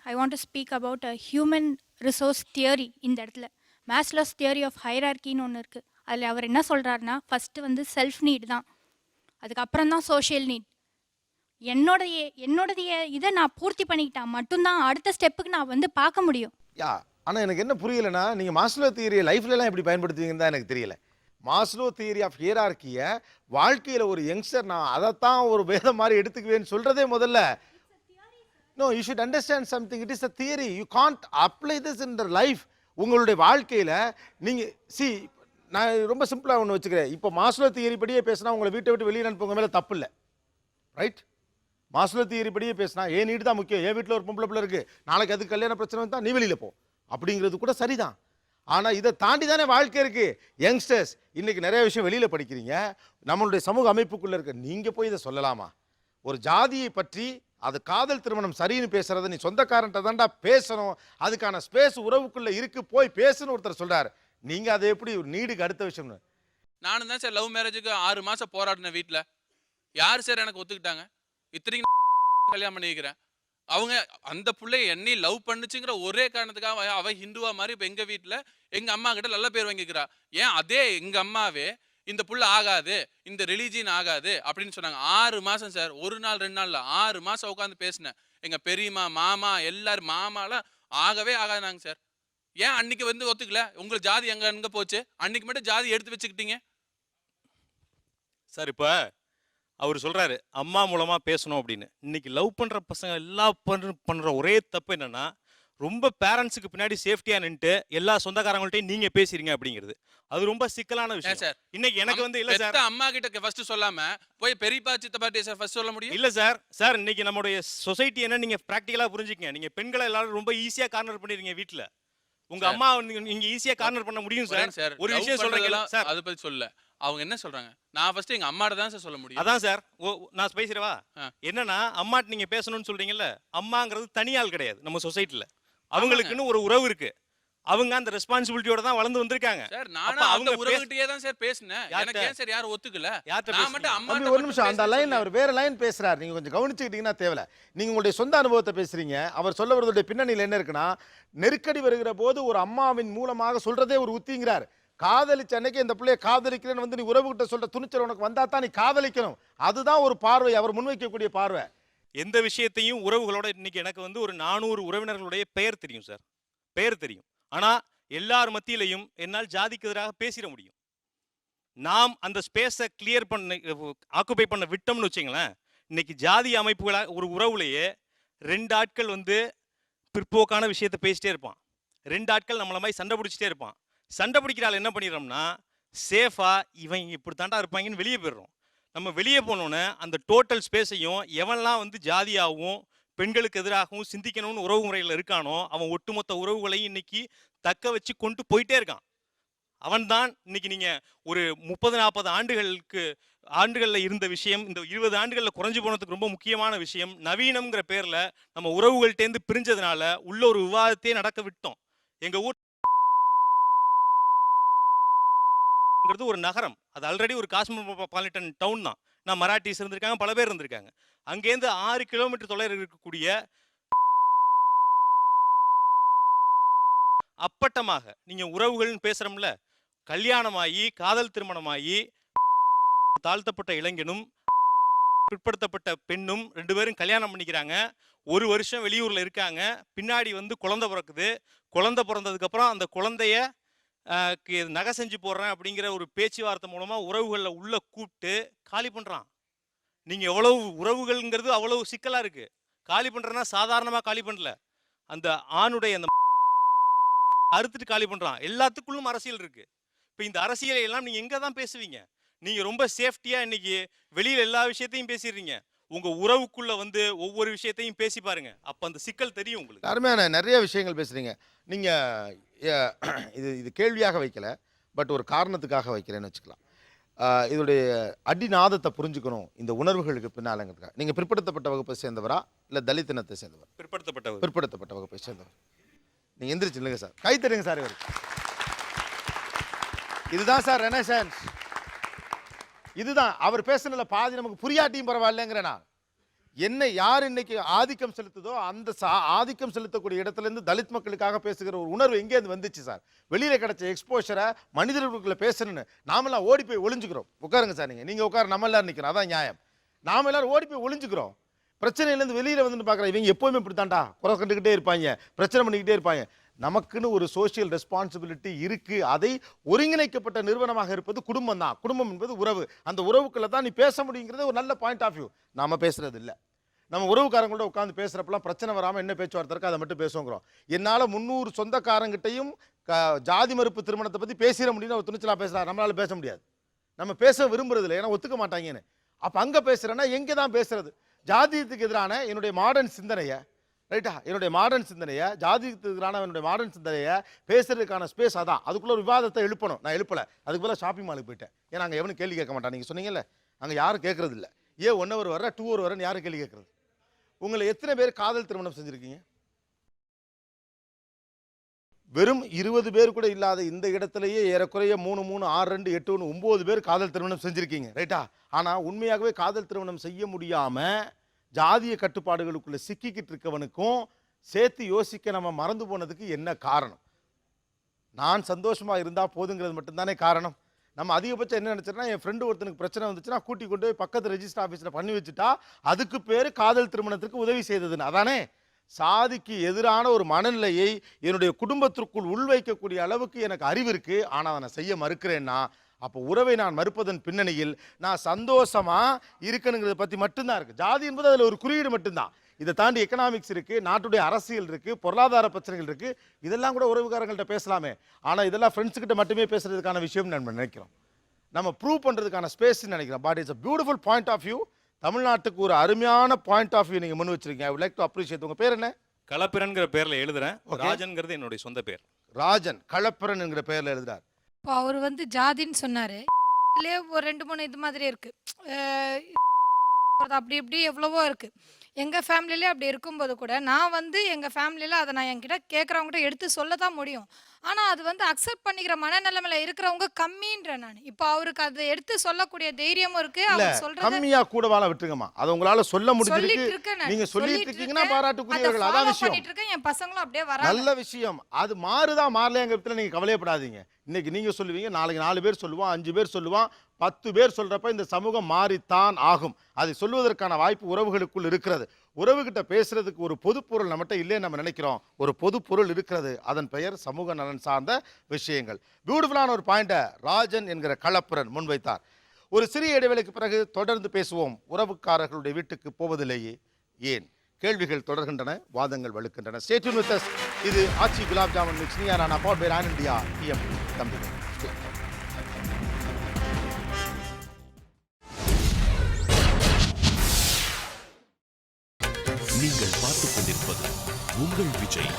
I want to speak about a human resource theory. இந்த இடத்துல மேஸ்லோஸ் தியரி ஆஃப் ஹைரார்கின்னு ஒன்று இருக்குது. அதில் அவர் என்ன சொல்கிறாருன்னா, ஃபஸ்ட்டு வந்து செல்ஃப் நீட் தான், அதுக்கப்புறம் தான் சோஷியல் நீட். என்னோடைய இதை நான் பூர்த்தி பண்ணிக்கிட்டா மட்டும்தான் அடுத்த ஸ்டெப்புக்கு நான் வந்து பார்க்க முடியும். யா, ஆனால் எனக்கு என்ன புரியலைன்னா, நீங்கள் மாஸ்லோ தியரியை லைஃப்லலாம் எப்படி பயன்படுத்துவீங்கன்னு தான் எனக்கு தெரியல. மாஸ்லோ தியரி ஆஃப் ஹியரார்கியை வாழ்க்கையில் ஒரு யங்ஸ்டர் நான் அதைத்தான் ஒரு வேதம் மாதிரி எடுத்துக்குவேன்னு சொல்கிறதே முதல்ல. No, you should understand something. It is a theory. You can't apply this in the life. உங்களுடைய வாழ்க்கையில் நீங்கள் நான் ரொம்ப சிம்பிளாக ஒன்று வச்சுக்கிறேன். இப்போ மாஸ்லோ தியரி படியே பேசினா உங்களை வீட்டை விட்டு வெளியே அனுப்புங்க மேலே தப்பு இல்லை, ரைட்? மாஸ்லோ தியரி படியே பேசினா என் நீடு தான் முக்கியம், என் வீட்டில் ஒரு பொம்பளை பிள்ளை இருக்குது, நாளைக்கு அது கல்யாண பிரச்சனை வந்தால் நீ வெளியில் போ அப்படிங்கிறது கூட சரிதான். ஆனால் இதை தாண்டி தானே வாழ்க்கை இருக்குது. யங்ஸ்டர்ஸ் இன்றைக்கி நிறைய விஷயம் வெளியில் படிக்கிறீங்க, நம்மளுடைய சமூக அமைப்புக்குள்ளே இருக்க. நீங்கள் போய் இதை சொல்லலாமா? ஒரு ஜாதியை பற்றி அது காதல் திருமணம் சரின்னு பேசுறத நீ சொந்தக்காரன்ட்ட தான்டா பேசணும், அதுக்கான ஸ்பேஸ் உறவுக்குள்ளே இருக்கு, போய் பேசுன்னு ஒருத்தர் சொல்கிறார். நீங்கள் அதை எப்படி ஒரு நீடுக்கு அடுத்த விஷயம்னு? நானும் தான் சார் லவ் மேரேஜுக்கு 6 மாதம் போராடினேன் வீட்டில். யார் சார் எனக்கு ஒத்துக்கிட்டாங்க? இத்தனைக்கு கல்யாணம் பண்ணி வைக்கிறேன். அவங்க அந்த பிள்ளை என்னை லவ் பண்ணுச்சுங்கிற ஒரே காரணத்துக்காக அவ ஹிந்துவா மாதிரி இப்போ எங்கள் வீட்டில் எங்கள் அம்மா கிட்ட நல்ல பேர் வாங்கிக்கிறா. ஏன் அதே எங்கள் அம்மாவே இந்த புள்ள ஆகாது, இந்த ரிலீஜியன் ஆகாது அப்படின்னு சொன்னாங்க. 6 மாதம் சார், 1 நாள் 2 நாளில் 6 மாதம் உட்காந்து பேசினேன். எங்கள் பெரியம்மா மாமா எல்லாரும் மாமாலாம் ஆகவே ஆகாதாங்க சார். ஏன் அன்னைக்கு வந்து ஒத்துக்கல? உங்களுக்கு ஜாதி எங்க போச்சு? அன்னைக்கு மட்டும் ஜாதி எடுத்து வச்சுக்கிட்டீங்க சார். இப்போ அவர் சொல்கிறாரு அம்மா மூலமாக பேசணும் அப்படின்னு. இன்னைக்கு லவ் பண்ணுற பசங்க எல்லாம் பண்ணுற ஒரே தப்பு என்னென்னா, ரொம்ப பேரண்ட்ஸுக்கு பின்னாடி சேஃப்டியாக நின்றுட்டு எல்லா சொந்தக்காரங்கள்ட்டையும் நீங்கள் பேசுறீங்க அப்படிங்கிறது. அது ரொம்ப சிக்கலான விஷயம் சார். இன்னைக்கு எனக்கு வந்து இல்லை சார், அம்மா கிட்ட ஃபர்ஸ்ட் சொல்லாம போய் பெரியப்பா சித்தப்பாட்டி சார் ஃபர்ஸ்ட் சொல்ல முடியும்? இல்லை சார் இன்னைக்கு நம்மளுடைய சொசைட்டி என்ன நீங்கள் ப்ராக்டிக்கலாக புரிஞ்சுக்கங்க. நீங்கள் பெண்களை எல்லாரும் ரொம்ப ஈஸியாக கார்னர் பண்ணிடுறீங்க வீட்டில். உங்க அம்மா நீங்க ஈஸியா கார்னர் பண்ண முடியும் சார். ஒரு விஷயம் சொல்றீங்க சார், அதை பத்தி சொல்ல. அவங்க என்ன சொல்றாங்க? நான் ஃபர்ஸ்ட் எங்க அம்மாட்ட தான் சார் சொல்ல முடியும். அதான் சார் நான் பேசுறவா என்னன்னா, அம்மாட்ட நீங்க பேசணும்னு சொல்றீங்கல்ல, அம்மாங்கிறது தனியாள் கிடையாது நம்ம சொசைட்டில. அவங்களுக்குன்னு ஒரு உறவு இருக்கு. அவங்க அந்த ரெஸ்பான்சிபிலிட்டியோட தான் வளர்ந்து வந்திருக்காங்க சார். நானும் அவங்க உறவுகிட்டயே தான் சார் பேசினேன். எனக்கு ஏன் சார் யாரும் ஒத்துக்கல? நான் மட்டும் அம்மா ஒரு நிமிஷம், அந்த லைன் அவர் வேற லைன் பேசுறாரு, நீங்க கொஞ்சம் கவனிச்சுக்கிட்டீங்கன்னா தேவையில்ல. நீங்க உங்களுடைய சொந்த அனுபவத்தை பேசுறீங்க. அவர் சொல்ல வரதுடைய பின்னணியில் என்ன இருக்குன்னா, நெருக்கடி வருகிற போது ஒரு அம்மாவின் மூலமாக சொல்றதே ஒரு உத்திங்கிறார். காதலிச்ச அன்னைக்கு இந்த பிள்ளைய காதலிக்கிறேன்னு வந்து நீ உறவுகிட்ட சொல்ற துணிச்சல் உனக்கு வந்தா தான் நீ காதலிக்கணும். அதுதான் ஒரு பார்வை, அவர் முன்வைக்கக்கூடிய பார்வை. எந்த விஷயத்தையும் உறவுகளோட இன்னைக்கு எனக்கு வந்து ஒரு 400 உறவினர்களுடைய பெயர் தெரியும் சார், பெயர் தெரியும். ஆனா எல்லார் மத்தியிலையும் என்னால் ஜாதிக்கு எதிராக பேசிட முடியும். நாம் அந்த ஸ்பேஸை கிளியர் பண்ண ஆக்குபை பண்ண விட்டோம்னு வச்சுங்களேன், இன்னைக்கு ஜாதி அமைப்புகளாக ஒரு உறவுலையே 2 ஆட்கள் வந்து பிற்போக்கான விஷயத்தை பேசிட்டே இருப்பான், 2 ஆட்கள் நம்மள மாதிரி சண்டை பிடிச்சிட்டே இருப்பான். சண்டை பிடிக்கிறாள் என்ன பண்ணிடுறோம்னா, சேஃபா இவங்க இப்படி தாண்டா இருப்பாங்கன்னு வெளியே போயிடுறோம். நம்ம வெளியே போனோன்னே அந்த டோட்டல் ஸ்பேஸையும் எவன்லாம் வந்து ஜாதியாகவும் பெண்களுக்கு எதிராகவும் சிந்திக்கணும்னு உறவு முறையில் இருக்கானோ, அவன் ஒட்டுமொத்த உறவுகளையும் இன்னைக்கு தக்க வச்சு கொண்டு போயிட்டே இருக்கான். அவன்தான் இன்னைக்கு நீங்க ஒரு 30-40 ஆண்டுகளில் இருந்த விஷயம் இந்த 20 ஆண்டுகளில் குறைஞ்சு போனதுக்கு ரொம்ப முக்கியமான விஷயம், நவீனம்ங்கிற பேர்ல நம்ம உறவுகள்கிட்டேருந்து பிரிஞ்சதுனால உள்ள ஒரு விவாதத்தையே நடக்க விட்டோம். எங்க ஊர் ஒரு நகரம், அது ஆல்ரெடி ஒரு காஸ்மோபாலிட்டன் டவுன் தான். நான் மராட்டிஸ் இருந்திருக்காங்க, பல பேர் இருந்திருக்காங்க. அங்கேருந்து 6 கிலோமீட்டர் தொலைவில் இருக்கக்கூடிய அப்பட்டமாக நீங்க உறவுகள்னு பேசுறோம்ல, கல்யாணமாகி காதல் திருமணமாகி தாழ்த்தப்பட்ட இளைஞனும் பிற்படுத்தப்பட்ட பெண்ணும் 2 பேரும் கல்யாணம் பண்ணிக்கிறாங்க. 1 வருஷம் வெளியூர்ல இருக்காங்க. பின்னாடி வந்து குழந்தை பிறக்குது. குழந்தை பிறந்ததுக்கு அப்புறம் அந்த குழந்தைய நகை செஞ்சு போடுறேன் அப்படிங்கிற ஒரு பேச்சுவார்த்தை மூலமா உறவுகளில் உள்ள கூப்பிட்டு காலி பண்றான். நீங்க எவ்வளவு உறவுகள்ங்கிறது அவ்வளவு சிக்கலா இருக்கு. காலி பண்றேன்னா சாதாரணமா காலி பண்ணல, அந்த ஆணுடைய அந்த அறுத்துட்டு காலி பண்றான். எல்லாத்துக்குள்ளும் அரசியல் இருக்கு. இப்போ இந்த அரசியலை எல்லாம் நீங்க எங்க தான் பேசுவீங்க? நீங்க ரொம்ப சேஃப்டியா இன்னைக்கு வெளியில எல்லா விஷயத்தையும் பேசிடுறீங்க. உங்க உறவுக்குள்ள வந்து ஒவ்வொரு விஷயத்தையும் பேசி பாருங்க, அப்ப அந்த சிக்கல் தெரியும் உங்களுக்கு. அருமையான நிறைய விஷயங்கள் பேசுறீங்க நீங்க. இது கேள்வியாக வைக்கல, பட் ஒரு காரணத்துக்காக வைக்கிறேன்னு வச்சுக்கலாம். இதோடைய அடிநாதத்தை புரிஞ்சுக்கணும் இந்த உணர்வுகளுக்கு பின்னாலங்கிறதுக்காக. நீங்க பிற்படுத்தப்பட்ட வகுப்பை சேர்ந்தவரா இல்ல தலித் இனத்தை சேர்ந்தவர்? பிற்படுத்தப்பட்ட வகுப்பை சேர்ந்தவர். நீங்க எந்திரிச்சு இல்லைங்க சார், கை தருங்க சார். இவருக்கு இதுதான் சார் ரெனசான்ஸ். இதுதான் அவர் பேசுனதுல பாதி நமக்கு புரியாட்டியும் பரவாயில்லைங்கிற நான். என்ன யார் இன்னைக்கு ஆதிக்கம் செலுத்துதோ அந்த ஆதிக்கம் செலுத்தக்கூடிய இடத்துல இருந்து தலித் மக்களுக்காக பேசுகிற ஒரு உணர்வு எங்கேருந்து வந்துச்சு சார்? வெளியில கிடைச்ச எக்ஸ்போஷரை மனிதர்களுக்குள்ள பேசணும்னு நாமெல்லாம் ஓடி போய் ஒளிஞ்சுக்கிறோம். உட்காருங்க சார், நீங்க உட்கார, நம்ம எல்லாரும் நிற்கிறோம், அதான் நியாயம். நாம எல்லாரும் ஓடி போய் ஒளிஞ்சுக்கிறோம். பிரச்சனையிலேருந்து வெளியில வந்து பார்க்குறேன், இவங்க எப்போவுமே இப்படி தாண்டா குறை கண்டுக்கிட்டே இருப்பாங்க, பிரச்சனை பண்ணிக்கிட்டே இருப்பாங்க. நமக்குன்னு ஒரு சோஷியல் ரெஸ்பான்சிபிலிட்டி இருக்கு. அதை ஒருங்கிணைக்கப்பட்ட நிறுவனமாக இருப்பது குடும்பம் தான். குடும்பம் என்பது உறவு. அந்த உறவுக்குள்ள தான் நீ பேச முடியுங்கிறது ஒரு நல்ல பாயிண்ட் ஆஃப் வியூ. நாம பேசுறது இல்லை. நம்ம உறவுக்காரங்களோட உட்காந்து பேசுறப்பெல்லாம் பிரச்சனை வராமல் என்ன பேச்சுவார்த்தை இருக்கு அதை மட்டும் பேசுவோங்கிறோம். என்னால் 300 சொந்தக்காரங்கிட்டையும் ஜாதி மறுப்பு திருமணத்தை பற்றி பேசிட முடியும்னு ஒரு துணிச்சலாக பேசுகிறார். நம்மளால பேச முடியாது. நம்ம பேச விரும்புறது இல்லை, ஏன்னா ஒத்துக்க மாட்டாங்கன்னு. அப்போ அங்கே பேசுகிறேன்னா எங்கே தான் பேசுறது? ஜாதியத்துக்கு எதிரான என்னுடைய மாடர்ன் சிந்தனையை, ரைட்டா, என்னுடைய மாடர்ன் சிந்தனையை, ஜாதியத்துக்கு எதிரான என்னுடைய மாடர்ன் சிந்தனையை பேசுறதுக்கான ஸ்பேஸ் அதான். அதுக்குள்ள ஒரு விவாதத்தை எழுப்பணும். நான் எழுப்பலை. அதுக்கு பதிலாக ஷாப்பிங் மாலுக்கு போயிட்டேன். ஏன்னா அங்கே எவனும் கேள்வி கேட்க மாட்டான். நீங்கள் சொன்னீங்கல்ல, அங்கே யாரும் கேட்கறது இல்லை. ஏன் 1 hour வர 2 hour வரன்னு யாரும் கேள்வி கேட்கறது? உங்களை எத்தனை பேர் காதல் திருமணம் செஞ்சுருக்கீங்க? வெறும் 20 பேர் கூட இல்லாத இந்த இடத்துலயே ஏறக்குறைய 3, 3, 6, 2, 8, 1, 9 பேர் காதல் திருமணம் செஞ்சுருக்கீங்க, ரைட்டா? ஆனால் உண்மையாகவே காதல் திருமணம் செய்ய முடியாமல் ஜாதிய கட்டுப்பாடுகளுக்குள்ள சிக்கிக்கிட்டு இருக்கவனுக்கும் சேர்த்து யோசிக்க நம்ம மறந்து போனதுக்கு என்ன காரணம்? நான் சந்தோஷமாக இருந்தால் போதுங்கிறது மட்டும்தானே காரணம். நம்ம அதிகபட்சம் என்ன நினச்சோன்னா, என் ஃப்ரெண்டு ஒருத்தனுக்கு பிரச்சனை வந்துச்சுன்னா கூட்டி கொண்டு போய் பக்கத்து ரெஜிஸ்டர் ஆஃபீஸில் பண்ணி வச்சுட்டா அதுக்கு பேர் காதல் திருமணத்திற்கு உதவி செய்ததுன்னு. அதானே? சாதிக்கு எதிரான ஒரு மனநிலையை என்னுடைய குடும்பத்திற்குள் உள்வைக்கக்கூடிய அளவுக்கு எனக்கு அறிவு இருக்குது, ஆனால் அதை நான் செய்ய மறுக்கிறேன்னா அப்போ உறவை நான் மறுப்பதன் பின்னணியில் நான் சந்தோஷமா இருக்கணுங்கிறத பற்றி மட்டும்தான் இருக்குது. ஜாதி என்பது அதில் ஒரு குறியீடு மட்டும்தான். இதை தாண்டி எக்கனாமிக்ஸ் இருக்குது, நாட்டுடைய அரசியல் இருக்குது, பொருளாதார பிரச்சனைகள் இருக்குது. இதெல்லாம் கூட உறவுக்காரங்கள்ட்ட பேசலாமே. ஆனால் இதெல்லாம் ஃப்ரெண்ட்ஸுக்கிட்ட மட்டுமே பேசுறதுக்கான விஷயம் நம்ம நினைக்கிறோம். நம்ம ப்ரூவ் பண்ணுறதுக்கான ஸ்பேஸ்ன்னு நினைக்கிறோம். But it's a beautiful point of view. தமிழ்நாட்டுக்கு ஒரு அருமையான பாயிண்ட் ஆஃப் வியூ நீங்கள் முன் வச்சிருக்கீங்க. I would like to appreciate. உங்கள் பேர் என்ன? களப்பிரன்கிற பேரில் எழுதுறேன். ராஜன்கிறது என்னுடைய சொந்த பேர். ராஜன் களப்பிரன் என்கிற பேரில் எழுதுறார். இப்போ அவர் வந்து ஜாதின்னு சொன்னார். இதுலேயே ஒரு 2, 3 இது மாதிரி இருக்குது. அப்படி இப்படி எவ்வளவோ இருக்குது. எங்கள் ஃபேமிலியிலே அப்படி இருக்கும்போது கூட நான் வந்து எங்கள் ஃபேமிலியில் அதை நான் என்கிட்ட கேட்குறவங்ககிட்ட எடுத்து சொல்ல தான் முடியும். ஆனால் அது வந்து அக்செப்ட் பண்ணிக்கிற மனநிலைமையில் இருக்கிறவங்க கம்மின்ற நான். இப்போ அவருக்கு அதை எடுத்து சொல்லக்கூடிய தைரியமும் இருக்கு. அவர் சொல்றது கம்மியா கூட வாழ விட்டுருங்கம்மா. அது உங்களால சொல்ல முடிஞ்சிருக்கு. இருக்கேன். நீங்க சொல்லிட்டு இருக்கீங்கன்னா பாராட்டுக்குரியவர்கள். அதான் விஷயம். பண்ணிட்டு இருக்கேன். என் பசங்களும் அப்படியே வராங்க. நல்ல விஷயம். அது மாறுதா மாறலையாங்கிறதுல நீங்க கவலையப்படாதீங்க. இன்னைக்கு நீங்க சொல்லுவீங்க, நாளைக்கு 4 பேர் சொல்லுவான், 5 பேர் சொல்லுவான், 10 பேர் சொல்றப்ப இந்த சமூகம் மாறித்தான் ஆகும். அதை சொல்வதற்கான வாய்ப்பு உறவுகளுக்குள் இருக்கிறது. உறவுகிட்ட பேசுறதுக்கு ஒரு பொது பொருள் நம்மகிட்ட இல்லைன்னு நம்ம நினைக்கிறோம். ஒரு பொது பொருள் இருக்கிறது. அதன் பெயர் சமூக நலன் சார்ந்த விஷயங்கள். பியூட்டிஃபுல்லான ஒரு பாயிண்ட ராஜன் என்கிற களப்பிரன் முன்வைத்தார். ஒரு சிறிய இடைவேளைக்கு பிறகு தொடர்ந்து பேசுவோம். உறவுக்காரர்களுடைய வீட்டுக்கு போவதிலேயே ஏன்? கேள்விகள் தொடர்கின்றன, வாதங்கள் வலுக்கின்றன. Stay tune with us. இது Aachi gulab jamun mix. Neeya Naana powered by Ran India TMT company. நீங்கள் பார்த்துக் கொண்டிருப்பது உங்கள் Vijay.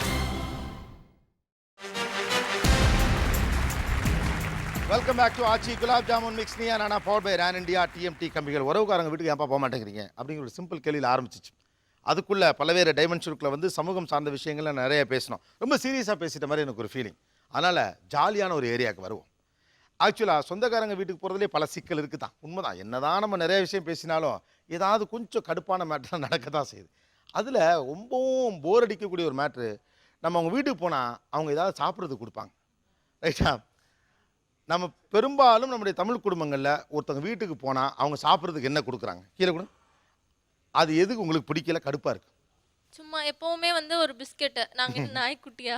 Welcome back to Aachi gulab jamun mix. Neeya Naana powered by Ran India TMT கம்பிகள். உறவுக்காரங்க வீட்டுக்கு ஏன்பா போக மாட்டேங்கிறீங்க அப்படிங்கிற ஒரு சிம்பிள் கேள்வியில் ஆரம்பிச்சிச்சு. அதுக்குள்ளே பல்வேறு டைமென்ஷனுக்குள்ளே வந்து சமூகம் சார்ந்த விஷயங்களை நிறைய பேசணும். ரொம்ப சீரியஸாக பேசிட்ட மாதிரி எனக்கு ஒரு ஃபீலிங். அதனால் ஜாலியான ஒரு ஏரியாவுக்கு வருவோம். ஆக்சுவலாக சொந்தக்காரங்க வீட்டுக்கு போகிறதுலேயே பல சிக்கல் இருக்குது தான், உண்மைதான். என்ன தான் நம்ம நிறைய விஷயம் பேசினாலும் ஏதாவது கொஞ்சம் கடுப்பான மேட்டர் நடக்க தான் செய்யுது. அதில் ரொம்பவும் போர் அடிக்கக்கூடிய ஒரு மேட்ரு, நம்ம அவங்க வீட்டுக்கு போனால் அவங்க ஏதாவது சாப்பிட்றதுக்கு கொடுப்பாங்க, ரைட்டா? நம்ம பெரும்பாலும் நம்முடைய தமிழ் குடும்பங்களில் ஒருத்தவங்க வீட்டுக்கு போனால் அவங்க சாப்பிட்றதுக்கு என்ன கொடுக்குறாங்க? கீழே கூட அது எதுக்கு உங்களுக்கு பிடிக்கல, கடுப்பாக இருக்குது? சும்மா எப்போவுமே வந்து ஒரு பிஸ்கெட்டு, நாங்கள் நாய்க்குட்டியா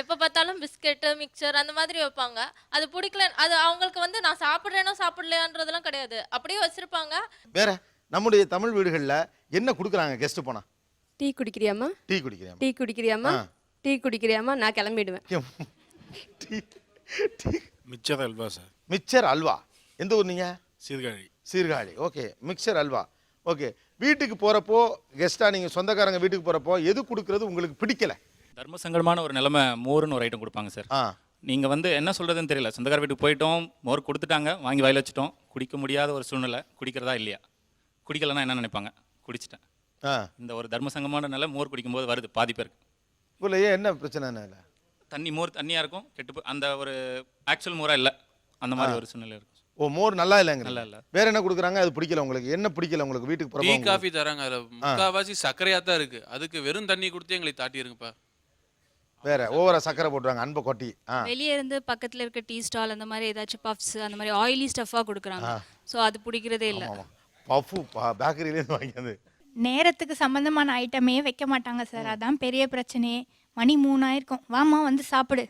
எப்போ பார்த்தாலும் பிஸ்கெட்டு மிக்சர் அந்த மாதிரி வைப்பாங்க. அது பிடிக்கல, அது அவங்களுக்கு வந்து நான் சாப்பிட்றேனோ சாப்பிடலையான்றதெல்லாம் கிடையாது, அப்படியே வச்சுருப்பாங்க. வேற நம்முடைய தமிழ் வீடுகளில் என்ன கொடுக்குறாங்க கெஸ்ட்டு போனால்? டீ குடிக்கிறியாமா? டீ குடிக்கிறேன். டீ குடிக்கிறியாமா? டீ குடிக்கிறியாமா? நான் கிளம்பிடுவேன். Mixture halwa sir. Mixture halwa. எந்த ஊர் நீங்கள்? Sirkazhi. Sirkazhi. Okay, mixture halwa. Okay, வீட்டுக்கு போகிறப்போ கெஸ்ட்டாக நீங்கள் சொந்தக்காரங்க வீட்டுக்கு போகிறப்போ எது கொடுக்குறது உங்களுக்கு பிடிக்கலை? தர்ம சங்கடமான ஒரு நிலைமை, மோர்னு ஒரு ஐட்டம் கொடுப்பாங்க சார். நீங்கள் வந்து என்ன சொல்கிறதுன்னு தெரியல. சொந்தக்கார வீட்டுக்கு போயிட்டோம், மோர் கொடுத்துட்டாங்க, வாங்கி வாயில் வச்சுட்டோம், குடிக்க முடியாத ஒரு சூழ்நிலை. குடிக்கிறதா இல்லையா? குடிக்கலைன்னா என்ன நினைப்பாங்க? குடிச்சிட்டேன். இந்த ஒரு தர்ம சங்கமான நிலை மோர் குடிக்கும்போது வருது பாதி பேருக்கு. இல்லை, ஏன் என்ன பிரச்சனை? தண்ணி மோர் தண்ணியாக இருக்கும், கெட்டு அந்த ஒரு ஆக்சுவல் மோராக இல்லை, அந்த மாதிரி ஒரு சூழ்நிலை இருக்கும். ஓ மோர் நல்லா இல்லைங்க. நல்லா இல்ல. வேற என்ன கொடுக்குறாங்க? அது பிடிக்கல உங்களுக்கு? என்ன பிடிக்கல உங்களுக்கு வீட்டுக்கு டீ போறப்ப? காஃபி தராங்க, அதுல முக்காவாசி சர்க்கரையா தான் இருக்கு. அதுக்கு வெறும் தண்ணி கொடுத்து எங்களை தாட்டிருங்கப்பா. வேற ஓவரா சக்கரை போடுறாங்க, அன்பை கொட்டி. வெளியே இருந்து பக்கத்துல இருக்க டீ ஸ்டால் அந்த மாதிரி ஏதாச்சும் பஃப்ஸ் அந்த மாதிரி ஆயிலி ஸ்டஃபா கொடுக்குறாங்க. ஸோ அது பிடிக்கிறதே இல்லை. பஃபு பேக்கரியிலேருந்து வாங்கியது. நேரத்துக்கு சம்மந்தமான ஐட்டமே வைக்க மாட்டாங்க சார். அதான் பெரிய பிரச்சனையே. மணி 3 ஆயிருக்கும், வாமா வந்து சாப்பிடு.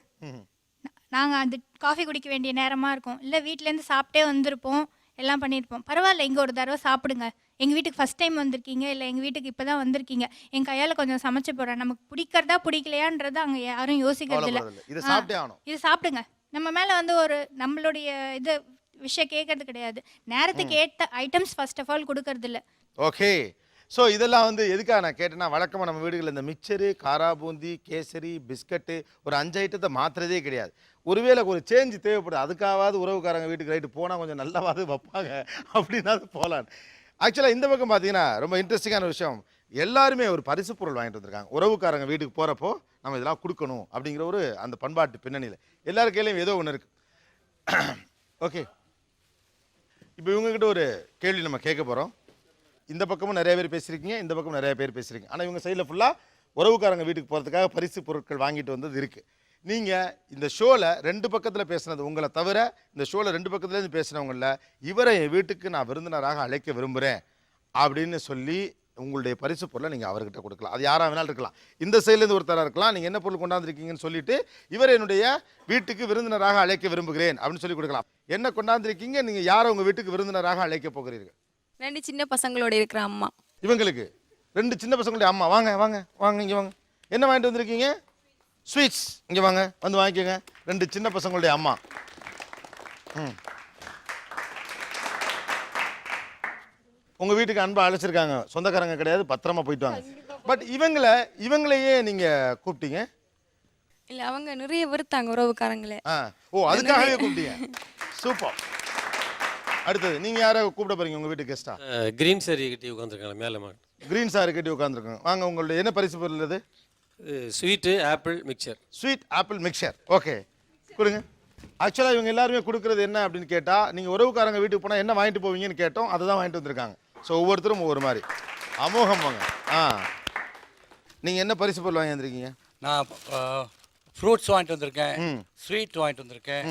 நாங்கள் அது காஃபி குடிக்க வேண்டிய நேரமாக இருக்கும். இல்லை வீட்டிலேருந்து சாப்பிட்டே வந்திருப்போம், எல்லாம் பண்ணியிருப்போம். பரவாயில்ல, இங்கே ஒரு தடவை சாப்பிடுங்க, எங்கள் வீட்டுக்கு ஃபஸ்ட் டைம் வந்திருக்கீங்க, இல்லை எங்கள் வீட்டுக்கு இப்போ தான் வந்திருக்கீங்க, என் கையால் கொஞ்சம் சமைச்சு போடுறேன். நமக்கு பிடிக்கிறதா பிடிக்கலையான்றது அங்கே யாரும் யோசிக்கிறது இல்லை. இது சாப்பிடுங்க. நம்ம மேலே வந்து ஒரு நம்மளுடைய இது விஷயம் கேட்கறது கிடையாது. நேரத்துக்கு ஏற்ற ஐட்டம்ஸ் ஃபர்ஸ்ட் ஆஃப் ஆல் கொடுக்கறது இல்லை. ஓகே. ஸோ இதெல்லாம் வந்து எதுக்காக நான் கேட்டேன்னா, வழக்கமாக நம்ம வீடுகளில் இந்த மிக்சரு, காரா பூந்தி, கேசரி, பிஸ்கட்டு ஒரு 5 ஐட்டத்தை மாற்றுறதே கிடையாது. ஒருவேளை ஒரு சேஞ்ச் தேவைப்படுது, அதுக்காவது உறவுக்காரங்க வீட்டுக்கு ரைட்டு போனால் கொஞ்சம் நல்லாவது வைப்பாங்க அப்படின்னாவது போகலான்னு. ஆக்சுவலாக இந்த பக்கம் பார்த்தீங்கன்னா ரொம்ப இன்ட்ரெஸ்டிங்கான விஷயம், எல்லாருமே ஒரு பரிசு பொருள் வாங்கிட்டு வந்திருக்காங்க. உறவுக்காரங்க வீட்டுக்கு போகிறப்போ நம்ம இதெல்லாம் கொடுக்கணும் அப்படிங்கிற ஒரு அந்த பண்பாட்டு பின்னணியில் எல்லார் கையிலையும் ஏதோ ஒன்று இருக்குது. ஓகே, இப்போ இவங்ககிட்ட ஒரு கேள்வி நம்ம கேட்க போகிறோம். இந்த பக்கமும் நிறைய பேர் பேசியிருக்கீங்க, இந்த பக்கமும் நிறைய பேர் பேசியிருக்கீங்க. ஆனால் இவங்க சைடில் ஃபுல்லாக உறவுக்காரங்க வீட்டுக்கு போகிறதுக்காக பரிசு பொருட்கள் வாங்கிட்டு வந்தது இருக்குது. நீங்கள் இந்த ஷோவில் 2 பக்கத்தில் பேசுனது உங்களை தவிர, இந்த ஷோவில் 2 பக்கத்துலேருந்து பேசினவங்களில் இவரை என் வீட்டுக்கு நான் விருந்தினராக அழைக்க விரும்புகிறேன் அப்படின்னு சொல்லி உங்களுடைய பரிசு பொருளை நீங்கள் அவர்கிட்ட கொடுக்கலாம். அது யாராக வேணாலும் இருக்கலாம். இந்த சைட்லேருந்து ஒருத்தராக இருக்கலாம். நீங்கள் என்ன பொருள் கொண்டாந்துருக்கீங்கன்னு சொல்லிட்டு இவர் என்னுடைய வீட்டுக்கு விருந்தினராக அழைக்க விரும்புகிறேன் அப்படின்னு சொல்லி கொடுக்கலாம். என்ன கொண்டாந்துருக்கீங்க, நீங்கள் யாரை உங்கள் வீட்டுக்கு விருந்தினராக அழைக்க போகிறீர்கள்? 2 சின்ன பசங்களோட இருக்கிற அம்மா. இவங்களுக்கு 2 சின்ன பசங்களுடைய அம்மா. வாங்க வாங்க வாங்க, இங்கே வாங்க. என்ன வாங்கிட்டு வந்திருக்கீங்க? ஸ்வீட்ஸ். இங்கே வாங்க, வந்து வாங்கிக்கோங்க. 2 சின்ன பசங்களுடைய அம்மா. உங்கள் வீட்டுக்கு அன்பா அழைச்சிருக்காங்க, சொந்தக்காரங்க கிடையாது, பத்திரமா போயிட்டு வாங்க. பட் இவங்களையே நீங்கள் கூப்பிட்டீங்க? இல்லை, அவங்க நிறைய வெறுத்தாங்க உறவுக்காரங்களே. ஓ, அதுக்காகவே கூப்பிட்டீங்க. சூப்பர். அடுத்தது நீங்கள் யாரை கூப்பிட போறீங்க உங்கள் வீட்டு கெஸ்டா? கிரீன் சாரி கட்டி உட்காந்துருக்காங்க மேலே. கிரீன் சாரி கட்டி உட்காந்துருக்காங்க. வாங்க, உங்களுடைய என்ன பரிசு பொருள் அது? Sweet apple mixture. Sweet apple mixture. Okay, கொடுங்க. ஆக்சுவலாக இவங்க எல்லாருமே கொடுக்குறது என்ன அப்படின்னு கேட்டால், நீங்கள் உறவுக்காரங்க வீட்டுக்கு போனால் என்ன வாங்கிட்டு போவீங்கன்னு கேட்டோம், அதை தான் வாங்கிட்டு வந்திருக்காங்க. ஸோ ஒவ்வொருத்தரும் ஒவ்வொரு மாதிரி. அமோகம் வாங்க. நீங்கள் என்ன பரிசு பொருள் வாங்கி வந்திருக்கீங்க? நான் ஃப்ரூட்ஸ் வாங்கிட்டு வந்திருக்கேன், ஸ்வீட் வாங்கிட்டு வந்திருக்கேன்,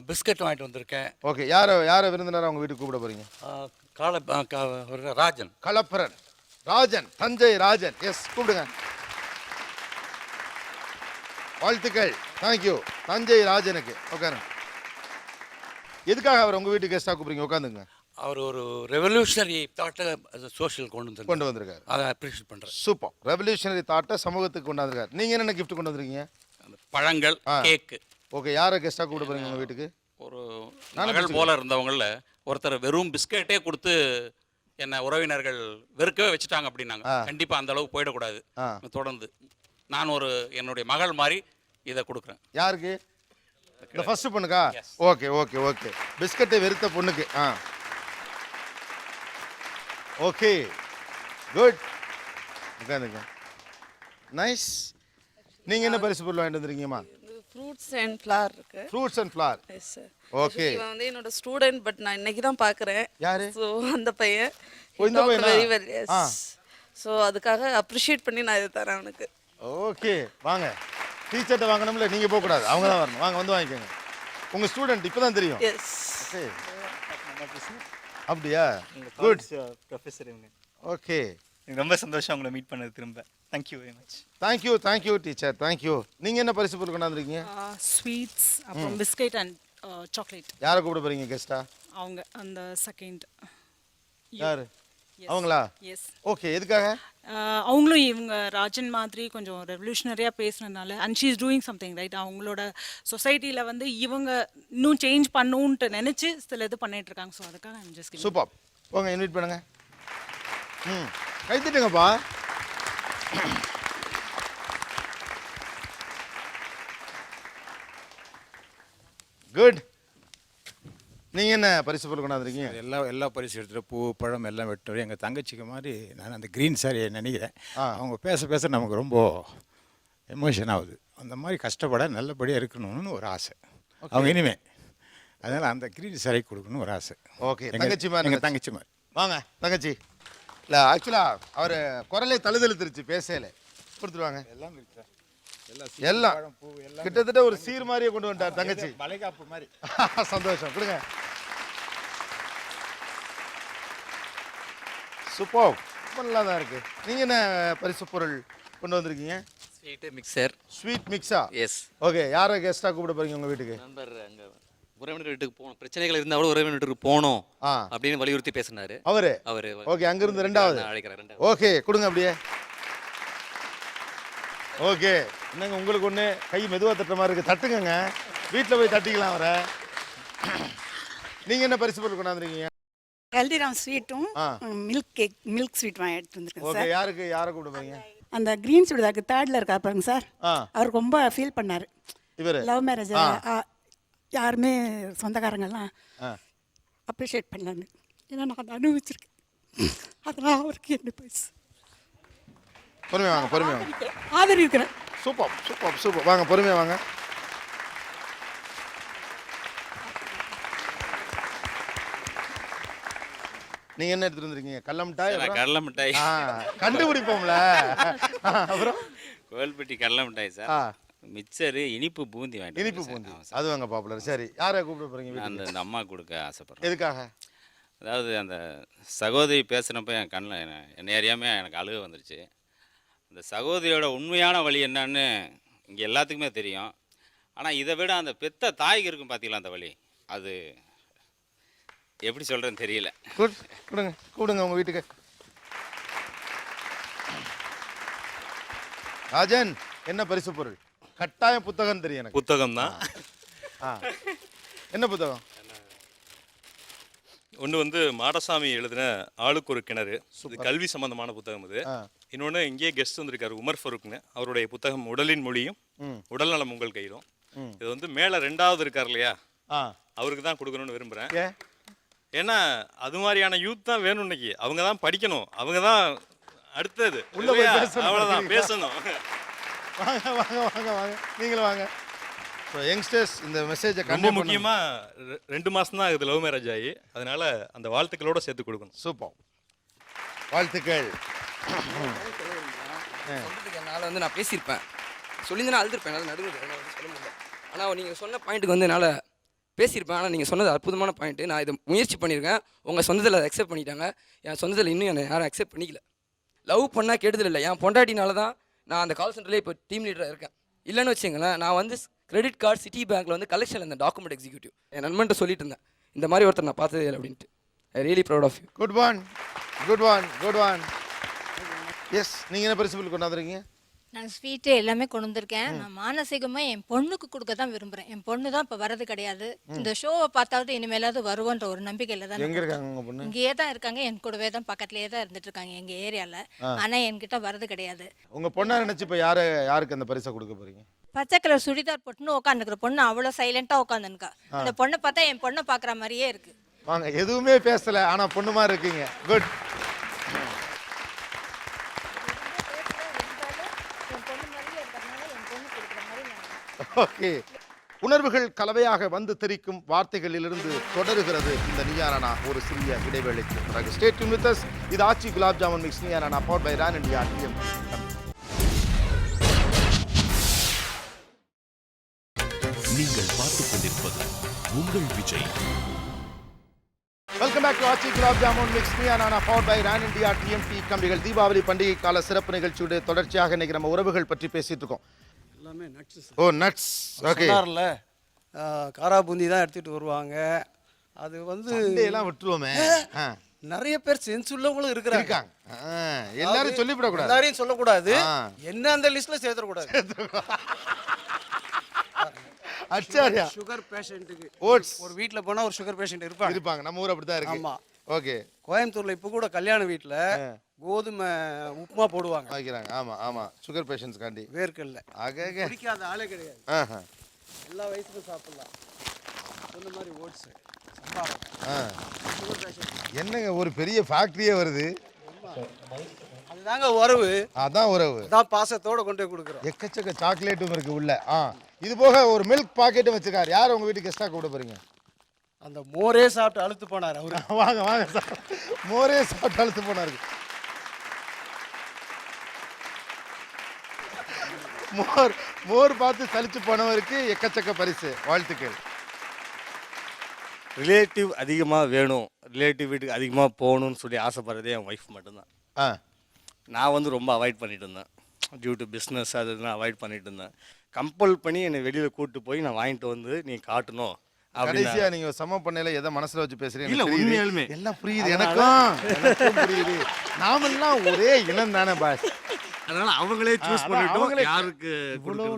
பிஸ்கட் வாங்கிட்டு வந்திருக்கேன். ஓகே, யாரை விருந்தினராக உங்கள் வீட்டுக்கு கூப்பிட போகிறீங்க? ராஜன். கலப்பரன் ராஜன், தஞ்சை ராஜன். எஸ், கூப்பிடுங்க. வாழ்த்துக்கள். தேங்க்யூ தஞ்சை ராஜனுக்கு. உட்காருங்க. எதுக்காக அவர் உங்கள் வீட்டுக்கு கெஸ்ட்டாக கூப்பிடுறீங்க? உட்காந்துங்க. அவர் ஒரு ரெவல்யூஷனரி தாட்டை சோஷியல் கொண்டு வந்திருக்காரு. அதை அப்ரிஷியேட் பண்ணுறேன். சூப்பர். ரெவல்யூஷனரி தாட்டை சமூகத்துக்கு கொண்டாந்துருக்காரு. நீங்கள் என்னென்ன கிஃப்ட் கொண்டு வந்திருக்கீங்க? பழங்கள், கேக்கு. ஓகே, யாரை கெஸ்ட்டாக கூப்பிட போகிறீங்க உங்கள் வீட்டுக்கு? ஒரு மகள் போல இருந்தவங்கள ஒருத்தர் வெறும் பிஸ்கெட்டே கொடுத்து என்ன உறவினர்கள் வெறுக்கவே வச்சுட்டாங்க அப்படின்னாங்க. கண்டிப்பாக அந்த அளவுக்கு போயிடக்கூடாது. தொடர்ந்து நான் என்னுடைய மகள் மாதிரி இதை கொடுக்குறேன். யாருக்கு? இந்த ஃபர்ஸ்ட் பொண்ணுக்கா? Okay okay okay. பிஸ்கட்டை வெறுத்த பொண்ணுக்கு. Okay, good. உட்காந்துங்க. நைஸ். நீங்கள் என்ன பரிசு பொருள் வாங்கிட்டு வந்துருக்கீங்கம்மா? ஃப்ரூட்ஸ் அண்ட் ஃப்ளார் இருக்கு. Fruits and flower. Yes sir. Okay. இவன் வந்து என்னோட ஸ்டூடெண்ட், பட் நான் இன்னைக்கு தான் பார்க்குறேன். யாரு? ஸோ அந்த பையன். இந்த பையனா? Very well. எஸ். ஸோ அதுக்காக அப்ரிஷியேட் பண்ணி நான் இதை தரேன் அவனுக்கு. ஓகே, வாங்க. டீச்சர்ட்ட வாங்கணும்ல, நீங்கள் போகக்கூடாது, அவங்க தான் வரணும். வாங்க, வந்து வாங்கிக்கோங்க. உங்கள் ஸ்டூடெண்ட் இப்போ தான் தெரியும். எஸ். ஓகே, அப்படியா? குட். ப்ரொஃபஸர் இவங்க. ஓகே, எனக்கு ரொம்ப சந்தோஷம் உங்களை மீட் பண்ணது திரும்ப. Thank you very much. Thank you teacher, thank you. நீங்கள் என்ன பரிசு பொருள் கொண்டாந்துருக்கீங்க? ஸ்வீட்ஸ், அப்புறம் பிஸ்கெட் அண்ட் சாக்லேட். யாரை கூப்பிட போகிறீங்க கெஸ்ட்டா? அவங்க அந்த செகண்ட். யார்? அவங்களா? எஸ். ஓகே, எதுக்காக? அவங்களும் இவங்க ராஜன் மாதிரி கொஞ்சம் ரெவல்யூஷனரியாக பேசுனதுனால, and she is doing something right. அவங்களோட சொசைட்டியில் வந்து இவங்க இன்னும் சேஞ்ச் பண்ணணுன்ட்டு நினச்சி சில இது பண்ணிட்டு இருக்காங்க. ஸோ அதுக்காக ஐம் ஜஸ்ட் கிவிங். சூப்பர். போங்க, இன்வைட் பண்ணுங்க. கை தட்டுங்கப்பா. குட். நீங்கள் என்ன பரிசு பொருள் கொண்டாந்துருக்கீங்க? எல்லா பரிசு எடுத்துகிட்டு பூ பழம் எல்லாம் வெட்டு. எங்கள் தங்கச்சிக்கு மாதிரி நான் அந்த க்ரீன் சாரியை நினைக்கிறேன். அவங்க பேச நமக்கு ரொம்ப எமோஷன் ஆகுது. அந்த மாதிரி கஷ்டப்பட நல்லபடியாக இருக்கணும்னு ஒரு ஆசை. அவங்க இனிமே அதனால் அந்த க்ரீன் சாரி கொடுக்கணும்னு ஒரு ஆசை. ஓகே, தங்கச்சி மாதிரி எங்கள் தங்கச்சி மாதிரி. வாங்க தங்கச்சி. இல்லை ஆக்சுவலாக அவர் குரலே தழுதழுத்துருச்சு, பேசல கொடுத்துருவாங்க. எல்லாம் இருக்கு சார். எல்லாம் கிட்டத்தட்ட ஒரு சீர் மாதிரியே கொண்டு வந்துட்டார் தங்கச்சி. மலைகாப்பு மாதிரி. சந்தோஷம், கொடுங்க. சூப்பர், நல்லா தான் இருக்கு. நீங்க என்ன பரிசு பொருள் கொண்டு வந்திருக்கீங்க? Sweet mixture. ஸ்வீட் மிக்ஸா? எஸ். ஓகே, யாரை கெஸ்டா கூப்பிட போறீங்க உங்க வீட்டுக்கு? நண்பர் அங்கே உறவினர் வீட்டுக்கு போகணும், பிரச்சனைகள் இருந்தால் கூட உறவினர் வீட்டுக்கு போகணும் அப்படின்னு வலியுறுத்தி பேசினாரு அவரு. ஓகே, அங்கிருந்து ரெண்டாவது அழைக்கிறேன். ஓகே, கொடுங்க அப்படியே. ஓகே, என்னங்க உங்களுக்கு ஒன்று கை மெதுவாக தட்டுற மாதிரி இருக்கு, தட்டுங்க. வீட்டில் போய் தட்டிக்கலாம் அவரை. நீங்கள் என்ன பரிசு பொருள் கொண்டாந்துருக்கீங்க? ஹல்திராம் ஸ்வீட்டும் மில்க் கேக், மில்க் ஸ்வீட் வாங்கி எடுத்து வந்துருக்கேன் ஓகே, சார். யாரை கூப்பிட போறீங்க? அந்த க்ரீன் சுடிதாருக்கு தேர்டில் இருக்கா பாருங்க சார், அவர் ரொம்ப ஃபீல் பண்ணார். இவர் லவ் மேரேஜ் யாருமே சொந்தக்காரங்கெல்லாம் அப்ரிஷியேட் பண்ணாங்க. ஏன்னா நான் அதை அனுபவிச்சிருக்கேன். அதெல்லாம் அவருக்கு என்ன பரிசு. பொறுமையாக வாங்க, பொறுமையாக வாங்க. ஆதரிக்கிறேன். சூப்பர் சூப்பர் சூப்பர், வாங்க பொறுமையாக வாங்க. நீங்க என்ன எடுத்துட்டு வந்திருக்கீங்க? கடல மிட்டாய். கடல மிட்டாய் கண்டுபிடிப்போம்ல. அப்புறம் கோயில்பட்டி கடல மிட்டாய் சார். மிக்சரு, இனிப்பு பூந்தி வாங்கிட்டு. இனிப்பு பூந்தி அது வாங்க பாப்புலர். சரி, யாரை கூப்பிட போறீங்க? அந்த அம்மா கொடுக்க ஆசைப்படுறேன். எதுக்காக? அதாவது அந்த சகோதரி பேசுனப்ப என் கண்ணில் என்ன அறியாமல் எனக்கு அழுக வந்துருச்சு. அந்த சகோதரியோட உண்மையான வழி என்னன்னு இங்கே எல்லாத்துக்குமே தெரியும். ஆனால் இதை விட அந்த பெத்த தாய்க்கு இருக்கும் பார்த்தீங்களா அந்த வழி, அது எப்படி சொல்கிறேன்னு தெரியல. கொடுங்க கூப்பிடுங்க உங்கள் வீட்டுக்கு. ராஜன், என்ன பரிசு பொருள்? கட்டாயம் புத்தகம் தெரியும் எனக்கு. புத்தகம் தான். என்ன புத்தகம்? ஒன்று வந்து மாடசாமி எழுதின ஆளுக்கு ஒரு கிணறு, இது கல்வி சம்பந்தமான புத்தகம். இது இன்னொன்று இங்கேயே கெஸ்ட் வந்திருக்காரு உமர் ஃபருக்னு, அவருடைய புத்தகம் உடலின் மொழியும் உடல்நலம் உங்கள் கையிலும். இது வந்து மேலே ரெண்டாவது இருக்கார் இல்லையா, அவருக்கு தான் கொடுக்கணும்னு விரும்புகிறேன். ஏன்னா அது மாதிரியான யூத் தான் வேணும் இன்னைக்கு. அவங்க தான் படிக்கணும், அவங்க தான் அடுத்தது. அவ்வளோதான் பேசணும். வாங்க வாங்க வாங்க வாங்க, நீங்களும் வாங்க. ஸோ யங்ஸ்டர்ஸ் இந்த மெசேஜை ரொம்ப முக்கியமாக 2 மாதம் தான் ஆகுது லவ் மேரேஜ் ஆகி, அதனால அந்த வாழ்த்துக்களோட சேர்த்து கொடுக்கணும். சூப்பர், வாழ்த்துக்கள். என்னால் வந்து நான் பேசியிருப்பேன், சொல்லியிருந்தேன், அழுதுருப்பேன், என்னால் நடுவில் சொல்ல முடியல. ஆனால் நீங்கள் சொன்ன பாயிண்ட்டுக்கு வந்து என்னால் பேசியிருப்பேன். ஆனால் நீங்கள் சொன்னது அற்புதமான பாயிண்ட்டு. நான் இதை முயற்சி பண்ணியிருக்கேன், உங்கள் சொந்தத்தில் அதை அக்செப்ட் பண்ணிட்டாங்க. என் சொந்தத்தில் இன்னும் என்னை யாரும் அக்செப்ட் பண்ணிக்கல. லவ் பண்ணால் கெடுதல் இல்லை, என் பொண்டாட்டினால தான் நான் அந்த கால் சென்டர்லேயே இப்போ டீம் லீடராக இருக்கேன். இல்லைன்னு வச்சுங்களேன், நான் வந்து கிரெடிட் கார்டு சிட்டி பேங்க்கில் வந்து கலெக்ஷனில் இருந்தேன், டாக்குமெண்ட் எக்ஸிக்யூட்டிவ். என் நண்பன்ட்ட சொல்லிட்டு இருந்தேன், இந்த மாதிரி ஒருத்தர் நான் பார்த்ததே இல்லை அப்படின்ட்டு. I really proud of you. Good one good one good one. Yes, நீங்கள் என்ன பரிசு பொருள் கொண்டாந்துருக்கீங்க? நான் ஸ்வீட்டு எல்லாமே கொண்டு வந்திருக்கேன். நான் மானசீகமாக என் பொண்ணுக்கு கொடுக்க தான் விரும்புகிறேன். என் பொண்ணு தான் இப்போ வரது கிடையாது. இந்த ஷோவை பார்த்தாவது இனிமேலாவது வருவோன்ற ஒரு நம்பிக்கையில் தான். எங்கே இருக்காங்க உங்கள் பொண்ணு? இங்கேயே தான் இருக்காங்க, என் கூடவே தான் பக்கத்துலேயே தான் இருந்துட்டு இருக்காங்க எங்கள் ஏரியாவில். ஆனால் என்கிட்ட வரது கிடையாது. உங்கள் பொண்ணை நினச்சி இப்போ யாருக்கு அந்த பரிசை கொடுக்க போகிறீங்க? பச்சை கலர் சுடிதார் போட்டுன்னு உட்காந்துக்கிற பொண்ணு அவ்வளோ சைலண்டாக உட்காந்துருக்கா. அந்த பொண்ணை பார்த்தா என் பொண்ணை பார்க்குற மாதிரியே இருக்கு. வாங்க, எதுவுமே பேசலை ஆனால் பொண்ணு மாதிரி இருக்கீங்க. குட். ஓகே, உணர்வுகள் கலவையாக வந்து தெரிக்கும் வார்த்தைகளிலிருந்து தொடருகிறது இந்த நியானா ஒரு சிறிய இடைவேளைக்கு பிறகு. Stay tune with us. இது Aachi gulab jamun mix Neeya Naana powered by Ron India TM. நீங்கள் பார்த்துக் கொண்டிருப்பது உங்கள் Vijay. Welcome back to Aachi gulab jamun mix Neeya Naana powered by Ron India TMT கம்பிகள். தீபாவளி பண்டிகை கால சிறப்பு நிகழ்ச்சியுடைய தொடர்ச்சியாக இன்னைக்கு நம்ம உறவுகள் பற்றி பேசிட்டு இருக்கோம். எல்லாமே நட்ஸ். ஓ, நட்ஸ். ஓகே, சொன்னார்ல காரா பூந்தி தான் எடுத்துகிட்டு வருவாங்க. அது வந்து எல்லாம் விட்டுருவோமே, நிறைய பேர் சென்ஸ் உள்ளவங்களும் இருக்காங்க. எல்லாரும் சொல்லிவிடக்கூடாது, எல்லாரையும் சொல்லக்கூடாது, என்ன அந்த லிஸ்ட்ல சேர்த்துடக்கூடாது. அச்சாரியா, சுகர் பேஷண்ட்டுக்கு ஓட்ஸ் ஒரு வீட்டில் போனால் ஒரு சுகர் பேஷண்ட் இருப்பாங்க. நம்ம ஊர் அப்படி தான் இருக்கு. ஆமாம். ஓகே, கோயம்புத்தூர்ல இப்போ கூட கல்யாண வீட்டில் கோதுமை உப்புமா போடுவாங்க, வைக்கிறாங்க. ஆமாம் ஆமாம், சுகர் பேஷண்ட்ஸ் காண்டி. வேர்க்கல்ல குடிக்காத ஆளே கிடையாது, எல்லா வயசுக்கும் சாப்பிடலாம். சொன்ன மாதிரி ஓட்ஸ் என்னங்க ஒரு பெரிய ஃபேக்டரியே வருது. அதுதாங்க உறவு. அதான் உறவு, அதான் பாசத்தோட கொண்டு போய் கொடுக்குறோம். எக்கச்சக்க சாக்லேட்டும் இருக்கு உள்ள. இது போக ஒரு மில்க் பாக்கெட்டும் வச்சிருக்காரு. யார் உங்க வீட்டுக்கு கெஸ்டா கூப்பிட போறீங்க? அந்த மோரே சாப்பிட்டு அழுத்து போனார் அவரு. வாங்க வாங்க சார், மோரே சாப்பிட்டு அழுத்து போனாரு. மோர் பார்த்து சலிச்சு போனவருக்கு எக்கச்சக்க பரிசு, வாழ்த்துக்கள். ரிலேட்டிவ் அதிகமாக வேணும், ரிலேட்டிவ் வீட்டுக்கு அதிகமாக போகணும்னு சொல்லி ஆசைப்படுறதே என் ஒய்ஃப் மட்டும்தான். நான் வந்து ரொம்ப அவாய்ட் பண்ணிட்டு இருந்தேன், டியூ டு பிஸ்னஸ் அது இதெல்லாம் அவாய்ட் பண்ணிட்டு இருந்தேன். கம்பல் பண்ணி என்னை வெளியில் கூப்பிட்டு போய் நான் வாங்கிட்டு வந்து நீ காட்டணும். கடைசியா நீங்க சம பண்ணையில எதை மனசுல வச்சு பேசுறீங்க? இல்ல, உண்மையாலுமே எல்லாம் புரியுது, எனக்கும் புரியுது. நாமெல்லாம் ஒரே இனம் தானே பாஸ். அதனால அவங்களே சூஸ் பண்ணிட்டோம் யாருக்கு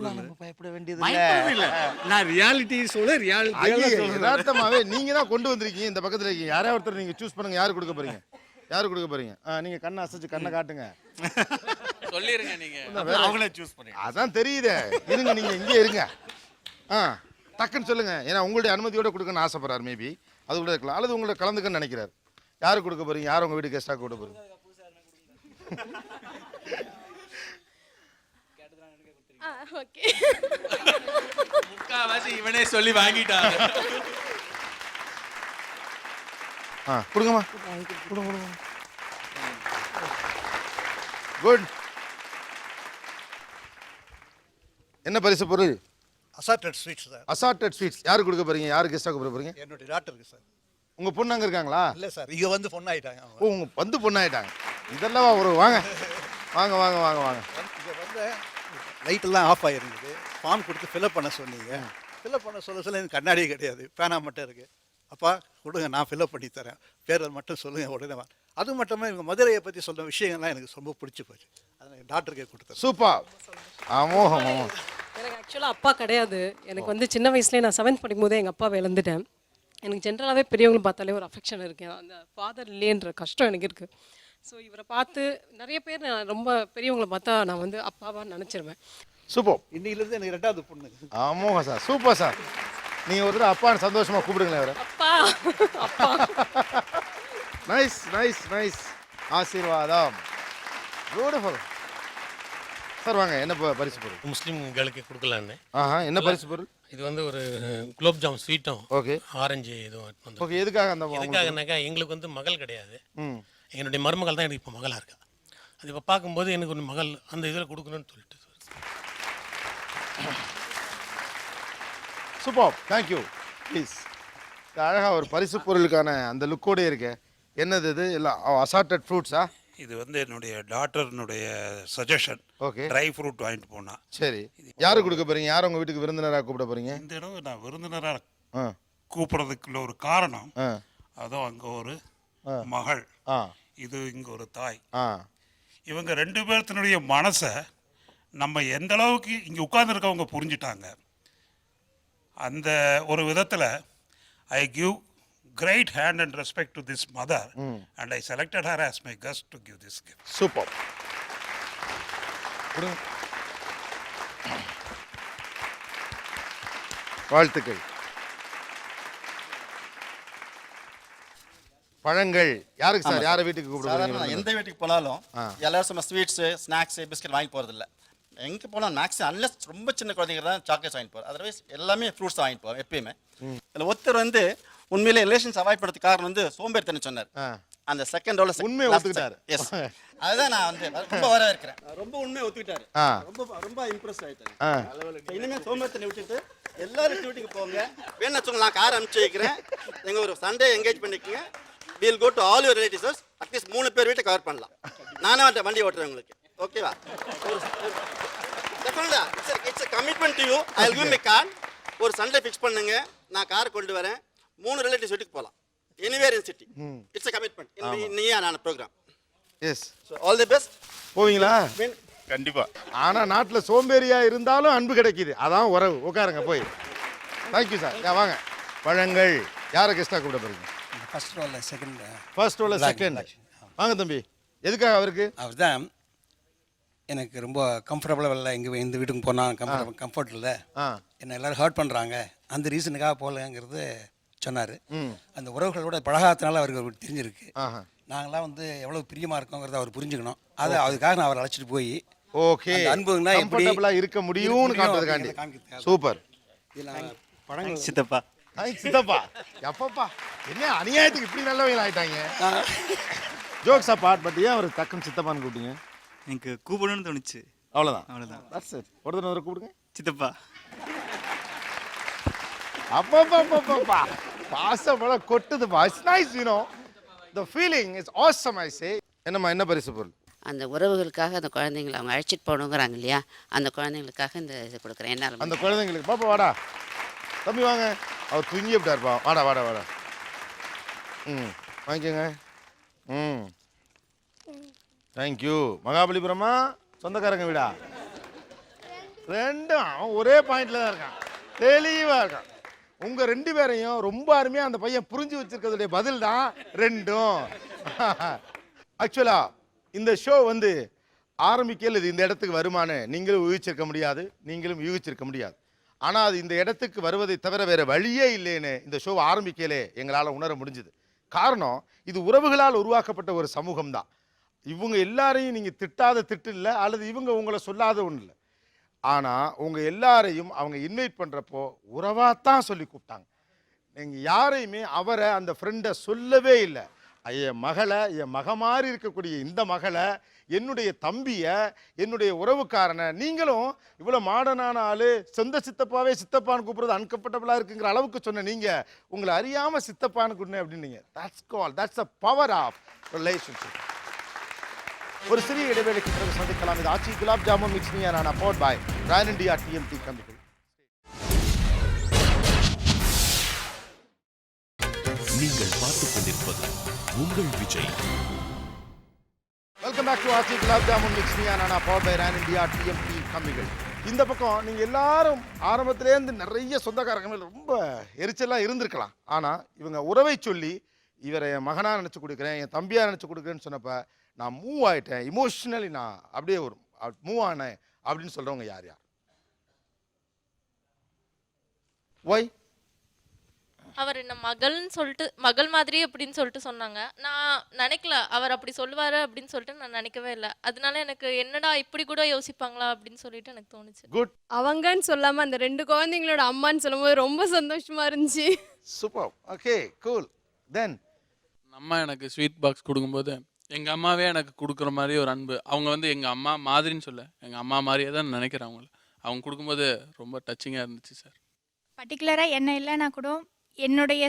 நம்ம பயப்பட வேண்டியது இல்ல. நான் ரியாலிட்டி சொல்ல யதார்த்தமாவே நீங்க தான் கொண்டு வந்திருக்கீங்க. இந்த பக்கத்துல இருக்கீங்க, யாரோ ஒருத்தர் நீங்க சூஸ் பண்ணுங்க. யாரு கொடுக்க போறீங்க? யாரு கொடுக்க போறீங்க? நீங்க கண்ணை அசைச்சு கண்ணை காட்டுங்க, சொல்லிருங்க. நீங்க அவங்களே சூஸ் பண்ணுங்க. அதான் தெரியுதே. இருங்க, நீங்க இங்கே இருங்க. டக்குன்னு சொல்லுங்க. ஏன்னா உங்களுடைய அனுமதியோட கொடுக்கணும்னு ஆசைப்படுறாரு. மேபி அது கூட இருக்கலாம், அல்லது உங்களை கலந்துக்கன்னு நினைக்கிறாரு. யாரு கொடுக்க போறீங்க? யார் உங்க வீட்டு கெஸ்டாக கொடுக்க போறீங்க? முக்காவாசி இவனே சொல்லி வாங்கிட்டான். கொடுங்கம்மா, கொடுங்க. குட். என்ன பரிசு பொருள்? Assorted sweets sir. Assorted sweets. யாரு கொடுக்க போறீங்க? யாரு கெஸ்டாக கொடுக்க போறீங்க? என்னுடைய டாக்டருக்கு சார். உங்க பொண்ணு அங்க இருக்காங்களா? இல்லை சார், இங்கே வந்து பொண்ணாயிட்டாங்க. ஓ, உங்க வந்து பொண்ணாயிட்டாங்க. இதெல்லாம் ஒரு வாங்க வாங்க வாங்க வாங்க வாங்க. இங்கே வந்து லைட்டெல்லாம் ஆஃப் ஆகிருந்தது. ஃபார்ம் கொடுத்து ஃபில்அப் பண்ண சொன்னீங்க. ஃபில்அப் பண்ண சொல்ல எனக்கு கண்ணாடியே கிடையாது, பேனா மட்டும் இருக்குது. அப்பா கொடுங்க, நான் ஃபில்அப் பண்ணி தரேன், பேரை மட்டும் சொல்லுங்கள் உடனே. அது மட்டுமே இவங்க மதுரையை பற்றி சொன்ன விஷயங்கள்லாம் எனக்கு ரொம்ப பிடிச்சி போச்சு. அதை டாக்டருக்கே கொடுத்தேன். சூப்பர். அமோகம். எனக்கு ஆக்சுவலாக அப்பா கிடையாது. எனக்கு வந்து சின்ன வயசுலேயே நான் 7th படிக்கும் போதே எங்கள் அப்பாவை இழந்துட்டேன். எனக்கு ஜென்ரலாகவே பெரியவங்களை பார்த்தாலே ஒரு அஃபெக்ஷன் இருக்குது. அந்த ஃபாதர் இல்லைன்ற கஷ்டம் எனக்கு இருக்குது. ஸோ இவரை பார்த்து நிறைய பேர் நான் ரொம்ப பெரியவங்களை பார்த்தா நான் வந்து அப்பாவான்னு நினச்சிருவேன். சூப்பர். இன்னிலிருந்து எனக்கு 2வது பொண்ணு. அமோகம் சார், சூப்பர் சார். நீங்கள் ஒரு தடவை அப்பான்னு சந்தோஷமாக கூப்பிடுங்களேன் அவரை. அப்பா அப்பா. Nice nice nice. ஆசீர்வாதம். பியூட்டிஃபுல். சார் வாங்க, என்ன பரிசு பொருள்? முஸ்லீம்களுக்கு கொடுக்கலான்னு. என்ன பரிசு பொருள்? இது வந்து ஒரு குலோப் ஜாம் ஸ்வீட்டும் ஓகே, ஆரஞ்சு இதுவும். ஓகே. எதுக்காக அந்த? எதுக்காகனாக்கா எங்களுக்கு வந்து மகள் கிடையாது. என்னுடைய மருமகள் தான் எனக்கு இப்போ மகளாக இருக்கா. அது இப்போ பார்க்கும்போது எனக்கு ஒரு மகள் அந்த இதில் கொடுக்கணும்னு சொல்லிட்டு. Super, thank you. ப்ளீஸ். அழகாக ஒரு பரிசு பொருளுக்கான அந்த லுக்கோடே இருக்கு. என்னது இது? எல்லாம் அசார்டட் ஃப்ரூட்ஸா? இது வந்து என்னுடைய டாட்டர்னுடைய சஜஷன். ஓகே. ட்ரை ஃப்ரூட் வாங்கிட்டு போனா. சரி, யாரு கொடுக்க போறீங்க? யார் உங்க வீட்டுக்கு விருந்தினராக கூப்பிட போறீங்க? இந்த இடம் நான் விருந்தினராக கூப்பிடுறதுக்குள்ள ஒரு காரணம், அதோ அங்கே ஒரு மகள், இது இங்கே ஒரு தாய். இவங்க 2 பேர்த்தினுடைய மனசை நம்ம எந்த அளவுக்கு இங்கே உட்கார்ந்துருக்கவங்க புரிஞ்சுட்டாங்க. அந்த ஒரு விதத்தில் I give great hand and respect to this mother, and I selected her as my guest to give this gift. Super. வாழ்த்துக்கள். பழங்கள் யாருக்கு சார்? யாரை வீட்டுக்கு கூப்பிடுறீங்க? எந்த வீட்டுக்கு போனாலும் எல்லாரும் சும்மா ஸ்வீட்ஸு ஸ்நாக்ஸு பிஸ்கட் வாங்கி போகிறதில்ல. எங்கே போனால் மேக்ஸிமம் அன்லெஸ் ரொம்ப சின்ன குழந்தைங்க தான் சாக்லேட்ஸ் வாங்கிட்டு போகிறோம். அதர்வைஸ் எல்லாமே ஃப்ரூட்ஸ் வாங்கிட்டு போவோம் எப்பயுமே. இதில் ஒருத்தர் வந்து உண்மையிலே ரிலேஷன்ஸ் அவாய்ட் பண்ணுறதுக்கு காரணம் வந்து சோம்பேறித்தனம் சொன்னார். அந்த செகண்ட் ரோல உண்மையை ஒத்துக்கிட்டாரு. எஸ், அதுதான் நான் வந்து ரொம்ப வரவேற்கிறேன். ரொம்ப உண்மையை ஒத்துக்கிட்டாரு. ரொம்ப இம்ப்ரெஸ் ஆகிட்டாரு. இனிமேல் சோம்பேறித்தனை விட்டுட்டு எல்லாரும் வீட்டுக்கு போங்க. வேணா சொல்லுங்க, நான் கார் அனுப்பிச்சு வைக்கிறேன். எங்கள் ஒரு சண்டே என்கேஜ் பண்ணிக்கோங்க. We'll go to all your relatives. At least 3 பேர் வீட்டை கவர் பண்ணலாம். நானே வண்டி ஓட்டுறேன் உங்களுக்கு. ஓகேவா? It's a commitment to you. I'll give me card. ஒரு சண்டே ஃபிக்ஸ் பண்ணுங்க, நான் கார் கொண்டு வரேன். 3 ரிலேட்டிவ்ஸ் வீட்டுக்கு போகலாம். Anywhere in city. It's a commitment. Neeya நான் program. Yes. So all the best. போவீங்களா? கண்டிப்பா. ஆனா நாட்டில் சோம்பேறியா இருந்தாலும் அன்பு கிடைக்குது. அதான் உறவு. உட்காருங்க போய். Thank you sir. வாங்க. பழங்கள் யாரை கெஸ்டாக கூப்பிட போறீங்க? ஃபர்ஸ்ட் ரோல செகண்ட். ஃபர்ஸ்ட் ரோல செகண்ட். வாங்க தம்பி. எதுக்காக அவருக்கு? அவர் தான் எனக்கு ரொம்ப கம்ஃபர்டபுளாக இல்லை. இந்த வீட்டுக்கு போனால் கம்ஃபர்ட் இல்லை, என்னை எல்லோரும் ஹர்ட் பண்ணுறாங்க, அந்த ரீசனுக்காக போகலங்கிறது சொன்னார். அந்த உறவுகளோட பழகாதனால அவருக்கு தெரிஞ்சிருக்கு. நாங்களாம் வந்து எவ்வளோ பிரியமாக இருக்கோங்கிறத அவர் புரிஞ்சுக்கணும். அதுக்காக நான் அவரை அழைச்சிட்டு போய் ஓகே அன்புனா எப்படி இருக்க முடியும்னு காட்டுறதுக்காண்டி. சூப்பர். பழங்கள் சித்தப்பா. சித்தப்பா எப்பப்பா என்ன அநியாயத்துக்கு இப்படி நல்லவங்க ஆயிட்டாங்க. ஜோக்ஸ் அப்பார்ட், பட் ஏன் அவர் டக்குன்னு சித்தப்பான்னு கூப்பிட்டீங்க? எனக்கு கூப்பிடணும்னு தோணுச்சு. அவ்வளோதான். That's it. ஒரு தடவை கூப்பிடுங்க சித்தப்பா. அப்பப்பா பாசமழை கொட்டுதுப்பா. It's nice, you know the feeling is awesome. I say. என்னம்மா, என்ன பரிசு பொருள்? அந்த உறவுகளுக்காக அந்த குழந்தைங்களை அவங்க அழைச்சிட்டு போகணுங்கிறாங்க இல்லையா, அந்த குழந்தைங்களுக்காக இந்த இது கொடுக்குறேன். என்ன அந்த குழந்தைங்களுக்கு பாப்பா வாடா தம்பி வாங்க. அவர் தூங்கி விட்டாருப்பா. வாடா. வாங்கிக்கோங்க. தேங்க்யூ. மகாபலிபுரமா சொந்தக்காரங்க வீடா? ரெண்டும் அவன் ஒரே பாயிண்ட்ல தான் இருக்கான், தெளிவாக இருக்கான். உங்க 2 பேரையும் ரொம்ப அருமையாக அந்த பையன் புரிஞ்சு வச்சிருக்கிறதுடைய பதில் தான் ரெண்டும். ஆக்சுவலா இந்த ஷோ வந்து ஆரம்பிக்கல இது இந்த இடத்துக்கு வருமானு நீங்களும் யூகிச்சிருக்க முடியாது. ஆனால் அது இந்த இடத்துக்கு வருவதை தவிர வேறு வழியே இல்லைன்னு இந்த ஷோ ஆரம்பிக்கலே எங்களால் உணர முடிஞ்சுது. காரணம், இது உறவுகளால் உருவாக்கப்பட்ட ஒரு சமூகம் தான். இவங்க எல்லாரையும் நீங்கள் திட்டாத திட்டு இல்லை, அல்லது இவங்க உங்களை சொல்லாத ஒன்று இல்லை. ஆனால் உங்கள் எல்லாரையும் அவங்க இன்வைட் பண்ணுறப்போ உறவாத்தான் சொல்லி கூப்பிட்டாங்க. நீங்கள் யாரையுமே அவரை அந்த ஃப்ரெண்டை சொல்லவே இல்லை. என் மகளை, என் மக மாதிரி இருக்கக்கூடிய இந்த மகளை, என்னுடைய தம்பியை, என்னுடைய உறவுக்காரனை நீங்களும் இவ்வளோ மாடர்னான ஆள் சொந்த சித்தப்பாவே சித்தப்பான்னு கூப்பிட்றது அன்கம்ஃபர்டபுளாக இருக்குங்கிற அளவுக்கு சொன்ன நீங்கள் உங்களை அறியாமல் சித்தப்பான்னு கூட்டினேன் அப்படின்னீங்க. That's a power of relationship. ஒரு சிறிய இடைவேளைக்கு பிறகு சந்திக்கலாம். இது Aachi gulab jamun mix Neeya powered by Royal India TMT கம்பிகள். நீங்கள் பார்த்துக் கொண்டிருப்பது உங்கள் Vijay. Welcome back to Aachi gulab jamun mix Neeya powered by Royal India TMT கம்பிகள். இந்த பக்கம் நீங்கள் எல்லாரும் ஆரம்பத்திலேருந்து நிறைய சொந்தக்காரங்க மேலே ரொம்ப எரிச்சலாக இருந்திருக்கலாம். ஆனால் இவங்க உறவை சொல்லி இவரை என் மகனாக நினச்சி கொடுக்குறேன், என் தம்பியாக நினச்சி கொடுக்குறேன்னு சொன்னப்போ நான் மூவ் ஆகிட்டேன், இமோஷ்னலி நான் அப்படியே ஒரு மூவ் ஆனேன் அப்படின்னு சொல்கிறவங்க யார்? ஒய்? அவர் என்ன மகள்னு சொல்லிட்டு, மகள் மாதிரி அப்படின்னு சொல்லிட்டு சொன்னாங்க. நான் நினைக்கல அவர் அப்படி சொல்லுவாரு அப்படின்னு சொல்லிட்டு நான் நினைக்கவே இல்லை. அதனால எனக்கு என்னடா இப்படி கூட யோசிப்பாங்களா அப்படின்னு சொல்லிட்டு எனக்கு தோணுச்சு. குட். அவங்கன்னு சொல்லாம அந்த 2 குழந்தைங்களோட அம்மான்னு சொல்லும்போது ரொம்ப சந்தோஷமா இருந்துச்சு. சூப்பர். Okay, cool. தென் அம்மா எனக்கு ஸ்வீட் பாக்ஸ் கொடுக்கும்போது எங்கள் அம்மாவே எனக்கு கொடுக்குற மாதிரி ஒரு அன்பு. அவங்க வந்து எங்கள் அம்மா மாதிரின்னு சொல்ல, எங்கள் அம்மா மாதிரியே தான் நினைக்கிறேன் அவங்கள. அவங்க கொடுக்கும்போது ரொம்ப டச்சிங்காக இருந்துச்சு சார். பர்டிகுலராக என்ன இல்லைன்னா கூட என்னுடைய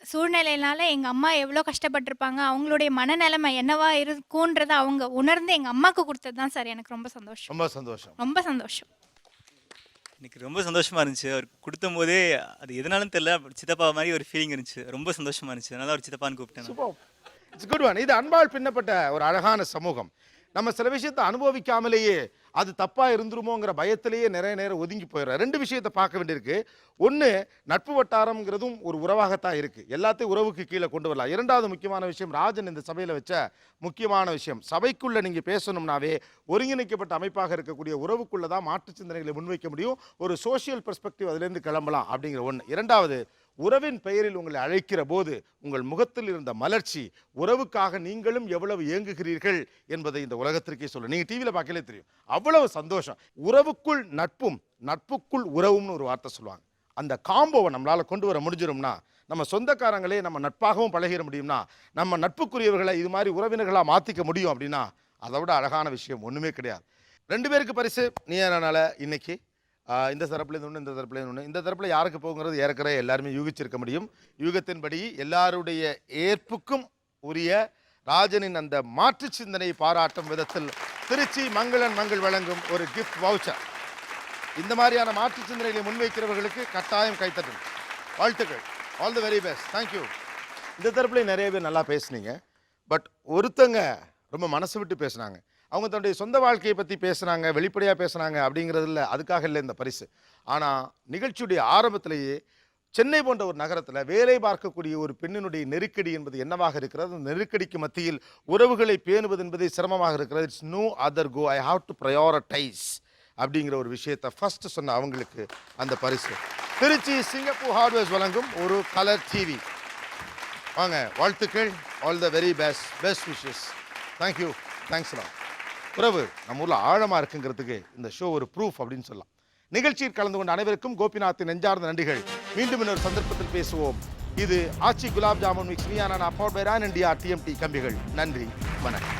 சூழ்நிலையினால எங்கள் அம்மா எவ்வளோ கஷ்டப்பட்டிருப்பாங்க, அவங்களுடைய மனநிலைமை என்னவா இருக்குன்றதை அவங்க உணர்ந்து எங்கள் அம்மாவுக்கு கொடுத்தது தான் சார் எனக்கு ரொம்ப சந்தோஷம். ரொம்ப சந்தோஷம். எனக்கு ரொம்ப சந்தோஷமாக இருந்துச்சு. அவர் கொடுத்தும் போதே அது எதனாலும் தெரியல, சித்தப்பா மாதிரி ஒரு ஃபீலிங் இருந்துச்சு. ரொம்ப சந்தோஷமாக இருந்துச்சு. அதனால ஒரு சித்தப்பான்னு கூப்பிட்டேன். It's good one. இது அன்பால் பின்னப்பட்ட ஒரு அழகான சமூகம். நம்ம சில விஷயத்தை அனுபவிக்காமலேயே அது தப்பாக இருந்துருமோங்கிற பயத்திலேயே நிறைய நேரம் ஒதுங்கி போயிடுறோம். 2 விஷயத்தை பார்க்க வேண்டியிருக்கு. ஒன்று, நட்பு வட்டாரம்ங்கிறதும் ஒரு உறவாகத்தான் இருக்குது. எல்லாத்தையும் உறவுக்கு கீழே கொண்டு வரலாம். 2வது முக்கியமான விஷயம், ராஜன் இந்த சபையில் வச்ச முக்கியமான விஷயம், சபைக்குள்ளே நீங்கள் பேசணும்னாவே ஒருங்கிணைக்கப்பட்ட அமைப்பாக இருக்கக்கூடிய உறவுக்குள்ளே தான் மாற்று சிந்தனைகளை முன்வைக்க முடியும். ஒரு சோஷியல் பெர்ஸ்பெக்டிவ் அதுலேருந்து கிளம்பலாம் அப்படிங்கிற ஒன்று. 2வது, உறவின் பெயரில் உங்களை அழைக்கிற போது உங்கள் முகத்தில் இருந்த மலர்ச்சி, உறவுக்காக நீங்களும் எவ்வளவு ஏங்குகிறீர்கள் என்பதை இந்த உலகத்திற்கே சொல்ல. நீங்கள் டிவியில் பார்க்கலே தெரியும், அவ்வளவு சந்தோஷம். உறவுக்குள் நட்பும் நட்புக்குள் உறவும்னு ஒரு வார்த்தை சொல்லுவாங்க. அந்த காம்போவை நம்மளால் கொண்டு வர முடிஞ்சிடும்னா, நம்ம சொந்தக்காரங்களே நம்ம நட்பாகவும் பழகிட முடியும்னா, நம்ம நட்புக்குரியவர்களை இது மாதிரி உறவினர்களாக மாற்றிக்க முடியும் அப்படின்னா, அதை விட அழகான விஷயம் ஒன்றுமே கிடையாது. 2 பேருக்கு பரிசு நீயானால இன்னைக்கு இந்த தரப்புலேருந்து ஒன்று, இந்த தரப்புலேருந்து ஒன்று. இந்த தரப்பில் யாருக்கு போகுங்கிறது ஏற்கனவே எல்லாருமே யூகிச்சிருக்க முடியும். யூகத்தின்படி எல்லாருடைய ஏற்புக்கும் உரிய ராஜனின் அந்த மாற்று சிந்தனை பாராட்டும் விதத்தில் திருச்சி மங்களன் மங்கள் வழங்கும் ஒரு கிஃப்ட் வவுச்சர். இந்த மாதிரியான மாற்று சிந்தனைகளை முன்வைக்கிறவர்களுக்கு கட்டாயம் கைத்தட்டும். வாழ்த்துக்கள். All the very best. Thank you. இந்த தரப்புலேயும் நிறைய பேர் நல்லா பேசுனீங்க. பட் ஒருத்தங்க ரொம்ப மனசு விட்டு பேசுனாங்க. அவங்க தன்னுடைய சொந்த வாழ்க்கையை பற்றி பேசுனாங்க, வெளிப்படையாக பேசுனாங்க அப்படிங்கிறதுல அதுக்காக இல்லை இந்த பரிசு. ஆனால் நிகழ்ச்சியுடைய ஆரம்பத்திலேயே சென்னை போன்ற ஒரு நகரத்தில் வேலை பார்க்கக்கூடிய ஒரு பெண்ணினுடைய நெருக்கடி என்பது என்னவாக இருக்கிறது, அந்த நெருக்கடிக்கு மத்தியில் உறவுகளை பேணுவது என்பது சிரமமாக இருக்கிறது. It's no other go, I have to prioritise அப்படிங்கிற ஒரு விஷயத்தை ஃபர்ஸ்ட் சொன்ன அவங்களுக்கு அந்த பரிசு. திருச்சி சிங்கப்பூர் ஹார்ட்வேர்ஸ் வழங்கும் ஒரு கலர் டிவி. வாங்க, வாழ்த்துக்கள். All the very best wishes. Thank you. தேங்க்ஸ்லாம். உறவு நம்ம ஊரில் ஆழமாக இருக்குங்கிறதுக்கு இந்த ஷோ ஒரு ப்ரூஃப் அப்படின்னு சொல்லலாம். நிகழ்ச்சியில் கலந்து கொண்ட அனைவருக்கும் கோபிநாத்தின் நெஞ்சார்ந்த நன்றிகள். மீண்டும் இன்னொரு சந்தர்ப்பத்தில் பேசுவோம். இது Aachi gulab jamun mix Neeya Naana powered by Ron India TMT கம்பிகள். நன்றி, வணக்கம்.